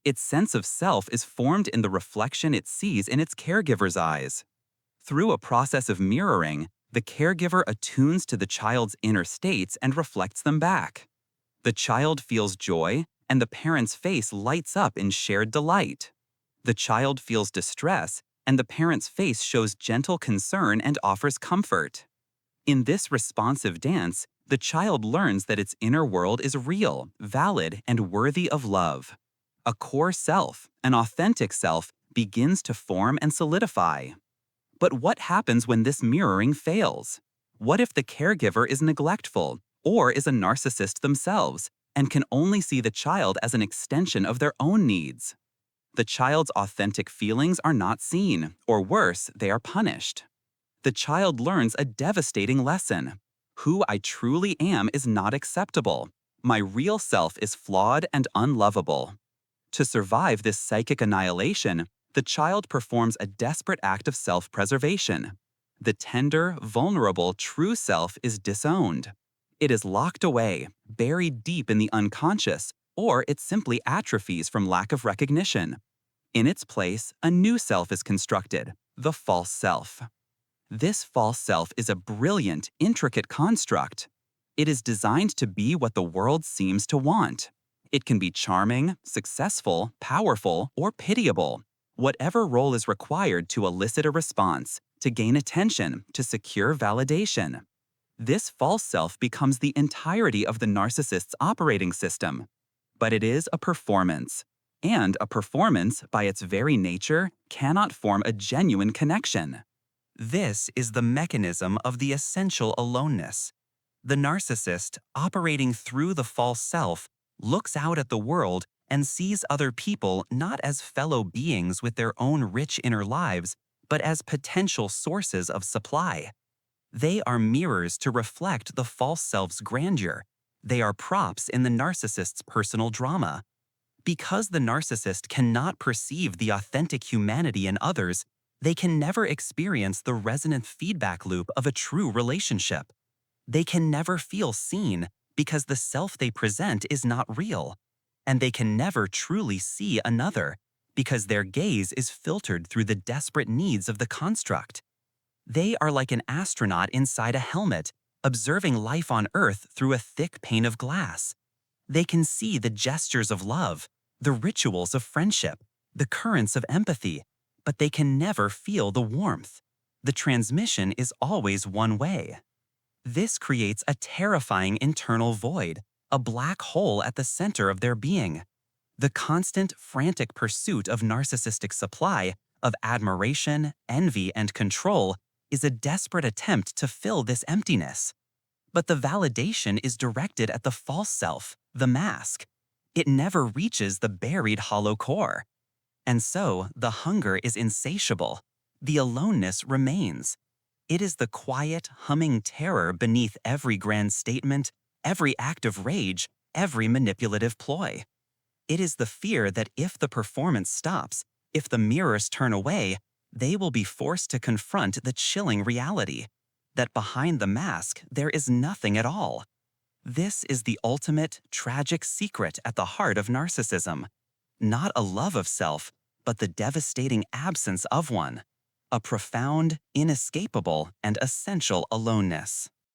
Its sense of self is formed in the reflection it sees in its caregiver's eyes. Through a process of mirroring, the caregiver attunes to the child's inner states and reflects them back. The child feels joy, and the parent's face lights up in shared delight. The child feels distress, and the parent's face shows gentle concern and offers comfort. In this responsive dance, the child learns that its inner world is real, valid, and worthy of love. A core self, an authentic self, begins to form and solidify. But what happens when this mirroring fails? What if the caregiver is neglectful or is a narcissist themselves and can only see the child as an extension of their own needs? The child's authentic feelings are not seen, or worse, they are punished. The child learns a devastating lesson. Who I truly am is not acceptable. My real self is flawed and unlovable. To survive this psychic annihilation, the child performs a desperate act of self-preservation. The tender, vulnerable, true self is disowned. It is locked away, buried deep in the unconscious, or it simply atrophies from lack of recognition. In its place, a new self is constructed, the false self. This false self is a brilliant, intricate construct. It is designed to be what the world seems to want. It can be charming, successful, powerful, or pitiable. Whatever role is required to elicit a response, to gain attention, to secure validation. This false self becomes the entirety of the narcissist's operating system. But it is a performance. And a performance, by its very nature, cannot form a genuine connection. This is the mechanism of the essential aloneness. The narcissist, operating through the false self, looks out at the world and sees other people not as fellow beings with their own rich inner lives, but as potential sources of supply. They are mirrors to reflect the false self's grandeur. They are props in the narcissist's personal drama. Because the narcissist cannot perceive the authentic humanity in others, they can never experience the resonant feedback loop of a true relationship. They can never feel seen because the self they present is not real. And they can never truly see another because their gaze is filtered through the desperate needs of the construct. They are like an astronaut inside a helmet, observing life on Earth through a thick pane of glass. They can see the gestures of love, the rituals of friendship, the currents of empathy, but they can never feel the warmth. The transmission is always one way. This creates a terrifying internal void, a black hole at the center of their being. The constant, frantic pursuit of narcissistic supply, of admiration, envy, and control is a desperate attempt to fill this emptiness. But the validation is directed at the false self, the mask. It never reaches the buried hollow core. And so, the hunger is insatiable. The aloneness remains. It is the quiet, humming terror beneath every grand statement, every act of rage, every manipulative ploy. It is the fear that if the performance stops, if the mirrors turn away, they will be forced to confront the chilling reality that behind the mask there is nothing at all. This is the ultimate, tragic secret at the heart of narcissism. Not a love of self, but the devastating absence of one. A profound, inescapable, and essential aloneness.